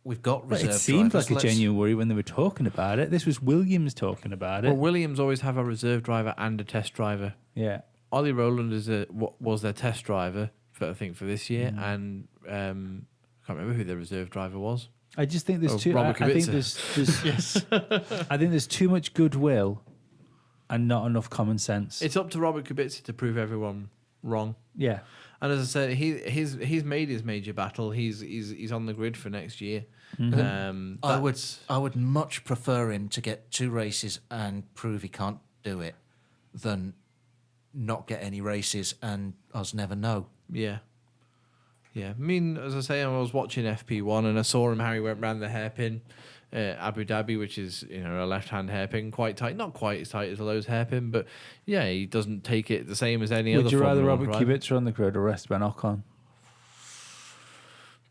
we've got But reserve it seemed drivers. like a genuine worry when they were talking about it. This was Williams talking about it. Well, Williams always have a reserve driver and a test driver. Yeah. Ollie Rowland was their test driver for this year, and I can't remember who their reserve driver was. I just think there's too. Robert I think Kubica. there's Yes, I think there's too much goodwill and not enough common sense. it's up to Robert Kubica to prove everyone wrong. Yeah. And as I said, he's made his major battle. He's on the grid for next year. I would much prefer him to get 2 races and prove he can't do it than not get any races and us never know. Yeah. I mean, as I say, I was watching FP1 and I saw him how he went round the hairpin, Abu Dhabi, which is a left-hand hairpin, quite tight, not quite as tight as a Lowe's hairpin, but yeah, he doesn't take it the same as any other. Would you rather Formula One Robert driver. Kubica on the grid or Esteban Ocon?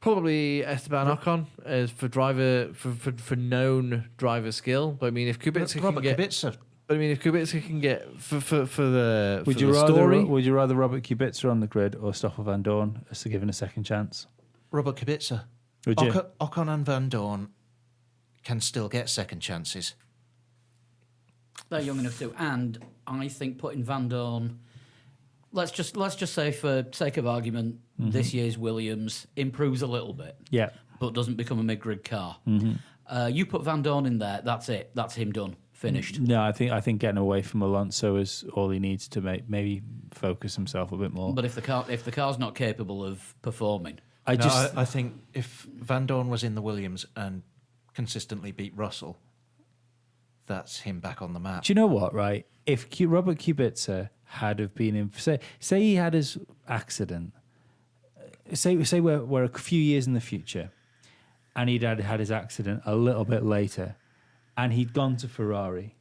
Probably Esteban Ocon as for driver for known driver skill. But I mean, if Kubica Robert can get, Kubica, if Kubica can get for the Would for you the rather story, Would you rather Robert Kubica on the grid or Stoffel Van Dorn as to given a second chance? Robert Kubica. Would you? Ocon and Van Dorn can still get second chances. They're young enough to, and I think putting Van Dorn. Let's just say, for sake of argument, this year's Williams improves a little bit, Yeah. but doesn't become a mid-grid car. You put Van Dorn in there, that's it. That's him done, finished. No, I think getting away from Alonso is all he needs to maybe focus himself a bit more. But if the car's not capable of performing, I think if Van Dorn was in the Williams and consistently beat Russell, that's him back on the map. Do you know what? Right, if Robert Kubica had have been in, say he had his accident, say we're a few years in the future, and he'd had his accident a little bit later, and he'd gone to Ferrari,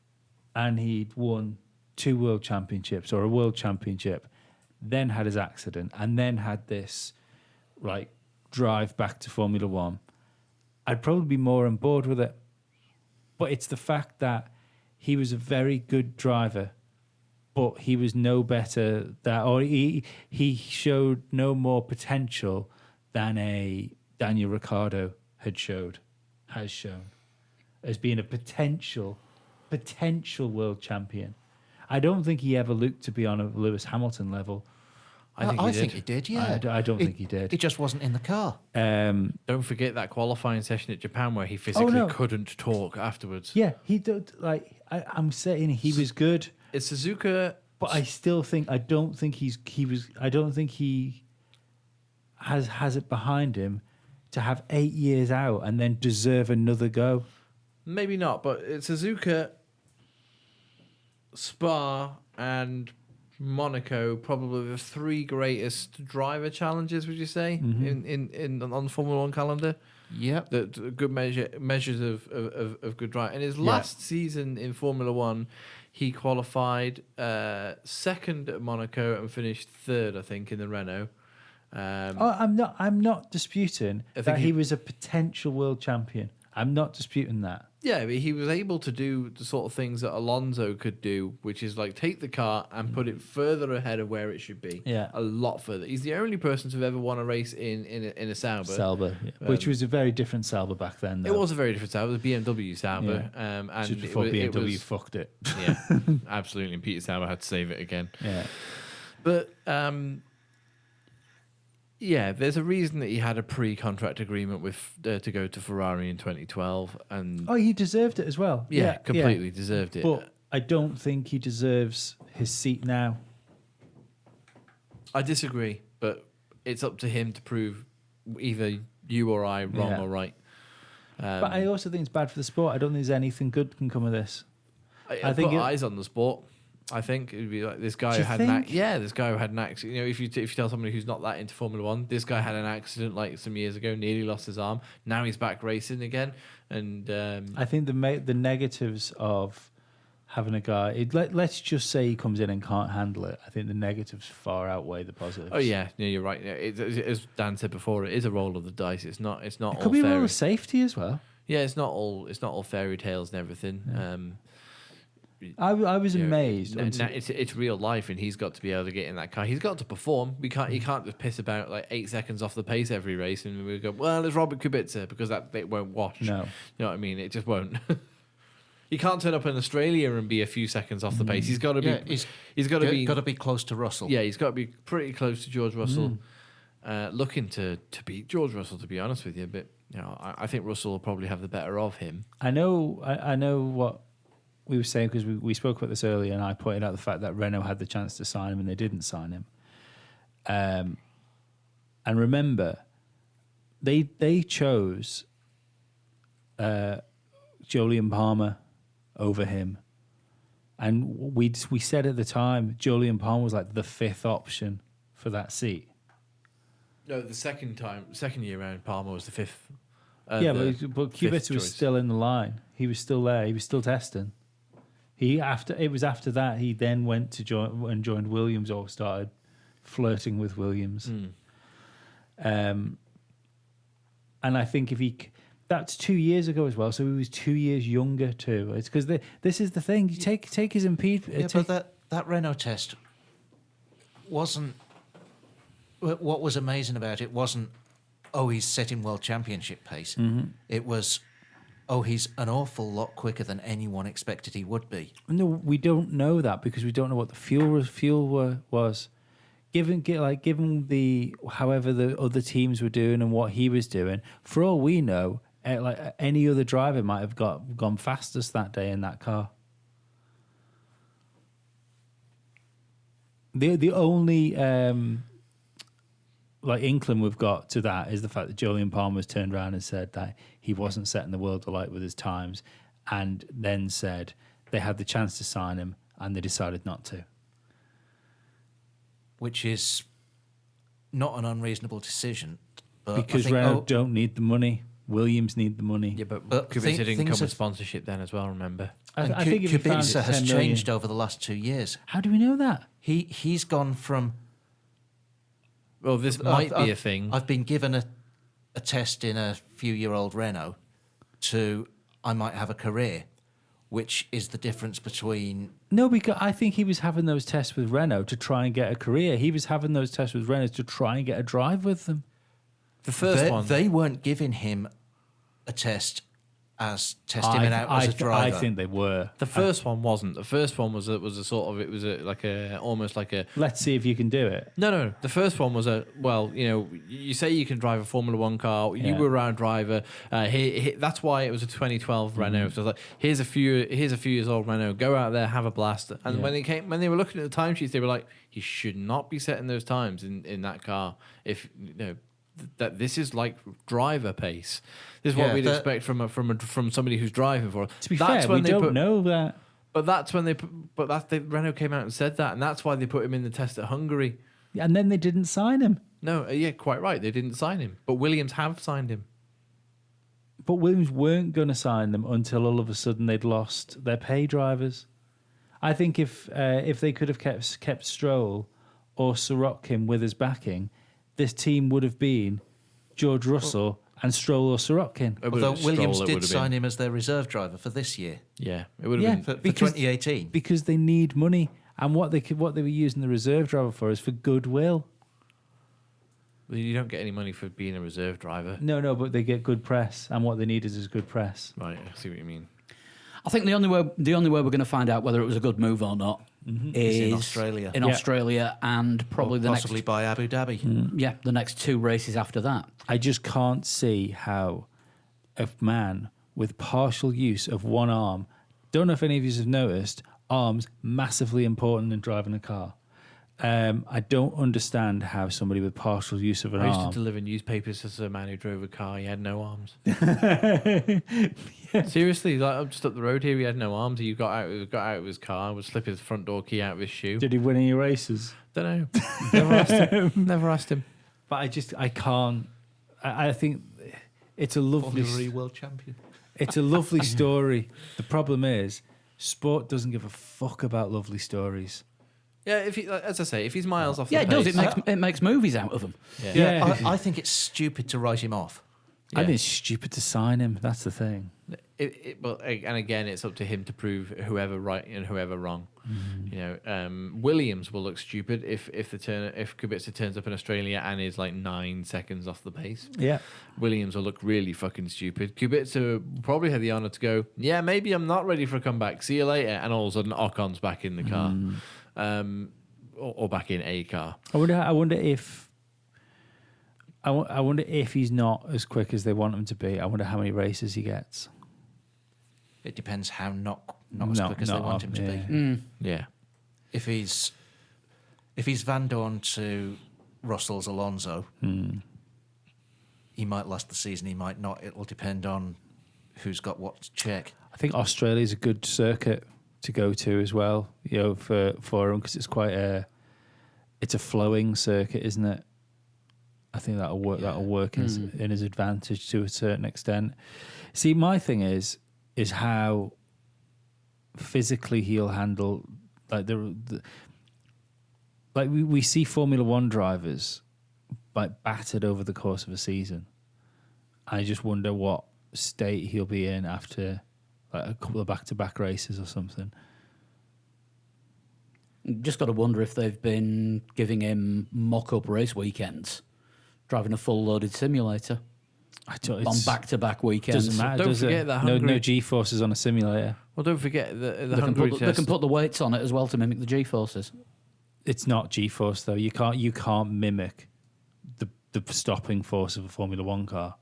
and he'd won 2 world championships or a world championship, then had his accident, and then had this like drive back to Formula One, I'd probably be more on board with it. But it's the fact that he was a very good driver, but he was no better or he showed no more potential than a Daniel Ricciardo has shown as being a potential world champion. I don't think he ever looked to be on a Lewis Hamilton level. I think he did, yeah. I don't think he did. He just wasn't in the car. Don't forget that qualifying session at Japan where he physically couldn't talk afterwards. Yeah, he did. Like I'm saying, he was good. It's Suzuka, but I still think I don't think he has it behind him to have 8 years out and then deserve another go. Maybe not, but it's Suzuka, Spa, and Monaco, probably the 3 greatest driver challenges. Would you say in on the Formula One calendar? Yep. The good measures of good drive. In his last season in Formula One, he qualified second at Monaco and finished third, I think, in the Renault. I'm not disputing that he was a potential world champion. I'm not disputing that. Yeah, but he was able to do the sort of things that Alonso could do, which is like take the car and put it further ahead of where it should be. Yeah. A lot further. He's the only person to have ever won a race in a Sauber. Sauber, yeah. Which was a very different Sauber back then, though. It was a very different Sauber. It was a BMW Sauber. And just before BMW fucked it. Yeah, absolutely. And Peter Sauber had to save it again. Yeah. But yeah, there's a reason that he had a pre-contract agreement with to go to Ferrari in 2012, and he deserved it as well. Yeah, completely deserved it. But I don't think he deserves his seat now. I disagree, but it's up to him to prove either you or I wrong or right. But I also think it's bad for the sport. I don't think there's anything good can come of this. I think eyes on the sport. I think it'd be like this guy who had this guy who had an accident. You know, if you tell somebody who's not that into Formula One, this guy had an accident like some years ago, nearly lost his arm. Now he's back racing again, and I think the negatives of having a guy. Let's just say he comes in and can't handle it. I think the negatives far outweigh the positives. Oh yeah, you're right. As Dan said before, it is a roll of the dice. It's not. It all could be a fairy. roll of safety as well. Yeah, it's not all fairy tales and everything. Yeah. I was amazed. It's real life, and he's got to be able to get in that car. He's got to perform. He can't just piss about like 8 seconds off the pace every race, and we go, well, there's Robert Kubica, because that it won't wash. No, you know what I mean. It just won't. He can't turn up in Australia and be a few seconds off the pace. He's got to be. He's got to be close to Russell. Yeah, he's got to be pretty close to George Russell. Looking to beat George Russell, to be honest with you, but you know, I think Russell will probably have the better of him. I know what we were saying, because we spoke about this earlier, and I pointed out the fact that Renault had the chance to sign him and they didn't sign him. And remember, they chose Jolyon Palmer over him, and we said at the time Jolyon Palmer was like the 5th option for that seat. No, the second year round, Palmer was the 5th. But Kubica was still in the line. He was still there. He was still testing. It was after that he then went to joined Williams, or started flirting with Williams. And I think that's 2 years ago as well. So he was 2 years younger too. It's because this is the thing. You take his impediment. Yeah, but that Renault test wasn't. What was amazing about it wasn't, he's setting world championship pace. It was, he's an awful lot quicker than anyone expected he would be. No, we don't know that because we don't know what the fuel was. Given however the other teams were doing and what he was doing, for all we know, like any other driver might have gone fastest that day in that car. The only inkling we've got to that is the fact that Jolyon Palmer's turned around and said that he wasn't setting the world alight with his times, and then said they had the chance to sign him and they decided not to. Which is not an unreasonable decision. But because Renault don't need the money. Williams need the money. Yeah, but Kubica didn't come with sponsorship then as well, remember? I think Kubica has changed over the last 2 years. How do we know that? He's gone from... Well, this might be a thing. I've been given a test in a few-year-old Renault to I might have a career. which is the difference between. No, because I think he was having those tests with Renault to try and get a career. He was having those tests with Renault to try and get a drive with them. The first one. They weren't giving him a test as testing him out as a driver. I think they were. The first one wasn't. The first one was a sort of, it was almost like a. Let's see if you can do it. No. The first one was you say you can drive a Formula One car. You Yeah. were around driver. That's why it was a 2012 Renault. So it's like, here's a few years old Renault. Go out there, have a blast. And Yeah. when they were looking at the timesheets, they were like, he should not be setting those times in that car. If that this is like driver pace. This is what Yeah, we'd that- expect from somebody who's driving for. To be fair, we don't know that. But that's when Renault came out and said that, and that's why they put him in the test at Hungary. And then they didn't sign him. No, yeah, quite right. They didn't sign him, but Williams have signed him. But Williams weren't going to sign them until all of a sudden they'd lost their pay drivers. I think if they could have kept Stroll or Sorokin with his backing, this team would have been George Russell and Stroll or Sorokin. Although Williams did sign him as their reserve driver for this year, Yeah, it would have been. for 2018. Because they need money, and what they were using the reserve driver for is for goodwill. Well, you don't get any money for being a reserve driver. No, but they get good press, and what they need is good press. Right, I see what you mean. I think the only way we're going to find out whether it was a good move or not is in Australia. In Yeah. Australia, and probably the possibly by Abu Dhabi. the next two races after that. I just can't see how a man with partial use of one arm, don't know if any of you have noticed, arms massively important in driving a car. I don't understand how somebody with partial use of an I used arm. to deliver newspapers as a man who drove a car. He had no arms. Seriously, like I'm just up the road here. He had no arms. He got out of his car, would slip his front door key out of his shoe. Did he win any races? Don't know. Never asked him. Never asked him. But I can't. I think it's a lovely, Formula E world champion. it's a lovely story. The problem is, sport doesn't give a fuck about lovely stories. Yeah, if he, as I say, if he's miles off, Yeah, the it does. pace, It makes movies out of them. Yeah. Yeah. I think it's stupid to write him off. I Yeah. think it's stupid to sign him. That's the thing. Well, and again, it's up to him to prove whoever right and whoever wrong. Williams will look stupid if Kubica turns up in Australia and is like 9 seconds off the pace. Yeah. Williams will look really fucking stupid. Kubica probably had the honour to go, yeah, maybe I'm not ready for a comeback. See you later. And all of a sudden, Ocon's back in the car, or back in a car. I wonder if he's not as quick as they want him to be. I wonder how many races he gets. It depends how not as quick as they want him to yeah. be. Yeah. If he's Van Dorn to Russell's Alonso, he might last the season. He might not. It will depend on who's got what to check. I think Australia's a good circuit to go to as well. You know, for him, because it's quite it's a flowing circuit, isn't it? I think that'll work. That'll work in his advantage to a certain extent. See, my thing is how physically he'll handle like like we see Formula One drivers like battered over the course of a season. I just wonder what state he'll be in after like a couple of back-to-back races or something. Just got to wonder if they've been giving him mock-up race weekends, driving a full-loaded simulator I don't, on it's- back-to-back weekends. Doesn't matter, Don't does forget it? that no Hungary- G-forces on a simulator. Well, don't forget the They can, Hungary put, test. they can put the weights on it as well to mimic the G-forces. It's not G-force though. You can't mimic the stopping force of a Formula One car.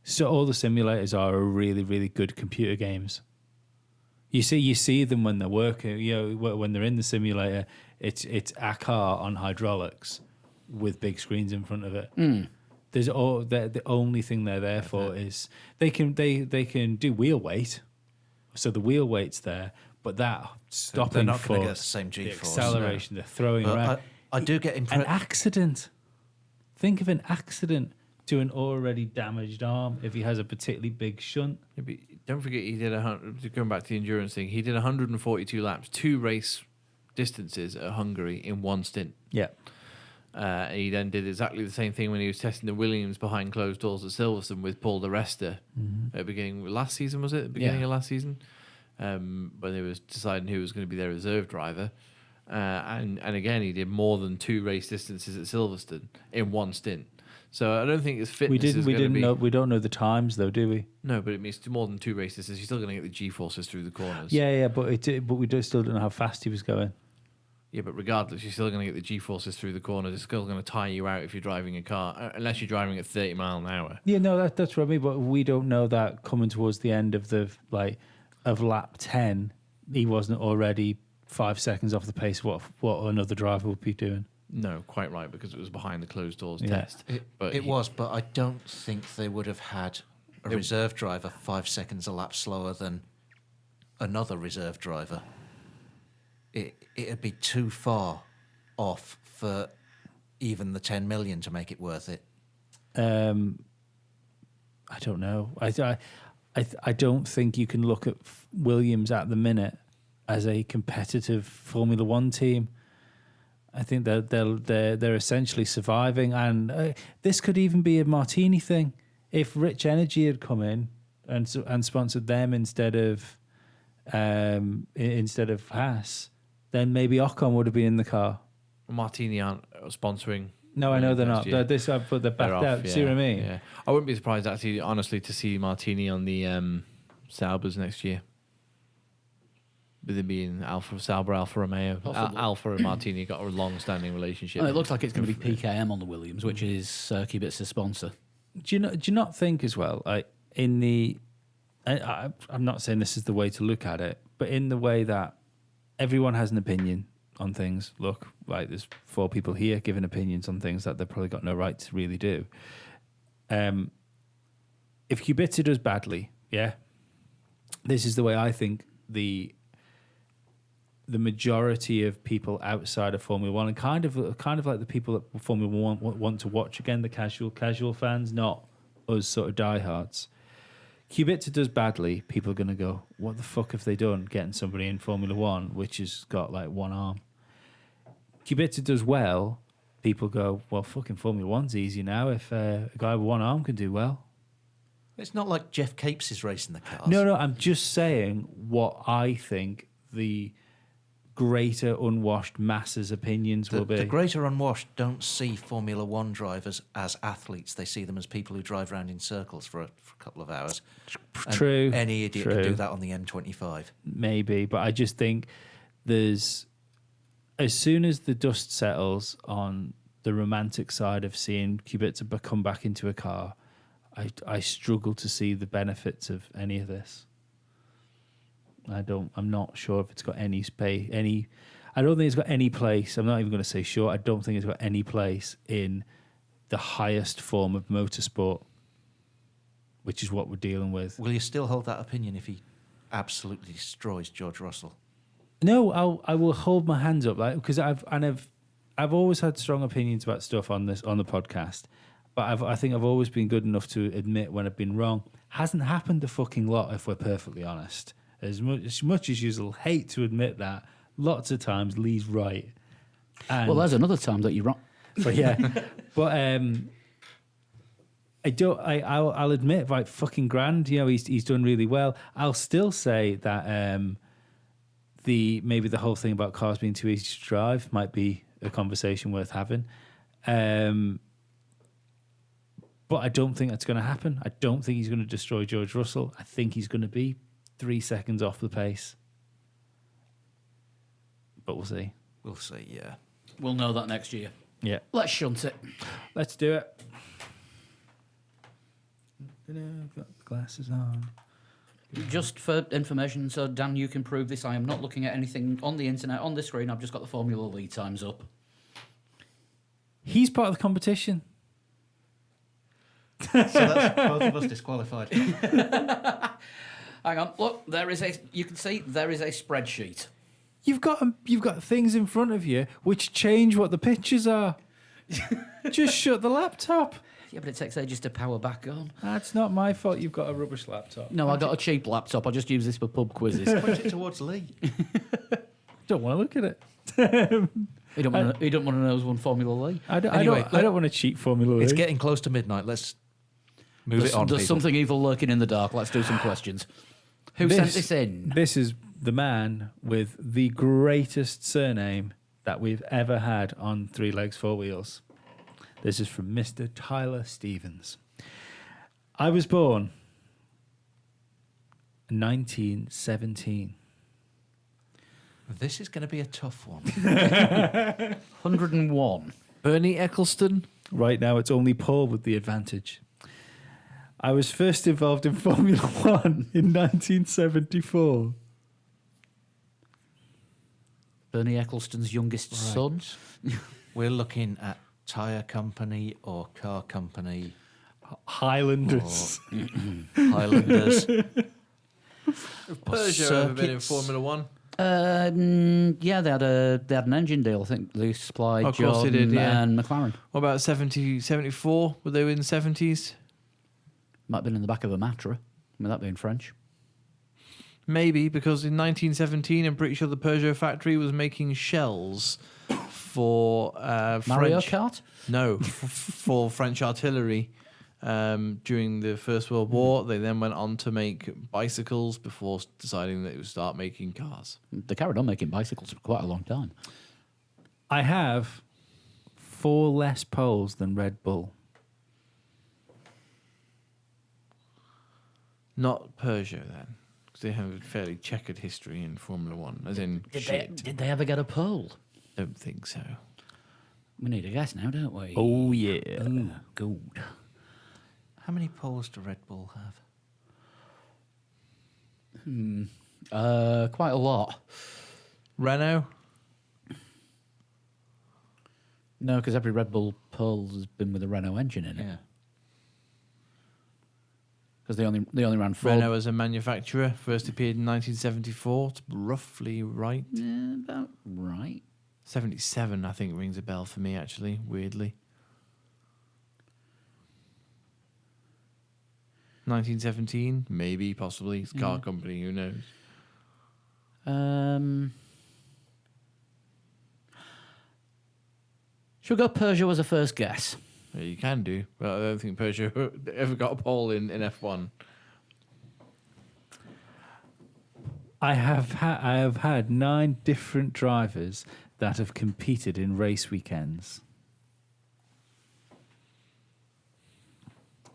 So all the simulators are really, really good computer games. You see them when they're working. You know, when they're in the simulator, it's a car on hydraulics with big screens in front of it. There's the only thing they're there for is they can do wheel weight, so the wheel weight's there, but that stopping They're not going to get force, the same the G-force. acceleration, they're throwing But around. I do get An impressed. accident. Think of an accident to an already damaged arm if he has a particularly big shunt. Yeah, but don't forget, he did going back to the endurance thing. He did 142 laps, 2 race distances at Hungary in one stint. Yeah. He then did exactly the same thing when he was testing the Williams behind closed doors at Silverstone with Paul Di Resta at the beginning last season, was it? The beginning Yeah. of last season. when they was deciding who was going to be their reserve driver. And again, he did more than 2 race distances at Silverstone in one stint. So I don't think his fitness We don't know the times though, do we? No, but it means more than 2 race distances. You're still going to get the G-forces through the corners. Yeah, but still don't know how fast he was going. Yeah, but regardless, you're still going to get the G-forces through the corners. It's still going to tire you out if you're driving a car, unless you're driving at 30 mile an hour. Yeah, no, that's what I mean. But we don't know that coming towards the end of of lap 10, he wasn't already 5 seconds off the pace. What another driver would be doing? No, quite right, because it was behind the closed doors Yeah. test. But I don't think they would have had a reserve driver 5 seconds a lap slower than another reserve driver. It'd be too far off for even the 10 million to make it worth it. I don't know. I don't think you can look at Williams at the minute as a competitive Formula One team. I think they're essentially surviving, and this could even be a Martini thing. If Rich Energy had come in and sponsored them instead of Haas, then maybe Ocon would have been in the car. Martini aren't sponsoring. No, I know they're not. Year. They're backed out. See what I mean? Yeah. I wouldn't be surprised, actually, honestly, to see Martini on the Saubers next year. With it being Sauber, Alfa Romeo. Alfa and Martini got a long-standing relationship. It looks like it's going to be PKM on the Williams, which is Kubica's sponsor. Do you not think as well, I'm not saying this is the way to look at it, but in the way that everyone has an opinion on things. Look, there's 4 people here giving opinions on things that they've probably got no right to really do. If Kubica does badly, this is the way I think the majority of people outside of Formula One, and kind of like the people that Formula One want to watch again, the casual fans, not us sort of diehards. Kubica does badly, people are going to go, what the fuck have they done getting somebody in Formula One which has got one arm? Kubica does well, people go, well, fucking Formula One's easy now if a guy with one arm can do well. It's not like Jeff Capes is racing the cars. No, I'm just saying what I think the greater unwashed masses' opinions will be. The greater unwashed don't see Formula One drivers as athletes. They see them as people who drive around in circles for a couple of hours. True. And any idiot True. could do that on the M25. Maybe, but I just think as soon as the dust settles on the romantic side of seeing Kubica come back into a car, I struggle to see the benefits of any of this. I'm not sure if it's got any space. I don't think it's got any place. I'm not even going to say sure. I don't think it's got any place in the highest form of motorsport, which is what we're dealing with. Will you still hold that opinion if he absolutely destroys George Russell? No, I will hold my hands up, because I've always had strong opinions about stuff on the podcast, but I think I've always been good enough to admit when I've been wrong. Hasn't happened a fucking lot, if we're perfectly honest. As much as you'll hate to admit that, lots of times Lee's right. And, Well, there's another time that you're wrong. but I'll admit, fucking grand. He's done really well. I'll still say that maybe the whole thing about cars being too easy to drive might be a conversation worth having. But I don't think that's going to happen. I don't think he's going to destroy George Russell. I think he's going to be 3 seconds off the pace. But we'll see. We'll see, yeah. We'll know that next year. Yeah. Let's shunt it. Let's do it. I've got the glasses on. Just for information, so Dan, you can prove this. I am not looking at anything on the internet, on the screen. I've just got the Formula lead times up. He's part of the competition. So that's both of us disqualified. Hang on, look, you can see there is a spreadsheet. You've got things in front of you which change what the pictures are. Just shut the laptop. Yeah, but it takes ages to power back on. That's not my fault. You've got a rubbish laptop. No, I got a cheap laptop. I just use this for pub quizzes. Point it towards Lee. Don't want to look at it. You don't want to know who's won Formula Lee. I don't want to cheat Formula It's E. getting close to midnight. Let's move it on, There's people. something evil lurking in the dark. Let's do some questions. Who sent this in? This is the man with the greatest surname that we've ever had on Three Legs, Four Wheels. This is from Mr. Tyler Stevens. I was born in 1917. This is going to be a tough one. 101. Bernie Eccleston. Right now, it's only Paul with the advantage. I was first involved in Formula One in 1974. Bernie Eccleston's youngest son. We're looking at tyre company or car company, Highlanders. Highlanders. Peugeot ever been in circuits. Formula One? Yeah, they had an engine deal. I think they supplied Of course they Jordan did, yeah. and McLaren. What about 74? Were they in the 70s? Might have been in the back of a Matra. With that being French. Maybe, because in 1917, I'm pretty sure the Peugeot factory was making shells for Mario French. Kart. No, for French artillery during the First World War. They then went on to make bicycles before deciding that they would start making cars. They carried on making bicycles for quite a long time. I have 4 less poles than Red Bull. Not Peugeot then, because they have a fairly checkered history in Formula One, as in shit. Did they ever get a pole? Don't think so. We need a guess now, don't we? Oh, yeah. Ooh, good. How many poles do Red Bull have? Quite a lot. Renault? No, because every Red Bull pole has been with a Renault engine in it. Yeah. Because they only ran 4. Renault as a manufacturer first appeared in 1974. It's roughly right. Yeah, about right. 77, I think, rings a bell for me, actually, weirdly. 1917, maybe, possibly. It's a car company, who knows? Should we go Peugeot as a first guess? Yeah, you can do, but I don't think Peugeot ever got a pole in F1. I have had 9 different drivers that have competed in race weekends.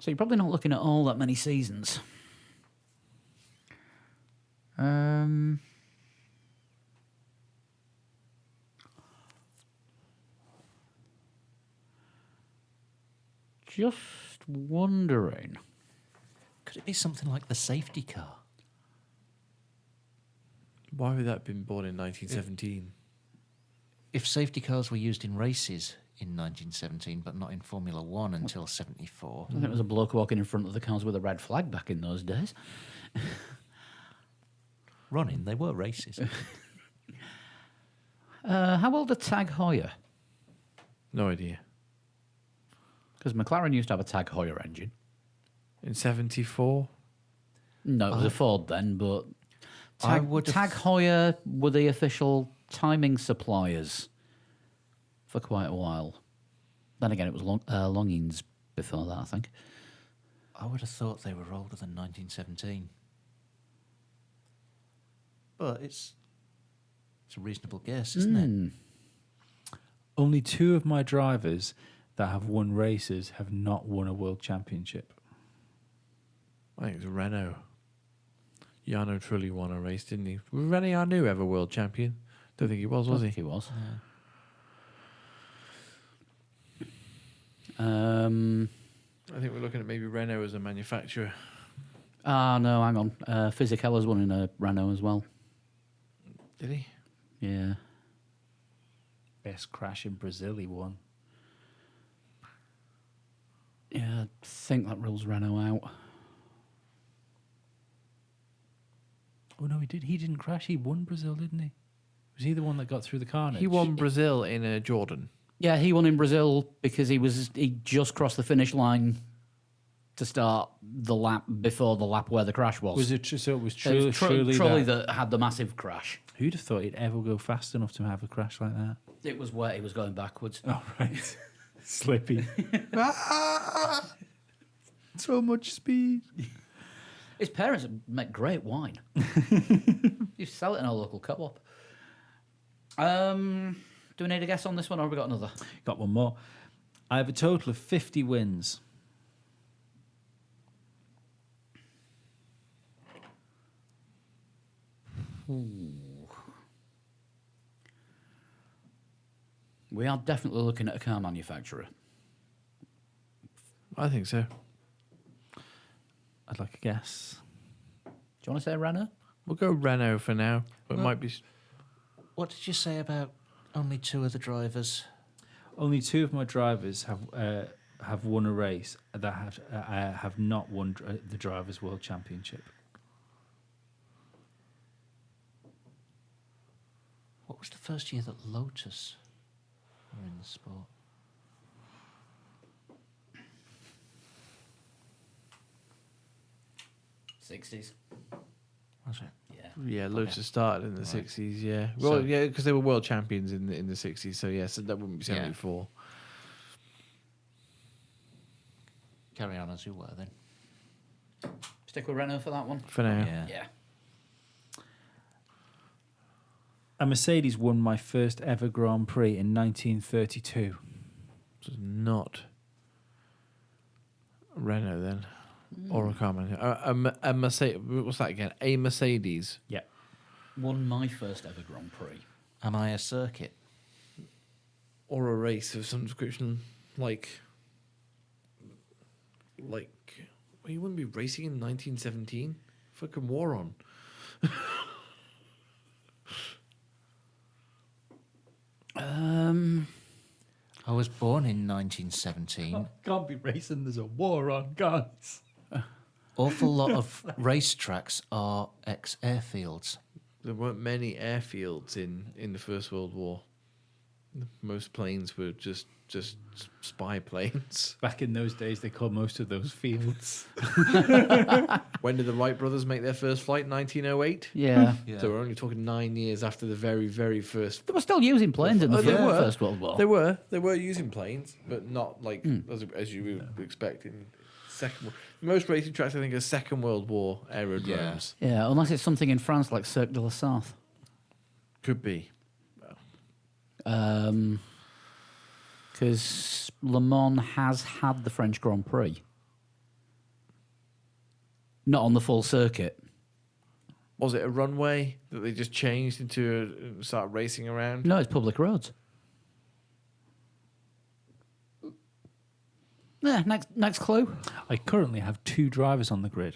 So you're probably not looking at all that many seasons. Just wondering. Could it be something like the safety car? Why would that have been born in 1917? If safety cars were used in races in 1917, but not in Formula One until 74. I think it was a bloke walking in front of the cars with a red flag back in those days. Running, they were races. How old are Tag Heuer? No idea. Because McLaren used to have a Tag Heuer engine. In 74? No, it was a Ford then, but I would Tag Heuer were the official timing suppliers for quite a while. Then again, it was Longines before that, I think. I would have thought they were older than 1917. But it's a reasonable guess, isn't it? Only 2 of my drivers that have won races have not won a world championship. I think it was Renault. Jarno Trulli won a race, didn't he? Was René Arnoux ever world champion? Don't think he was I he? think he was. I think we're looking at maybe Renault as a manufacturer. No, hang on. Fisichella's won in a Renault as well. Did he? Yeah. Best crash in Brazil, he won. Yeah, I think that rules Renault out. Oh, no, he did. He didn't crash. He won Brazil, didn't he? Was he the one that got through the carnage? He won Brazil in a Jordan. Yeah, he won in Brazil because he just crossed the finish line to start the lap before the lap where the crash was. Was it so? It was It was truly Trulli that. that had the massive crash. Who'd have thought he'd ever go fast enough to have a crash like that? It was where he was going backwards. Oh, right. Slippy. So much speed. His parents make great wine. You sell it in our local co-op. Do we need a guess on this one, or have we got another? Got one more. I have a total of 50 wins. We are definitely looking at a car manufacturer. I think so. I'd like a guess. Do you want to say Renault? We'll go Renault for now. But it Well- might be. What did you say about only 2 of the drivers? Only 2 of my drivers have won a race that have not won the Drivers' World Championship. What was the first year that Lotus were in the sport? '60s. Was it? Yeah. Yeah, Lotus started in the 60s, yeah. Well, So- yeah, because they were world champions in the 60s, so yes, that wouldn't be Yeah. 74. Carry on as you were then. Stick with Renault for that one. For now. Yeah. A Mercedes won my first ever Grand Prix in 1932. So it's not Renault then. Or a car manufacturer. A Mercedes. What's that again? A Mercedes. Yeah. Won my first ever Grand Prix. Am I a circuit? Or a race of some description. Like. Well, you wouldn't be racing in 1917? Fucking war on. I was born in 1917. Can't be racing, there's a war on, guys. Awful lot of racetracks are ex-airfields. There weren't many airfields in the First World War. Most planes were just spy planes. Back in those days, they called most of those fields. When did the Wright brothers make their first flight? 1908? Yeah. So we're only talking 9 years after the very, very first. They were still using planes in the Oh, they were. First World War. They were using planes, but not like as you would expect in Second. Most racing tracks, I think, are Second World War aerodromes. Yeah, unless it's something in France like Cirque de la Sarthe. Could be. Because Le Mans has had the French Grand Prix. Not on the full circuit. Was it a runway that they just changed into start racing around? No, it's public roads. Yeah, next clue. I currently have 2 drivers on the grid.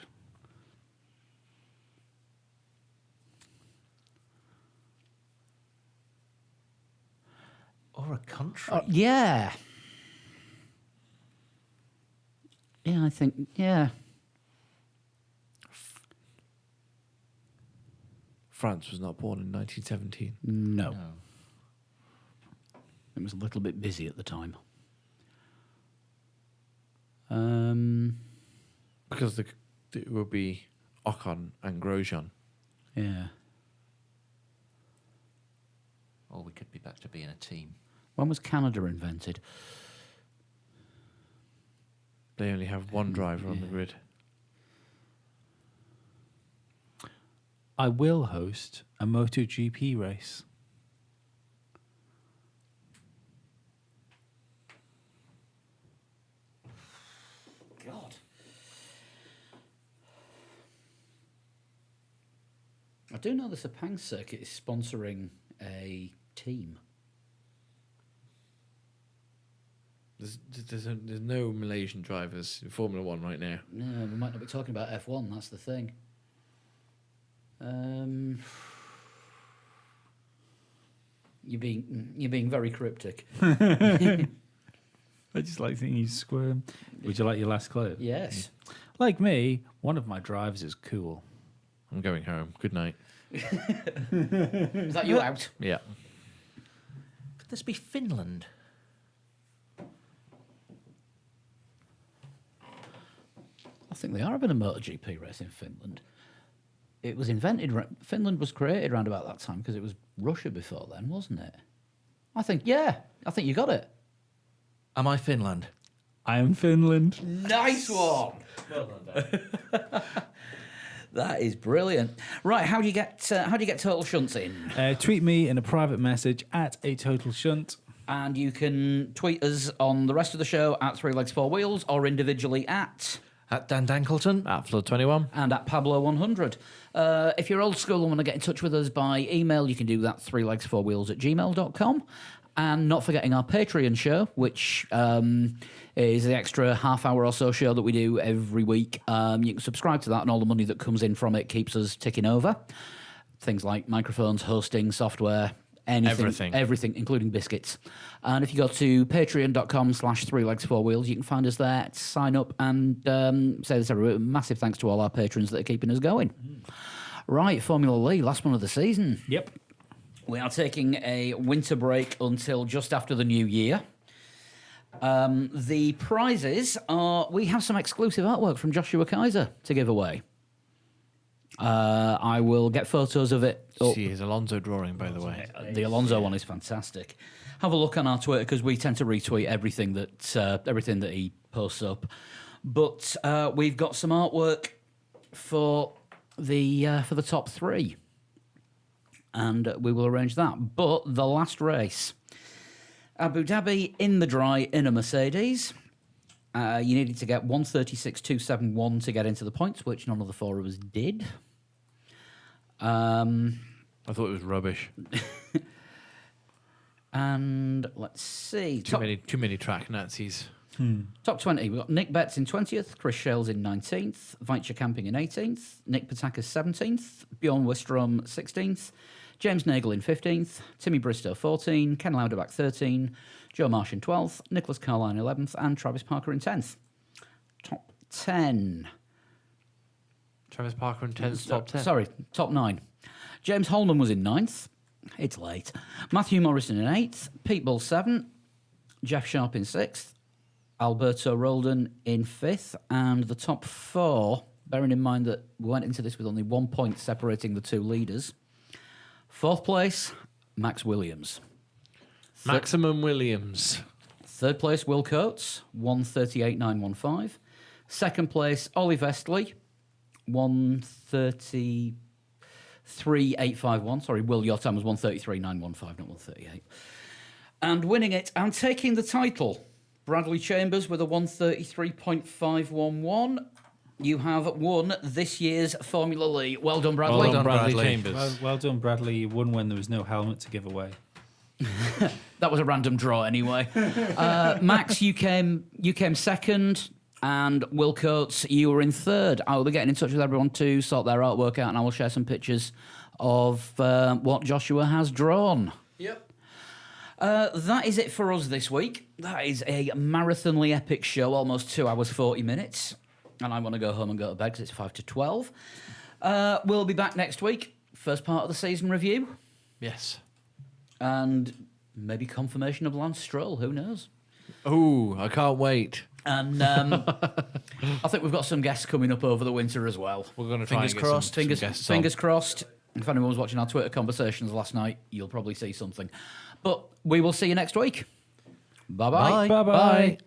Or a country. Yeah. Yeah, I think, yeah. France was not born in 1917. No. No. It was a little bit busy at the time. Because it would be Ocon and Grosjean. Yeah. Or we could be back to being a team. When was Canada invented? They only have one driver on the grid. I will host a MotoGP race. God. I do know the Sepang circuit is sponsoring a team. There's no Malaysian drivers in Formula One right now. No, we might not be talking about F1, that's the thing. You're being very cryptic. I just like seeing you squirm. Would you like your last clue? Yes. Like me, one of my drivers is cool. I'm going home. Good night. Is that you out? Yeah. Could this be Finland? I think they are having a MotoGP race in Finland. It was invented. Finland was created around about that time because it was Russia before then, wasn't it? I think you got it. Am I Finland? I am Finland. Nice one. That is brilliant. Right, how do you get Total Shunts in? Tweet me in a private message at a total shunt. And you can tweet us on the rest of the show at Three Legs Four Wheels or individually at Dan Dankleton. At Flood21. and at Pablo100. If you're old school and want to get in touch with us by email, you can do that, threelegs4wheels@gmail.com. And not forgetting our Patreon show, which is the extra half hour or so show that we do every week. You can subscribe to that, and all the money that comes in from it keeps us ticking over. Things like microphones, hosting, software, everything, including biscuits. And if you go to patreon.com/threelegs4wheels, you can find us there, sign up, and say this everywhere. Massive thanks to all our patrons that are keeping us going. Right, Formula Lee, last one of the season. Yep. We are taking a winter break until just after the new year. The prizes are, we have some exclusive artwork from Joshua Kaiser to give away. I will get photos of it up. See his Alonso drawing, by the way. The Alonso one is fantastic. Have a look on our Twitter because we tend to retweet everything that he posts up. But we've got some artwork for the top three, and we will arrange that. But the last race, Abu Dhabi in the dry in a Mercedes. You needed to get 136.271 to get into the points, which none of the four of us did. I thought it was rubbish. And let's see. Too many track Nazis. Top 20. We've got Nick Betts in 20th, Chris Shales in 19th, Weitzer Camping in 18th, Nick Patakas 17th, Bjorn Wistrom 16th, James Nagel in 15th, Timmy Bristow 14, Ken Lauderbach 13, Joe Marsh in 12th, Nicholas Carline 11th, and Travis Parker in 10th. Top 10. Travis Parker in 10th, top 10. Sorry, top 9. James Holman was in 9th. It's late. Matthew Morrison in 8th, Pete Bull 7th, Jeff Sharp in 6th, Alberto Roldan in 5th, and the top 4, bearing in mind that we went into this with only 1 point separating the two leaders. 4th place, Max Williams. Maximum Williams. 3rd place, Will Coates, 138.915. 2nd place, Ollie Vestley, 133.851. Sorry, Will, your time was 133.915, not 138. And winning it and taking the title, Bradley Chambers with a 133.511. You have won this year's Formula Lee. Well done, Bradley. Well done, Bradley Chambers. Well done, Bradley. You won when there was no helmet to give away. That was a random draw anyway. Max, you came second, and Will Coates, you were in third. I will be getting in touch with everyone to sort their artwork out, and I will share some pictures of what Joshua has drawn. Yep. That is it for us this week. That is a marathonly epic show, almost 2 hours, 40 minutes. And I want to go home and go to bed because it's 5 to 12. We'll be back next week. First part of the season review. Yes. And maybe confirmation of Lance Stroll. Who knows? Oh, I can't wait. And I think we've got some guests coming up over the winter as well. We're going to try Fingers and get crossed. some guests Fingers crossed. If anyone was watching our Twitter conversations last night, you'll probably see something. But we will see you next week. Bye-bye. Bye. Bye-bye.